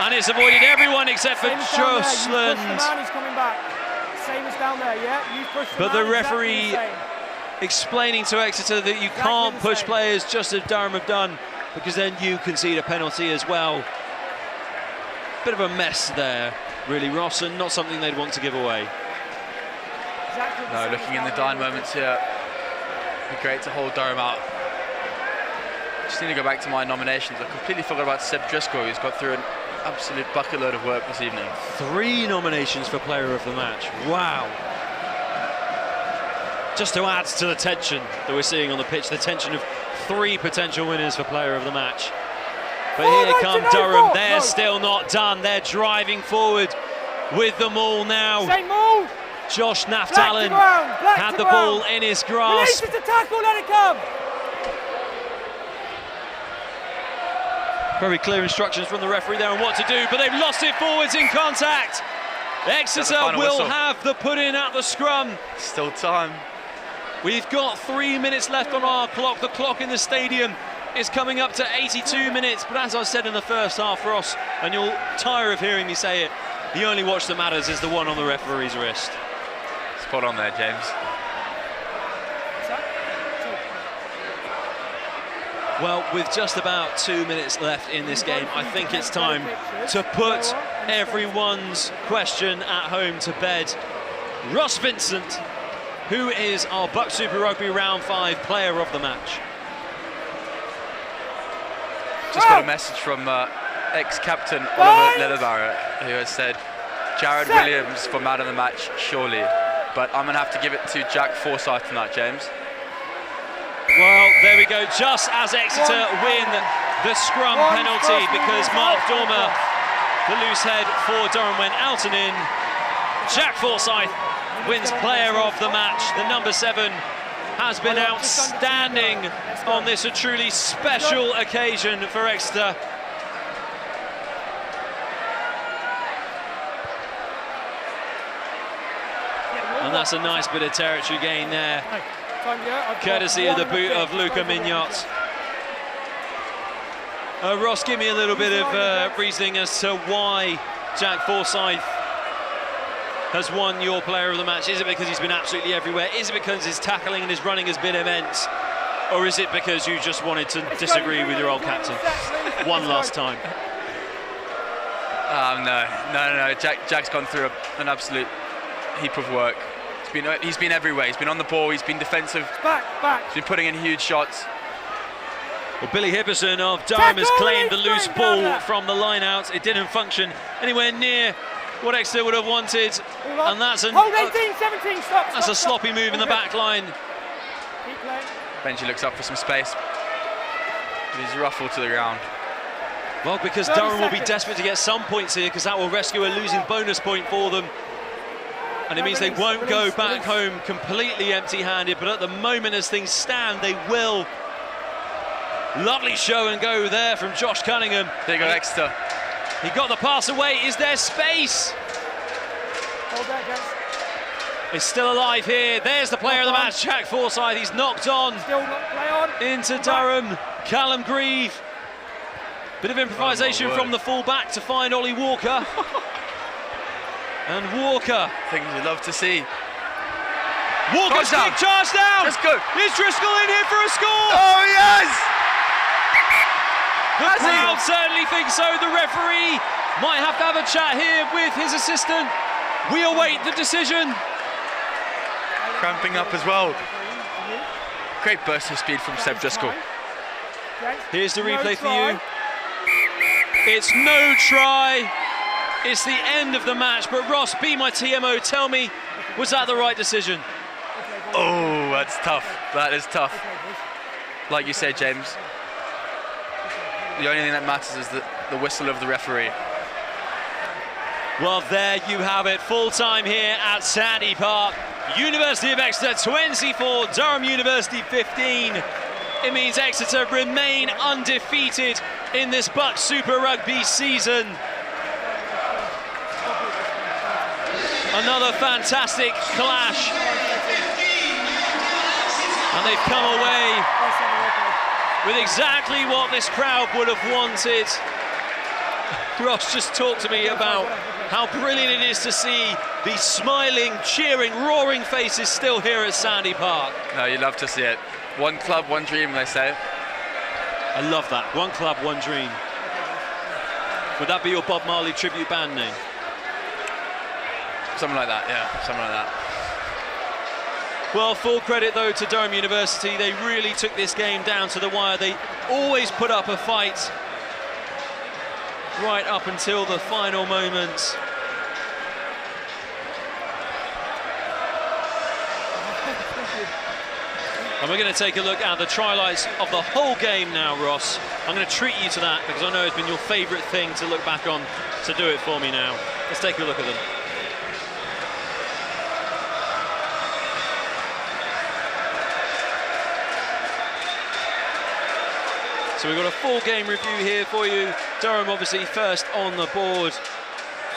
And it's avoided everyone except for Josland. He's coming back. Same as down there, yeah? You push the But the referee explaining to Exeter that you can't push players just as Durham have done, because then you concede a penalty as well. Bit of a mess there, really, Ross, and not something they'd want to give away. No, looking in the dying moments here, it'd be great to hold Durham out. Just need to go back to my nominations. I completely forgot about Seb Driscoll, who's got through an absolute bucket load of work this evening. 3 nominations for player of the match. Wow. Just to add to the tension that we're seeing on the pitch, the tension of 3 potential winners for player of the match. But here come Durham. They're still not done. They're driving forward with the maul now. Josh Naftalin had the ball in his grasp. Release it to tackle, let it come. Very clear instructions from the referee there on what to do, but they've lost it forwards in contact. Exeter will have the put-in at the scrum. Still time. We've got 3 minutes left on our clock. The clock in the stadium is coming up to 82 minutes, but as I said in the first half, Ross, and you'll tire of hearing me say it, the only watch that matters is the one on the referee's wrist. Spot on there, James. Well, with just about 2 minutes left in this game, I think it's time to put everyone's question at home to bed. Ross Vincent, who is our BUCS Super Rugby Round 5 player of the match? Just got a message from ex-captain Oliver Leatherbarrett, who has said, Jared Williams for man of the match, surely. But I'm going to have to give it to Jack Forsyth tonight, James. Well, there we go, just as Exeter win the scrum penalty, because Mark Dormer, the loose head for Durham, went out and in. Jack Forsyth wins player of the match. The number 7 has been outstanding on this, a truly special occasion for Exeter. And that's a nice bit of territory gain there, courtesy of the boot of Luca Mignot. Ross, give me a little bit of reasoning as to why Jack Forsyth has won your player of the match. Is it because he's been absolutely everywhere? Is it because his tackling and his running has been immense? Or is it because you just wanted to disagree with your old captain one last time? No. Jack's gone through an absolute heap of work. He's been everywhere. He's been on the ball. He's been defensive. He's been putting in huge shots. Well, Billy Hipperson of Durham has claimed the loose ball from the line out. It didn't function anywhere near what Exeter would have wanted, and that's a sloppy move in the back line. Benji looks up for some space. He's ruffled to the ground. Well, because Durham will be desperate to get some points here, because that will rescue a losing bonus point for them. And it means they won't go back home completely empty-handed, but at the moment as things stand, they will. Lovely show and go there from Josh Cunningham. There you go, Exeter. He got the pass away. Is there space? It's still alive here. There's the player of the match, Jack Forsyth. He's knocked on into Durham. Callum Grieve. Bit of improvisation from the full-back to find Ollie Walker. And Walker. Things you'd love to see. Walker's big charge down. Let's go. Is Driscoll in here for a score? Oh, yes! The crowd certainly thinks so. The referee might have to have a chat here with his assistant. We await the decision. Cramping up as well. Great burst of speed from Seb Driscoll. Here's the replay for you. It's no try. It's the end of the match, but Ross, be my TMO, tell me, was that the right decision? Oh, that's tough. That is tough. Like you said, James, the only thing that matters is the whistle of the referee. Well, there you have it, full time here at Sandy Park. University of Exeter 24, Durham University 15. It means Exeter remain undefeated in this BUCS Super Rugby season. Another fantastic clash. And they've come away with exactly what this crowd would have wanted. Ross just talked to me about how brilliant it is to see these smiling, cheering, roaring faces still here at Sandy Park. No, you love to see it. One club, one dream, they say. I love that. One club, one dream. Would that be your Bob Marley tribute band name? Something like that, yeah, something like that. Well, full credit though to Durham University. They really took this game down to the wire. They always put up a fight right up until the final moments. And we're going to take a look at the try-lights of the whole game now, Ross. I'm going to treat you to that because I know it's been your favourite thing to look back on, so do it for me now. Let's take a look at them. So we've got a full game review here for you. Durham obviously first on the board.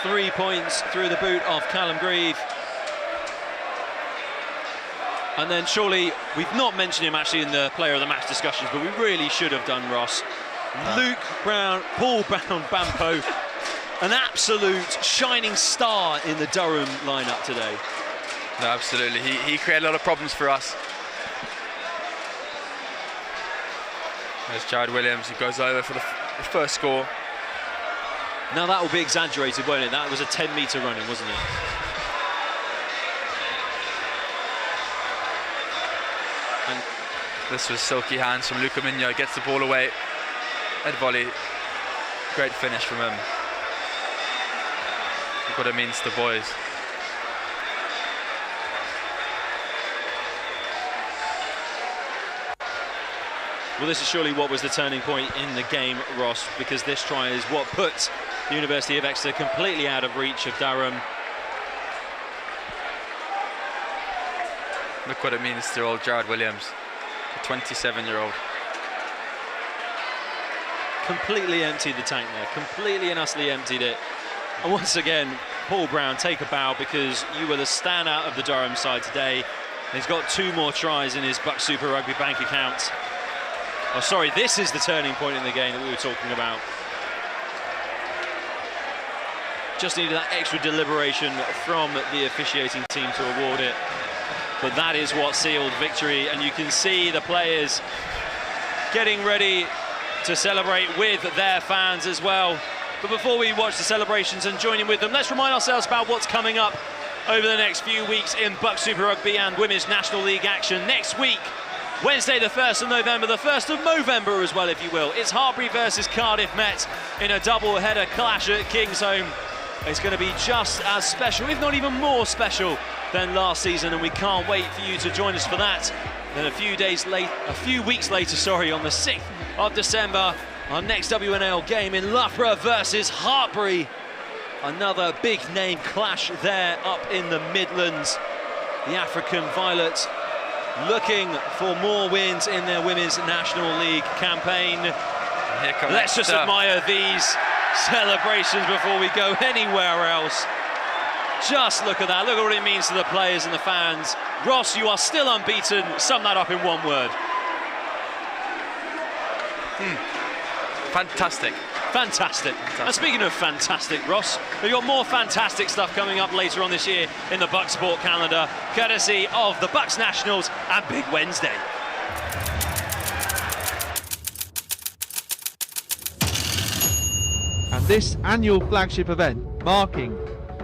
3 points through the boot of Callum Grieve. And then surely, we've not mentioned him actually in the player of the match discussions, but we really should have done, Ross. Luke Brown, Paul Brown Bampo, an absolute shining star in the Durham lineup today. No, absolutely. He created a lot of problems for us. There's Jared Williams, who goes over for the first score. Now that will be exaggerated, won't it? That was a 10-metre running, wasn't it? And this was silky hands from Luca Migno, gets the ball away. Head volley, great finish from him. Look what it means to boys. Well, this is surely what was the turning point in the game, Ross, because this try is what put the University of Exeter completely out of reach of Durham. Look what it means to old Jared Williams, a 27-year-old. Completely emptied the tank there, completely and utterly emptied it. And once again, Paul Brown, take a bow, because you were the standout of the Durham side today. He's got 2 more tries in his BUCS Super Rugby bank account. Oh, sorry, this is the turning point in the game that we were talking about. Just needed that extra deliberation from the officiating team to award it. But that is what sealed victory, and you can see the players getting ready to celebrate with their fans as well. But before we watch the celebrations and join in with them, let's remind ourselves about what's coming up over the next few weeks in BUCS Super Rugby and Women's National League action. Next week, Wednesday the 1st of November, the 1st of Movember as well, if you will. It's Hartpury versus Cardiff Met in a double-header clash at Kingsholm. It's going to be just as special, if not even more special, than last season, and we can't wait for you to join us for that. Then a few weeks later, on the 6th of December, our next WNL game in Loughborough versus Hartpury. Another big name clash there up in the Midlands. The African Violet looking for more wins in their Women's National League campaign. Let's just admire these celebrations before we go anywhere else. Just look at that. Look at what it means to the players and the fans. Ross, you are still unbeaten. Sum that up in one word. Fantastic. Fantastic. And speaking of fantastic, Ross, we've got more fantastic stuff coming up later on this year in the BUCS Sport calendar, courtesy of the BUCS Nationals and Big Wednesday. And this annual flagship event, marking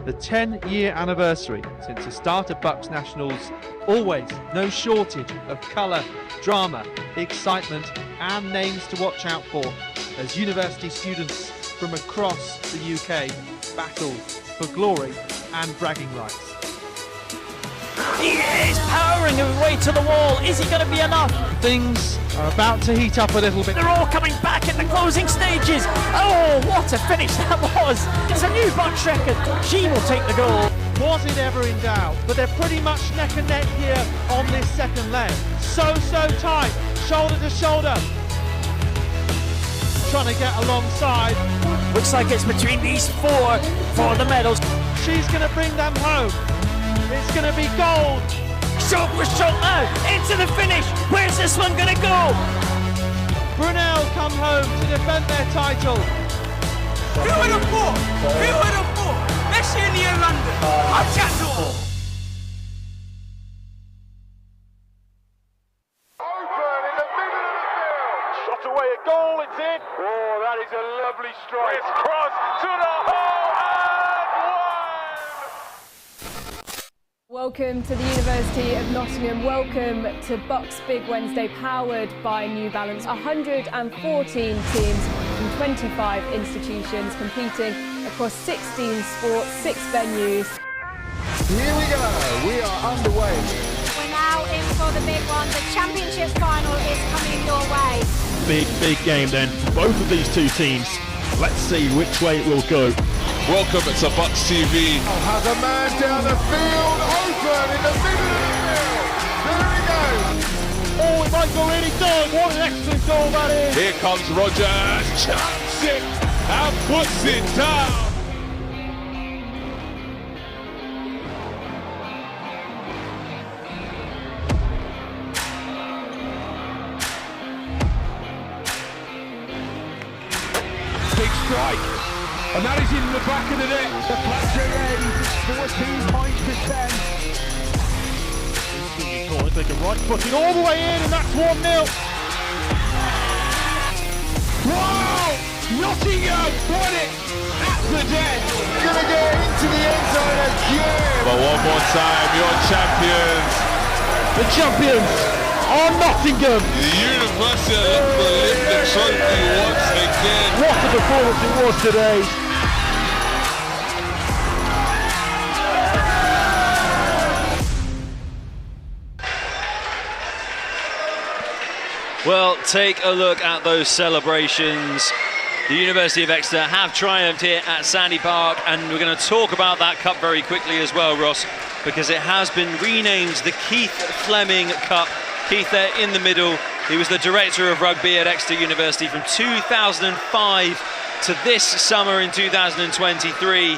the 10-year anniversary since the start of BUCS Nationals, always no shortage of colour, drama, excitement and names to watch out for as university students from across the UK battle for glory and bragging rights. He is powering his way to the wall. Is he going to be enough? Things are about to heat up a little bit. They're all coming back in the closing stages. Oh, what a finish that was. It's a new BUCS record. She will take the goal. Was it ever in doubt? But they're pretty much neck and neck here on this second leg. So tight, shoulder to shoulder. Trying to get alongside. Looks like it's between these 4 for the medals. She's going to bring them home. It's going to be gold. Stroke for stroke now, into the finish. Where's this one going to go? Brunel come home to defend their title. Who would have thought? Who would have thought? Next year near London. I'll chat to all. Shot away a goal, it's in. Oh, that is a lovely strike. It's crossed to the hole and one. Welcome to the University of Nottingham. Welcome to BUCS Big Wednesday, powered by New Balance. 114 teams from 25 institutions competing across 16 sports, 6 venues. Here we go. We are underway. We're now in for the big one. The championship final is coming your way. Big game then. Both of these two teams. Let's see which way it will go. Welcome to BUCS TV. Has a man down the field, open in the middle of the field. There he goes. Oh, it might go really good. What an excellent goal that is. Here comes Rogers, chucks it and puts it down. Big strike. And that is in the back of the net. The Fletcher ends, 14 points to 10. They can right footing all the way in, and that's 1-0. Wow! Nottingham won it at the death. Gonna go into the end zone again. But one more time, your champions. The champions are Nottingham. The University will lift the trophy once again. What a performance it was today. Well, take a look at those celebrations. The University of Exeter have triumphed here at Sandy Park, and we're going to talk about that cup very quickly as well, Ross, because it has been renamed the Keith Fleming Cup. Keith there in the middle. He was the director of rugby at Exeter University from 2005 to this summer in 2023.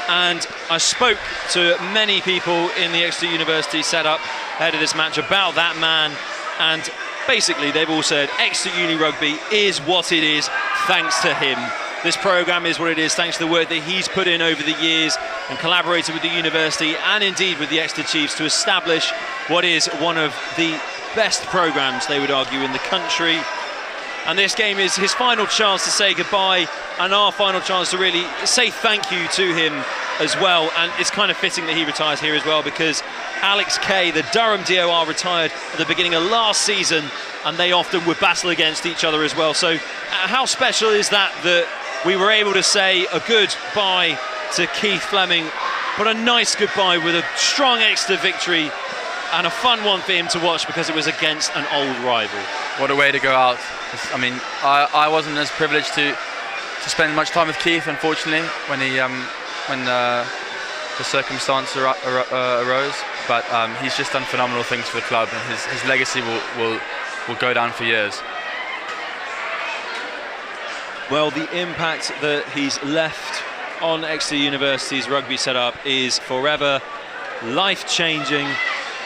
And I spoke to many people in the Exeter University setup ahead of this match about that man, and basically they've all said Exeter Uni Rugby is what it is thanks to him. This programme is what it is thanks to the work that he's put in over the years and collaborated with the university and indeed with the Exeter Chiefs to establish what is one of the best programmes, they would argue, in the country. And this game is his final chance to say goodbye and our final chance to really say thank you to him as well. And it's kind of fitting that he retires here as well, because Alex Kay, the Durham DOR, retired at the beginning of last season, and they often would battle against each other as well. So how special is that we were able to say a goodbye to Keith Fleming, but a nice goodbye with a strong Exeter victory and a fun one for him to watch because it was against an old rival. What a way to go out. I mean, I wasn't as privileged to spend much time with Keith, unfortunately, when the circumstance arose. But he's just done phenomenal things for the club, and his legacy will go down for years. Well, the impact that he's left on Exeter University's rugby setup is forever, life-changing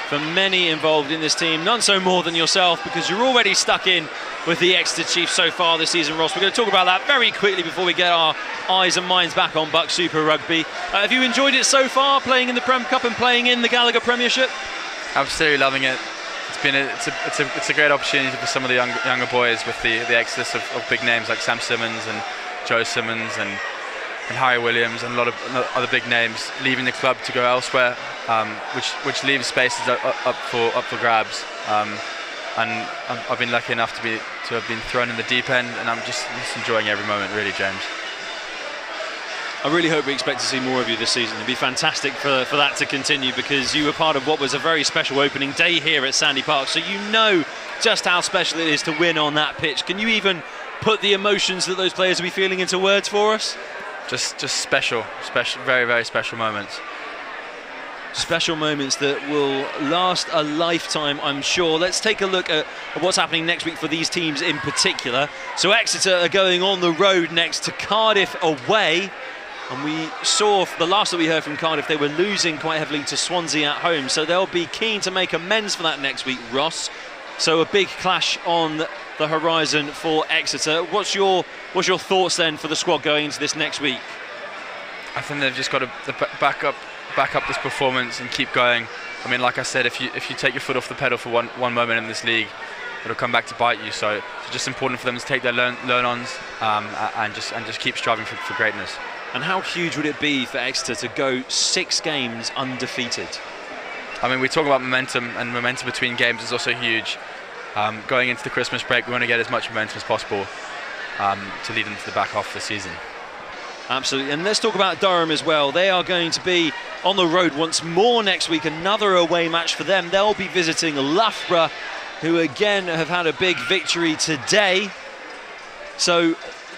for many involved in this team. None so more than yourself, because you're already stuck in with the Exeter Chiefs so far this season, Ross. We're going to talk about that very quickly before we get our eyes and minds back on BUCS Super Rugby. Have you enjoyed it so far, playing in the Prem Cup and playing in the Gallagher Premiership? Absolutely loving it. It's a great opportunity for some of the younger boys with the exodus of big names like Sam Simmons and Joe Simmons and Harry Williams and a lot of other big names leaving the club to go elsewhere, which leaves spaces up for grabs. And I've been lucky enough to have been thrown in the deep end, and I'm just enjoying every moment, really, James. I really hope we expect to see more of you this season. It'd be fantastic for that to continue, because you were part of what was a very special opening day here at Sandy Park, so you know just how special it is to win on that pitch. Can you even put the emotions that those players will be feeling into words for us? Just special, very, very special moments. Special moments that will last a lifetime, I'm sure. Let's take a look at what's happening next week for these teams in particular. So Exeter are going on the road next to Cardiff away. And we saw, the last that we heard from Cardiff, they were losing quite heavily to Swansea at home. So they'll be keen to make amends for that next week, Ross. So a big clash on the horizon for Exeter. What's your thoughts then for the squad going into this next week? I think they've just got to back up this performance and keep going. I mean, like I said, if you take your foot off the pedal for one moment in this league, it'll come back to bite you. So it's just important for them to take their learn-ons and just keep striving for greatness. And how huge would it be for Exeter to go 6 games undefeated? I mean, we talk about momentum, and momentum between games is also huge. Going into the Christmas break, we want to get as much momentum as possible to lead into the back half of the season. Absolutely. And let's talk about Durham as well. They are going to be on the road once more next week, another away match for them. They'll be visiting Loughborough, who again have had a big victory today. So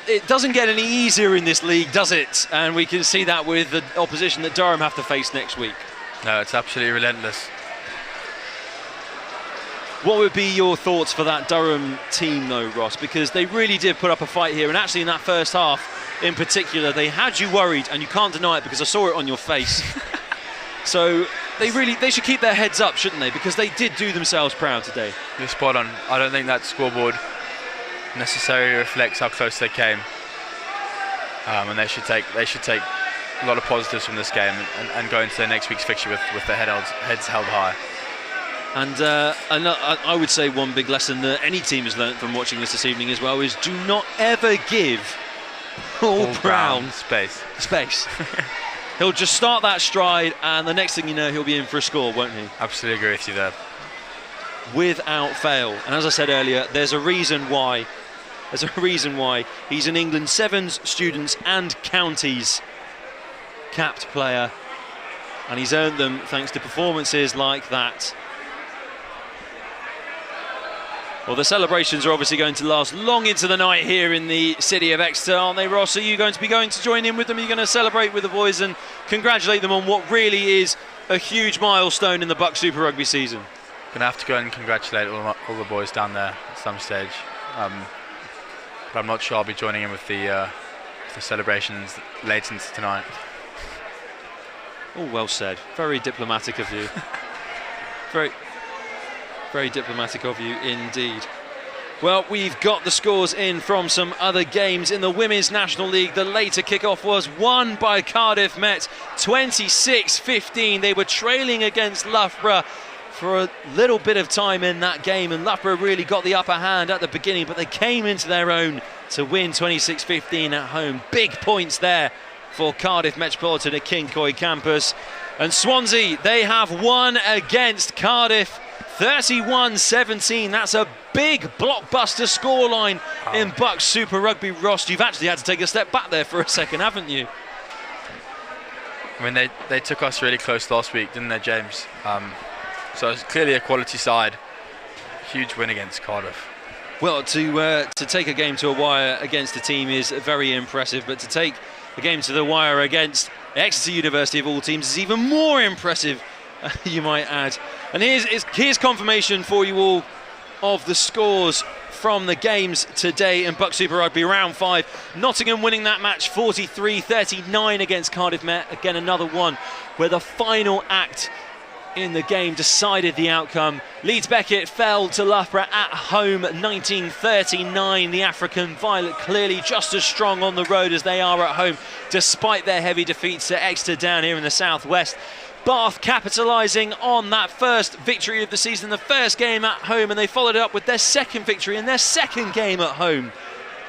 it doesn't get any easier in this league, does it? And we can see that with the opposition that Durham have to face next week. No, it's absolutely relentless. What would be your thoughts for that Durham team though, Ross? Because they really did put up a fight here, and actually in that first half in particular, they had you worried, and you can't deny it because I saw it on your face. So they should keep their heads up, shouldn't they? Because they did do themselves proud today. You're spot on. I don't think that scoreboard necessarily reflects how close they came, and they should take a lot of positives from this game and go into their next week's fixture with their heads held high. And I would say one big lesson that any team has learnt from watching this evening as well is do not ever give Paul Brown space. He'll just start that stride, and the next thing you know, he'll be in for a score, won't he? Absolutely agree with you there. Without fail. And as I said earlier, there's a reason why he's an England Sevens, Students and Counties capped player, and he's earned them thanks to performances like that. Well, the celebrations are obviously going to last long into the night here in the city of Exeter, aren't they, Ross? Are you going to join in with them? Are you going to celebrate with the boys and congratulate them on what really is a huge milestone in the BUCS Super Rugby season? Going to have to go and congratulate all the boys down there at some stage. But I'm not sure I'll be joining in with the celebrations late into tonight. Oh, well said. Very diplomatic of you. Very diplomatic of you indeed. Well, we've got the scores in from some other games in the Women's National League. The later kickoff was won by Cardiff Met 26-15. They were trailing against Loughborough for a little bit of time in that game, and Loughborough really got the upper hand at the beginning, but they came into their own to win 26-15 at home. Big points there for Cardiff Metropolitan at Kincoy campus. And Swansea, they have won against Cardiff 31-17. That's a big blockbuster scoreline in BUCS Super Rugby. Ross, you've actually had to take a step back there for a second, haven't you? I mean, they took us really close last week, didn't they, James? So it's clearly a quality side. Huge win against Cardiff. Well, to take a game to a wire against a team is very impressive, but to take a game to the wire against Exeter University of all teams is even more impressive, you might add. And here's confirmation for you all of the scores from the games today in BUCS Super Rugby round 5. Nottingham winning that match 43-39 against Cardiff Met. Again, another one where the final act in the game decided the outcome. Leeds Beckett fell to Loughborough at home 19-39. The African Violet clearly just as strong on the road as they are at home, despite their heavy defeats to Exeter down here in the southwest. Bath capitalising on that first victory of the season, the first game at home, and they followed it up with their second victory in their second game at home.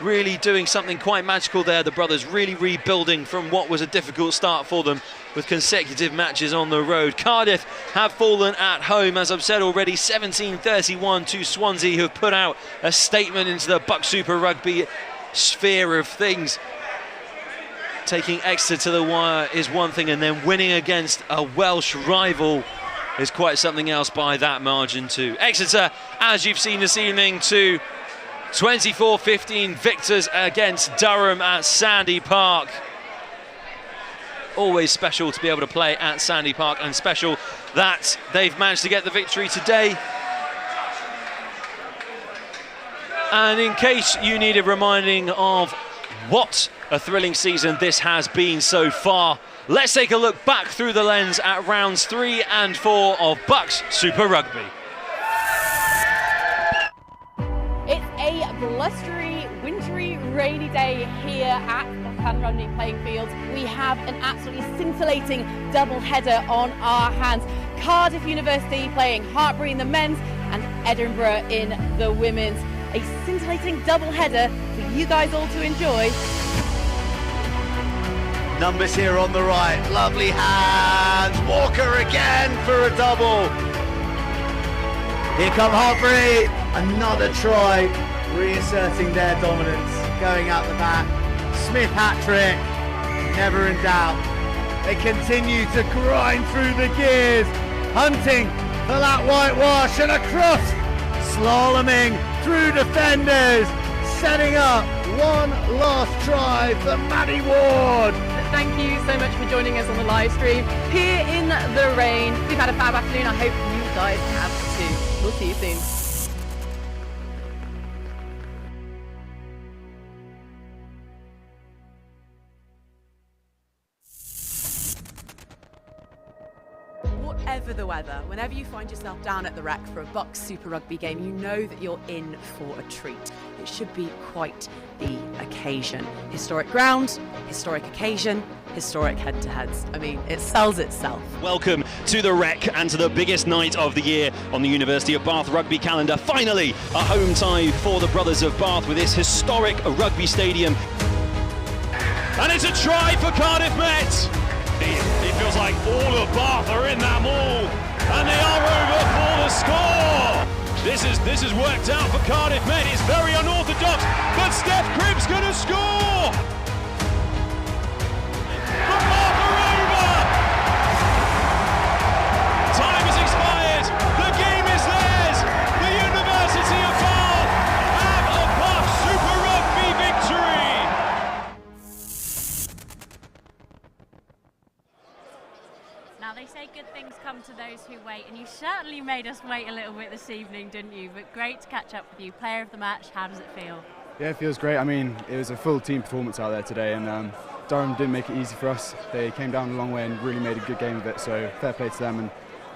Really doing something quite magical there, the brothers, really rebuilding from what was a difficult start for them with consecutive matches on the road. Cardiff have fallen at home, as I've said already, 17-31 to Swansea, who have put out a statement into the BUCS Super Rugby sphere of things. Taking Exeter to the wire is one thing, and then winning against a Welsh rival is quite something else by that margin too. Exeter, as you've seen this evening, to 24-15 victors against Durham at Sandy Park. Always special to be able to play at Sandy Park, and special that they've managed to get the victory today. And in case you needed reminding of what a thrilling season this has been so far, let's take a look back through the lens at rounds 3 and 4 of BUCS Super Rugby. rainy day here at the Rugby playing field. We have an absolutely scintillating double header on our hands. Cardiff University playing Hartpury in the men's and Edinburgh in the women's. A scintillating double header for you guys all to enjoy. Numbers here on the right, lovely hands, Walker again for a double. Here come Hartpury, another try, reasserting their dominance, going out the back. Smith hat-trick, never in doubt. They continue to grind through the gears, hunting for that whitewash and across, slaloming through defenders, setting up one last try for Maddie Ward. Thank you so much for joining us on the live stream here in the rain. We've had a fab afternoon. I hope you guys have too. We'll see you soon. Whatever the weather, whenever you find yourself down at the Rec for a BUCS Super Rugby game, you know that you're in for a treat. It should be quite the occasion. Historic ground, historic occasion, historic head-to-heads. I mean, it sells itself. Welcome to the Rec and to the biggest night of the year on the University of Bath rugby calendar. Finally, a home tie for the Brothers of Bath with this historic rugby stadium. And it's a try for Cardiff Met. It feels like all of Bath are in that mall, and they are over for the score. This has worked out for Cardiff Met. It's very unorthodox, but Steph Cribb's going to score. But Bath are over. Time has expired. The game is theirs. The University of Bath have a BUCS Super Rugby victory. Now, they say good things come to those who wait, and you certainly made us wait a little bit this evening, didn't you? But great to catch up with you. Player of the match, how does it feel? Yeah, it feels great. I mean, it was a full team performance out there today, and Durham didn't make it easy for us. They came down a long way and really made a good game of it, so fair play to them, and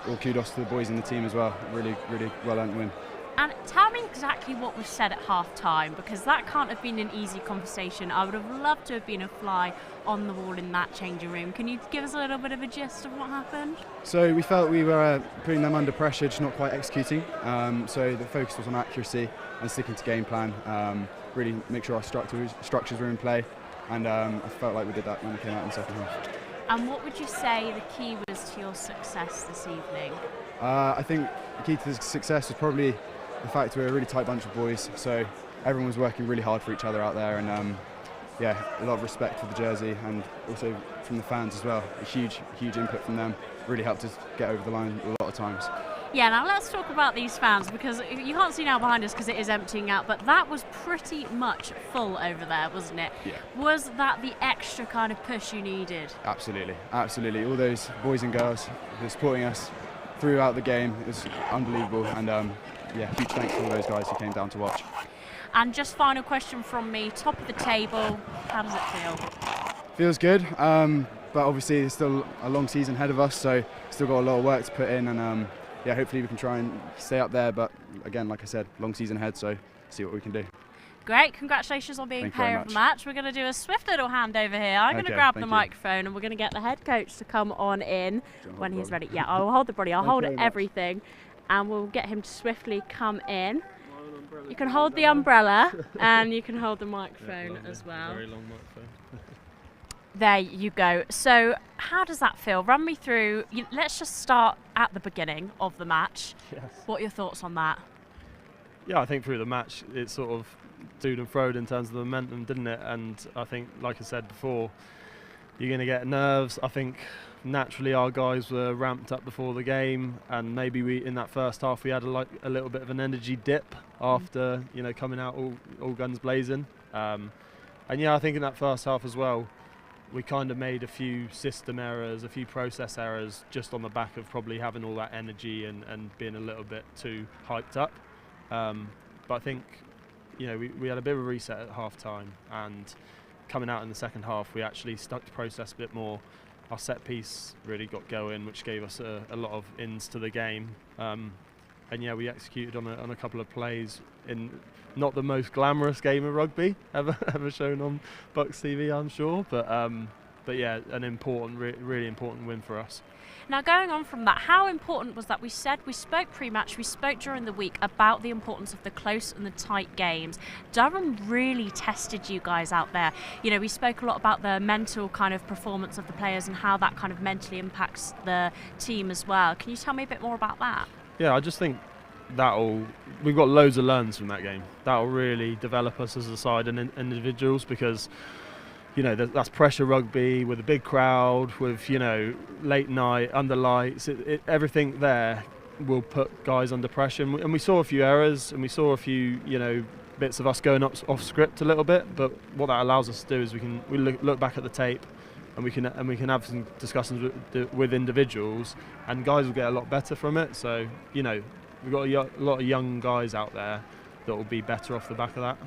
all kudos to the boys in the team as well. Really, really well earned win. And tell me exactly what was said at half-time, because that can't have been an easy conversation. I would have loved to have been a fly on the wall in that changing room. Can you give us a little bit of a gist of what happened? So we felt we were putting them under pressure, just not quite executing. So the focus was on accuracy and sticking to game plan. Really make sure our structures were in play, and I felt like we did that when we came out in the second half. And what would you say the key was to your success this evening? I think the key to the success was probably the fact we're a really tight bunch of boys, so everyone was working really hard for each other out there, and yeah, a lot of respect for the jersey, and also from the fans as well. A huge input from them really helped us get over the line a lot of times. Yeah, now let's talk about these fans, because you can't see now behind us because it is emptying out, but that was pretty much full over there, wasn't it? Yeah. Was that the extra kind of push you needed? Absolutely. All those boys and girls who were supporting us throughout the game, it was unbelievable, and yeah, huge thanks to all those guys who came down to watch. And just final question from me, top of the table, how does it feel? Feels good, but obviously there's still a long season ahead of us, so still got a lot of work to put in, and yeah, hopefully we can try and stay up there, but again, like I said, long season ahead, so see what we can do. Great, congratulations on being player of the match. We're going to do a swift little handover here. I'm going to grab the microphone and we're going to get the head coach to come on in when he's ready. Yeah, I'll hold the body, I'll hold everything, and we'll get him to swiftly come in. You can hold the umbrella and you can hold the microphone as well. Very long microphone. There you go. So how does that feel? Run me through. Let's just start at the beginning of the match. Yes. What are your thoughts on that? Yeah, I think through the match it sort of toed and froed in terms of the momentum, didn't it? And I think, like I said before, you're going to get nerves. I think naturally our guys were ramped up before the game, and maybe we in that first half we had a little bit of an energy dip after coming out all guns blazing. And yeah, I think in that first half as well, we kind of made a few system errors, a few process errors, just on the back of probably having all that energy and being a little bit too hyped up. But I think we had a bit of a reset at half time, and coming out in the second half we actually stuck to process a bit more. Our set piece really got going, which gave us a lot of ins to the game. And yeah, we executed on a couple of plays in not the most glamorous game of rugby ever shown on BUCS TV, I'm sure, but yeah, an important, really important win for us. Now, going on from that, how important was that? We spoke pre-match, we spoke during the week about the importance of the close and the tight games. Durham really tested you guys out there. You know, we spoke a lot about the mental kind of performance of the players and how that kind of mentally impacts the team as well. Can you tell me a bit more about that? Yeah, I just think we've got loads of learns from that game. That'll really develop us as a side and individuals, because you know, that's pressure rugby with a big crowd, with, you know, late night, under lights. Everything there will put guys under pressure. And we saw a few errors, and we saw a few, you know, bits of us going off script a little bit. But what that allows us to do is we look back at the tape, and we can have some discussions with individuals, and guys will get a lot better from it. So, you know, we've got a lot of young guys out there that will be better off the back of that.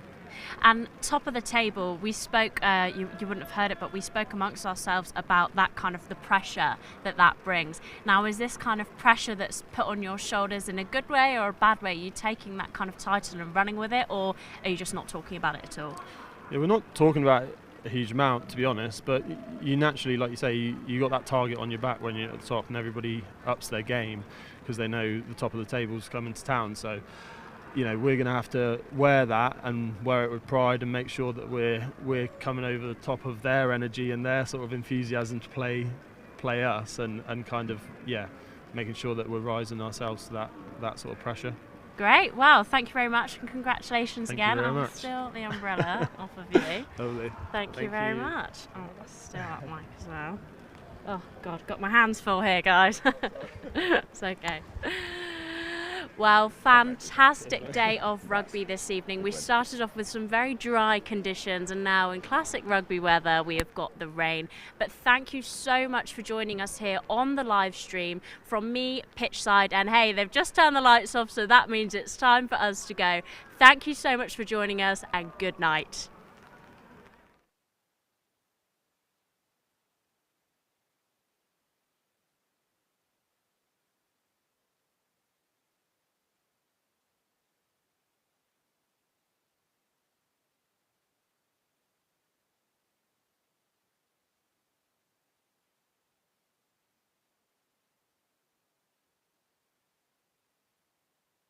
And top of the table, we spoke, you wouldn't have heard it, but we spoke amongst ourselves about that kind of the pressure that brings. Now, is this kind of pressure that's put on your shoulders in a good way or a bad way? Are you taking that kind of title and running with it, or are you just not talking about it at all? Yeah, we're not talking about it a huge amount, to be honest, but you naturally, like you say, you got that target on your back when you're at the top, and everybody ups their game because they know the top of the table's coming to town. So, you know, we're going to have to wear that and wear it with pride and make sure that we're coming over the top of their energy and their sort of enthusiasm to play us, and kind of, yeah, making sure that we're rising ourselves to that sort of pressure. Great. Well, thank you very much, and congratulations again. Thank you very I'll much. steal the umbrella off of you. Lovely. Thank you very much. Oh, let's steal that mic as well. Oh, God, got my hands full here, guys. It's okay. Well, fantastic day of rugby this evening. We started off with some very dry conditions, and now in classic rugby weather we have got the rain. But thank you so much for joining us here on the live stream from me, pitchside, and hey, they've just turned the lights off, so that means it's time for us to go. Thank you so much for joining us, and good night.